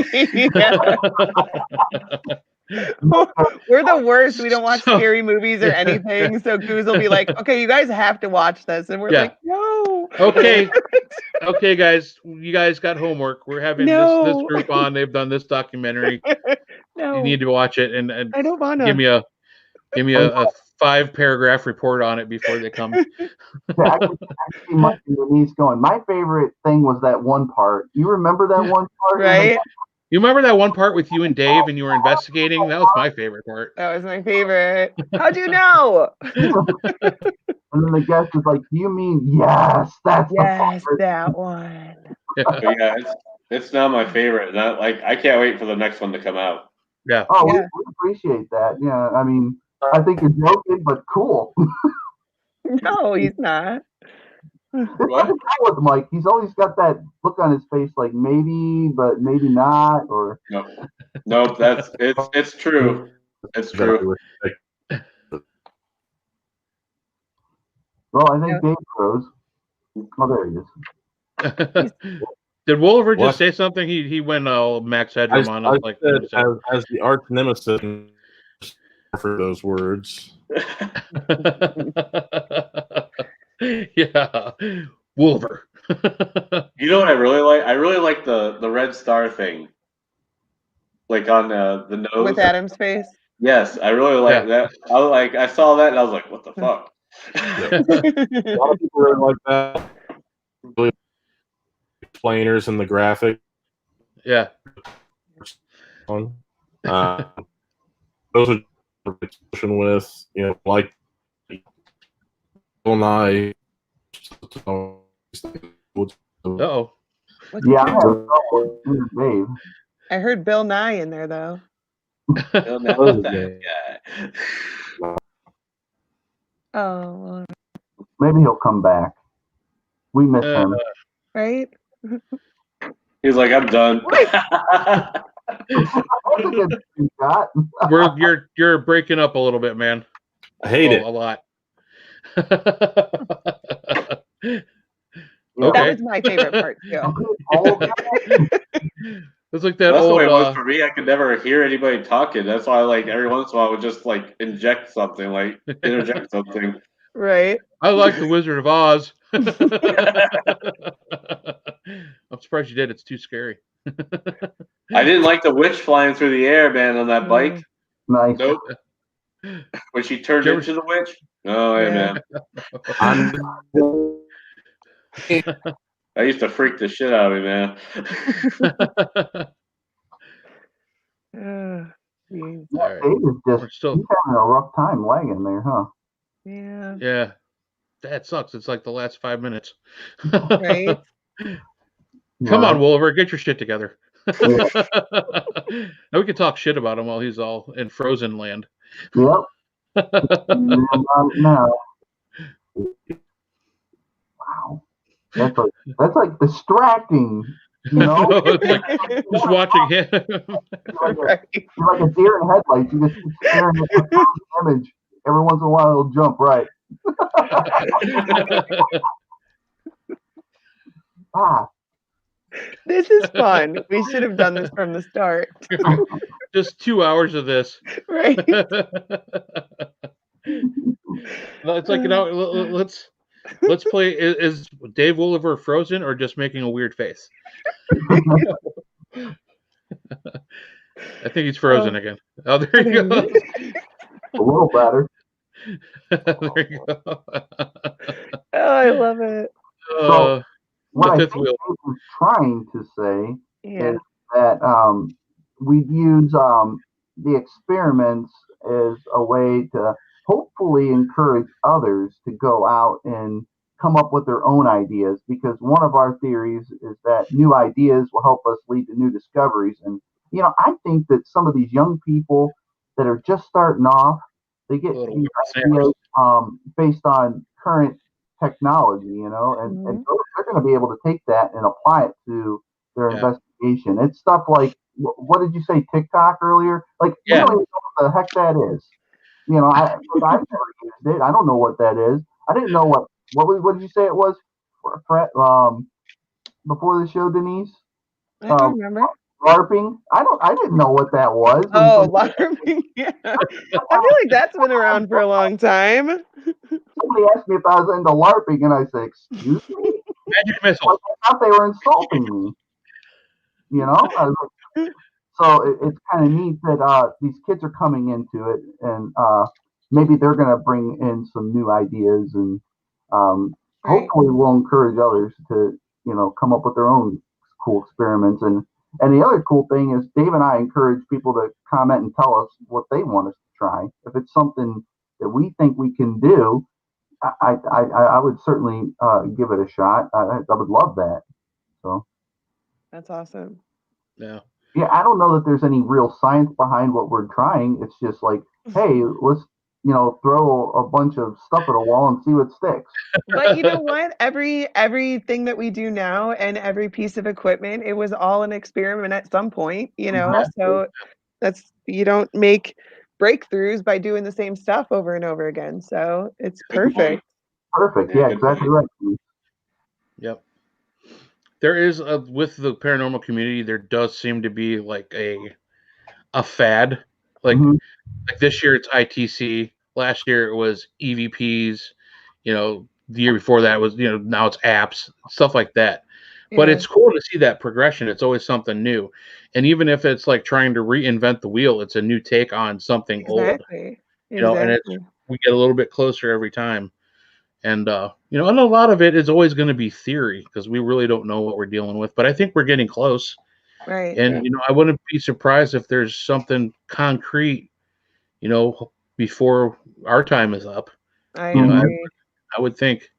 B: we're the worst. We don't watch scary movies or anything. So Goose will be like, "Okay, you guys have to watch this," and we're like, "No."
A: Okay, okay, guys, you guys got homework. We're having this group on. They've done this documentary.
B: No,
A: you need to watch it and
B: I don't want to.
A: give me a 5-paragraph report on it before they come.
E: I can see Mike and Denise going, my favorite thing was that one part. You remember that one part?
B: Right?
A: You remember that one part with you and Dave and you were investigating? That was my favorite part.
B: That was my favorite. How'd you know?
E: And then the guest is like, do you mean yes? That's
B: that one.
D: Yeah, it's now my favorite. And I can't wait for the next one to come out.
A: Yeah.
E: Oh, we appreciate that. Yeah, I mean, I think you're joking, but cool.
B: No, he's not.
D: What?
E: With Mike, he's always got that look on his face, like maybe, but maybe not, or
D: nope. It's true. It's true.
E: Well, I think Dave froze. Oh, there he is.
A: Did Woollever just say something? He went Max Headroom on us like
C: as the arch nemesis for those words.
A: Yeah, Woollever.
D: You know what I really like? I really like the red star thing, like on the nose
B: with Adam's face.
D: Yes, I really like that. I saw that and I was like, "What the fuck?"
C: A lot of people really like that. Really explainers in the graphic.
A: Yeah.
C: Those are with, like Bill Nye.
A: Uh-oh.
E: Yeah, Dave.
B: I heard Bill Nye in there though.
D: Bill Nye,
B: Oh.
E: Maybe he'll come back. We miss him.
B: Right?
D: He's like, I'm done.
A: You're breaking up a little bit, man.
C: I hate it
A: a lot.
B: Okay. That was my favorite part too.
A: It's like that
D: That's
A: old.
D: The way it was for me. I could never hear anybody talking. That's why, every once in a while, I would just inject something, interject something.
B: Right.
A: I like the Wizard of Oz. I'm surprised you did. It's too scary.
D: I didn't like the witch flying through the air, man, on that bike.
E: Nice.
D: Nope. When she turned into the witch. Oh, hey, man. I used to freak the shit out of me, man.
E: He's having a rough time lagging there, huh?
B: Yeah.
A: Yeah. That sucks. It's like the last 5 minutes.
B: Right?
A: Come on, Woollever, get your shit together. Now we can talk shit about him while he's all in frozen land.
E: Yep. Now. Wow. That's like distracting, you know?
A: No, it's like just watching him.
E: You're like a deer in headlights. You just keep staring at the image. Every once in a while, it'll jump right.
B: This is fun. We should have done this from the start.
A: Just 2 hours of this.
B: Right.
A: It's like, let's play. Is Dave Woollever frozen or just making a weird face? I think he's frozen again. Oh, there you go.
E: A little better.
A: There you go.
B: Oh, I love it.
E: So what I
A: fifth
E: think
A: wheel.
E: he was trying to say is that we use the experiments as a way to hopefully encourage others to go out and come up with their own ideas, because one of our theories is that new ideas will help us lead to new discoveries. And I think that some of these young people that are just starting off, they get these ideas based on current technology, and they're going to be able to take that and apply it to their investigation. It's stuff like, what did you say, TikTok earlier? Like, we don't even know what the heck that is. I've never used it. I don't know what that is. I didn't know what did you say it was? Before the show, Denise.
B: I don't remember.
E: LARPing. I didn't know what that was.
B: Oh, LARPing. Yeah. I feel like that's been around for a long time.
E: Somebody asked me if I was into LARPing, and I said, "Excuse me."
A: Magic missile.
E: I thought they were insulting me. So it's kind of neat that these kids are coming into it, and maybe they're going to bring in some new ideas, and hopefully we'll encourage others to come up with their own cool experiments. And the other cool thing is Dave and I encourage people to comment and tell us what they want us to try. If it's something that we think we can do, I would certainly give it a shot. I would love that. So
B: that's awesome.
A: Yeah.
E: Yeah, I don't know that there's any real science behind what we're trying. It's just like, hey, let's throw a bunch of stuff at a wall and see what sticks.
B: But you know what? Everything that we do now and every piece of equipment, it was all an experiment at some point,
E: Exactly.
B: So you don't make breakthroughs by doing the same stuff over and over again. So it's perfect.
E: Perfect. Yeah, exactly right.
A: Yep. There is with the paranormal community, there does seem to be like a fad. Like this year it's ITC. Last year it was EVPs. The year before that was now it's apps, stuff like that. But it's cool to see that progression. It's always something new, and even if it's like trying to reinvent the wheel, it's a new take on something old. And we get a little bit closer every time. And and a lot of it is always going to be theory because we really don't know what we're dealing with. But I think we're getting close.
B: Right.
A: And I wouldn't be surprised if there's something concrete, before our time is up.
B: I agree.
A: I would think.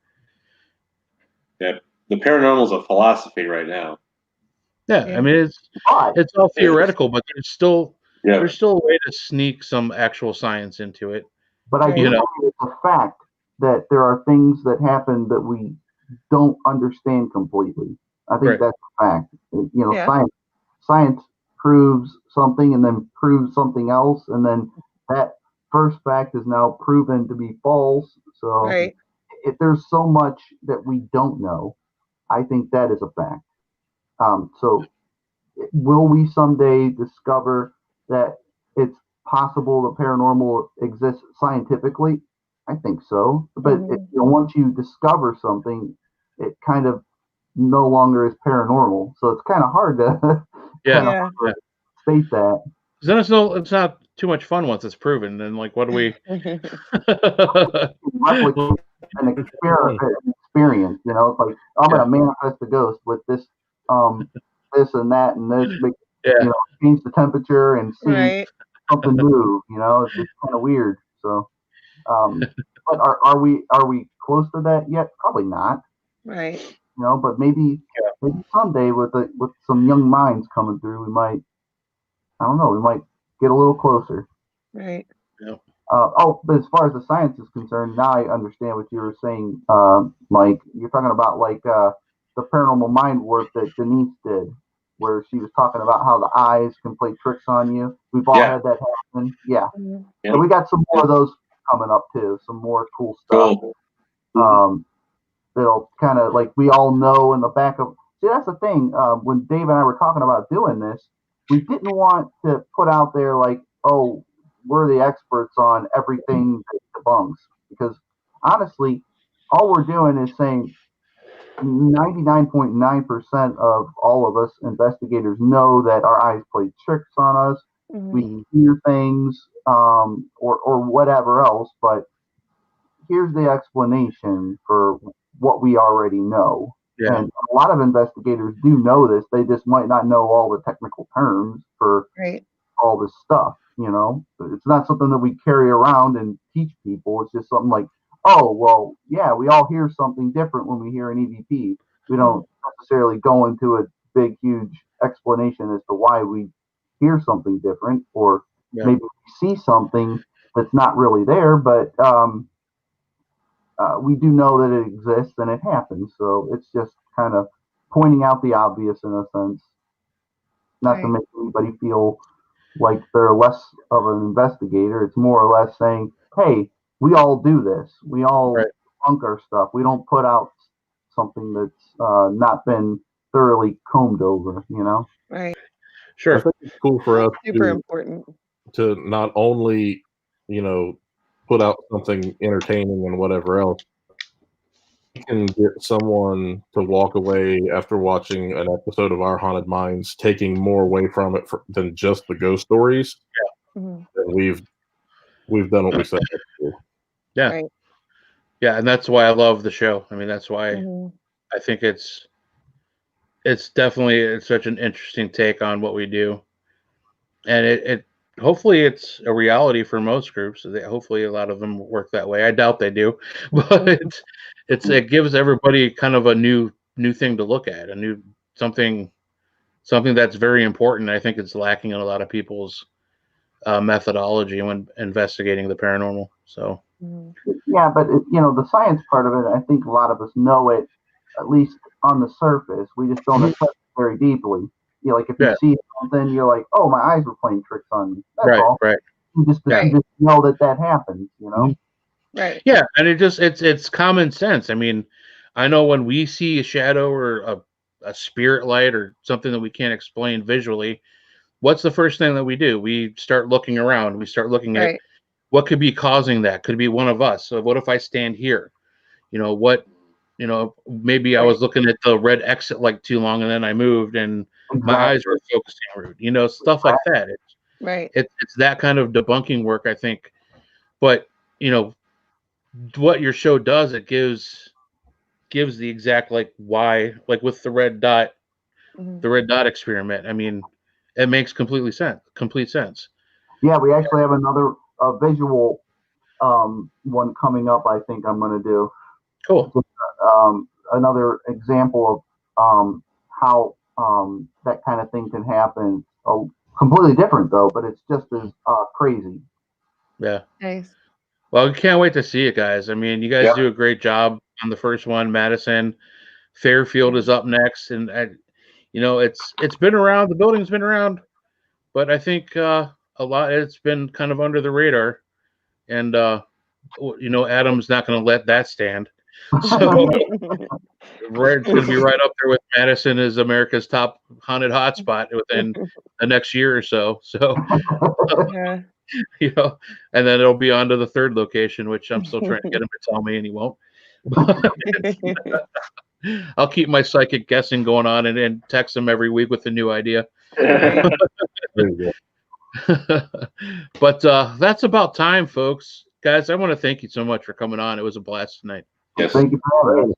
D: Yeah, the paranormal is a philosophy right now.
A: Yeah, I mean it's all theoretical, but there's still a way to sneak some actual science into it.
E: But I do think it's a fact that there are things that happen that we don't understand completely. I think that's a fact. Science proves something and then proves something else, and then that first fact is now proven to be false. So if there's so much that we don't know, I think that is a fact. So will we someday discover that it's possible the paranormal exists scientifically? I think so. But once you discover something, it kind of no longer is paranormal. So it's kind of hard to state that.
A: Then it's not too much fun once it's proven. Then like, what do we?
E: Replicate an experience. It's like I'm gonna manifest a ghost with this, this and that and this. Change the temperature and see something move. It's just kind of weird. So, but are we close to that yet? Probably not.
B: Right.
E: you know. But maybe someday with some young minds coming through, we might, I don't know, we might get a little closer.
B: Right.
A: Yeah.
E: But as far as the science is concerned, now I understand what you were saying, Mike. You're talking about like the paranormal mind warp that Denise did, where she was talking about how the eyes can play tricks on you. We've all had that happen. Yeah.
B: Mm-hmm.
E: So we got some more of those coming up too. Some more cool stuff.
D: Cool.
E: That'll kind of like we all know in the back of. See, that's the thing. When Dave and I were talking about doing this, we didn't want to put out there like, oh, we're the experts on everything that debunks, because honestly, all we're doing is saying 99.9% of all of us investigators know that our eyes play tricks on us.
B: Mm-hmm.
E: We hear things, or whatever else, but here's the explanation for what we already know.
A: Yeah.
E: And a lot of investigators do know this. They just might not know all the technical terms for all this stuff. You know, it's not something that we carry around and teach people. It's just something like, oh, well, yeah, we all hear something different when we hear an EVP. We don't necessarily go into a big, huge explanation as to why we hear something different, or maybe we see something that's not really there, but we do know that it exists and it happens. So it's just kind of pointing out the obvious in a sense, not to make anybody feel like they're less of an investigator. It's more or less saying, hey, we all do this. We all debunk our stuff. We don't put out something that's not been thoroughly combed over, you know?
B: Right.
A: Sure.
C: I think it's cool for us
B: Super important
C: to not only, you know, put out something entertaining and whatever else. You can get someone to walk away after watching an episode of Our Haunted Minds, taking more away from it than just the ghost stories.
B: Yeah. Mm-hmm.
C: And we've done what we said to do.
A: Yeah.
B: Right.
A: Yeah, and that's why I love the show. I mean, that's why I think it's definitely such an interesting take on what we do, and it hopefully it's a reality for most groups. Hopefully a lot of them work that way. I doubt they do, but it gives everybody kind of a new thing to look at, a new something that's very important. I think it's lacking in a lot of people's methodology when investigating the paranormal. So
E: yeah, but the science part of it, I think a lot of us know it, at least on the surface. We just don't assess it very deeply. You know, like if you see something, you're like, oh, my eyes were playing tricks on me. That's all.
A: Right.
E: You just know that happens, you know?
B: Right.
A: Yeah, and it's common sense. I mean, I know when we see a shadow or a spirit light or something that we can't explain visually, what's the first thing that we do? We start looking around. We start looking at what could be causing that. Could be one of us. So what if I stand here? Maybe I was looking at the red exit light too long and then I moved and my eyes were focusing on stuff like that. It's that kind of debunking work, I think. But, what your show does, it gives the exact why, like with the red dot experiment. I mean, it makes complete sense.
E: Yeah, we actually have another visual one coming up. I think I'm going to do.
A: Cool.
E: Another example of how that kind of thing can happen. Completely different though, but it's just as crazy.
A: Yeah.
B: Nice.
A: Well, we can't wait to see it, guys. I mean, you guys do a great job on the first one. Madison, Fairfield is up next, and it's been around. The building's been around, but I think a lot. It's been kind of under the radar, and Adam's not going to let that stand. So it's going to be right up there with Madison as America's top haunted hotspot within the next year or so. So.
B: Yeah.
A: And then it'll be on to the third location, which I'm still trying to get him to tell me, and he won't. I'll keep my psychic guessing going on and text him every week with a new idea. But that's about time, folks. Guys, I want to thank you so much for coming on. It was a blast tonight.
D: Yes.
E: Thank you for having us.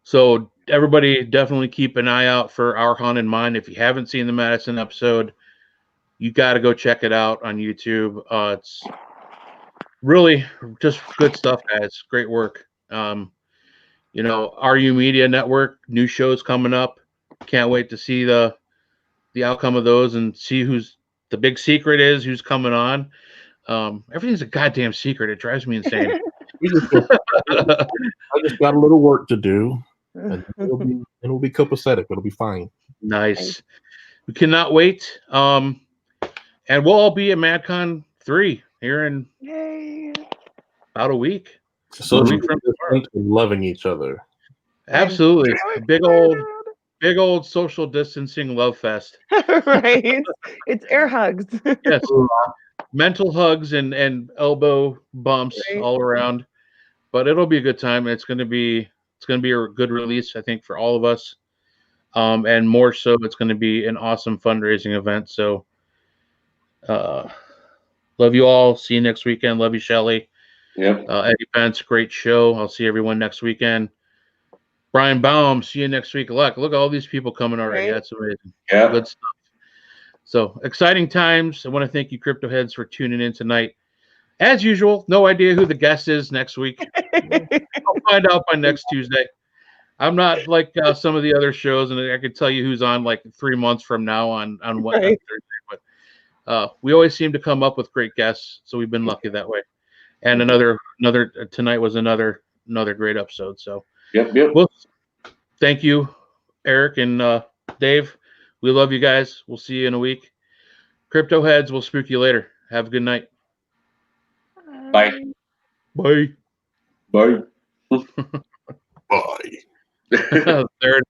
E: So
A: everybody definitely keep an eye out for Our Haunted Mind. If you haven't seen the Madison episode, you got to go check it out on YouTube. It's really just good stuff, guys. Great work. RU Media Network, new shows coming up. Can't wait to see the outcome of those and see who's the big secret is, who's coming on. Everything's a goddamn secret. It drives me insane.
C: I just got a little work to do, and it'll be copacetic. It'll be fine.
A: Nice. We cannot wait. And we'll all be at MadCon 3 here in about a week.
C: So loving each other.
A: Absolutely. Big old social distancing love fest.
B: Right. It's air hugs.
A: Yes. Mental hugs and elbow bumps all around. But it'll be a good time. It's gonna be a good release, I think, for all of us. And more so, it's gonna be an awesome fundraising event. So love you all. See you next weekend. Love you, Shelly.
D: Yep.
A: Eddie Pence, great show. I'll see everyone next weekend. Brian Baum, see you next week. Look at all these people coming already. That's amazing.
D: Yeah.
A: Good stuff. So exciting times. I want to thank you, Crypto Heads, for tuning in tonight. As usual, no idea who the guest is next week. I'll find out by next Tuesday. I'm not like some of the other shows, and I could tell you who's on like 3 months from now on what Thursday. But we always seem to come up with great guests, so we've been lucky that way. And another tonight was another great episode. So
D: yep.
A: Well, thank you, Eric and Dave. We love you guys. We'll see you in a week. Crypto Heads, we'll spook you later. Have a good night.
D: Bye.
A: Bye.
D: Bye.
C: Bye.
A: Third.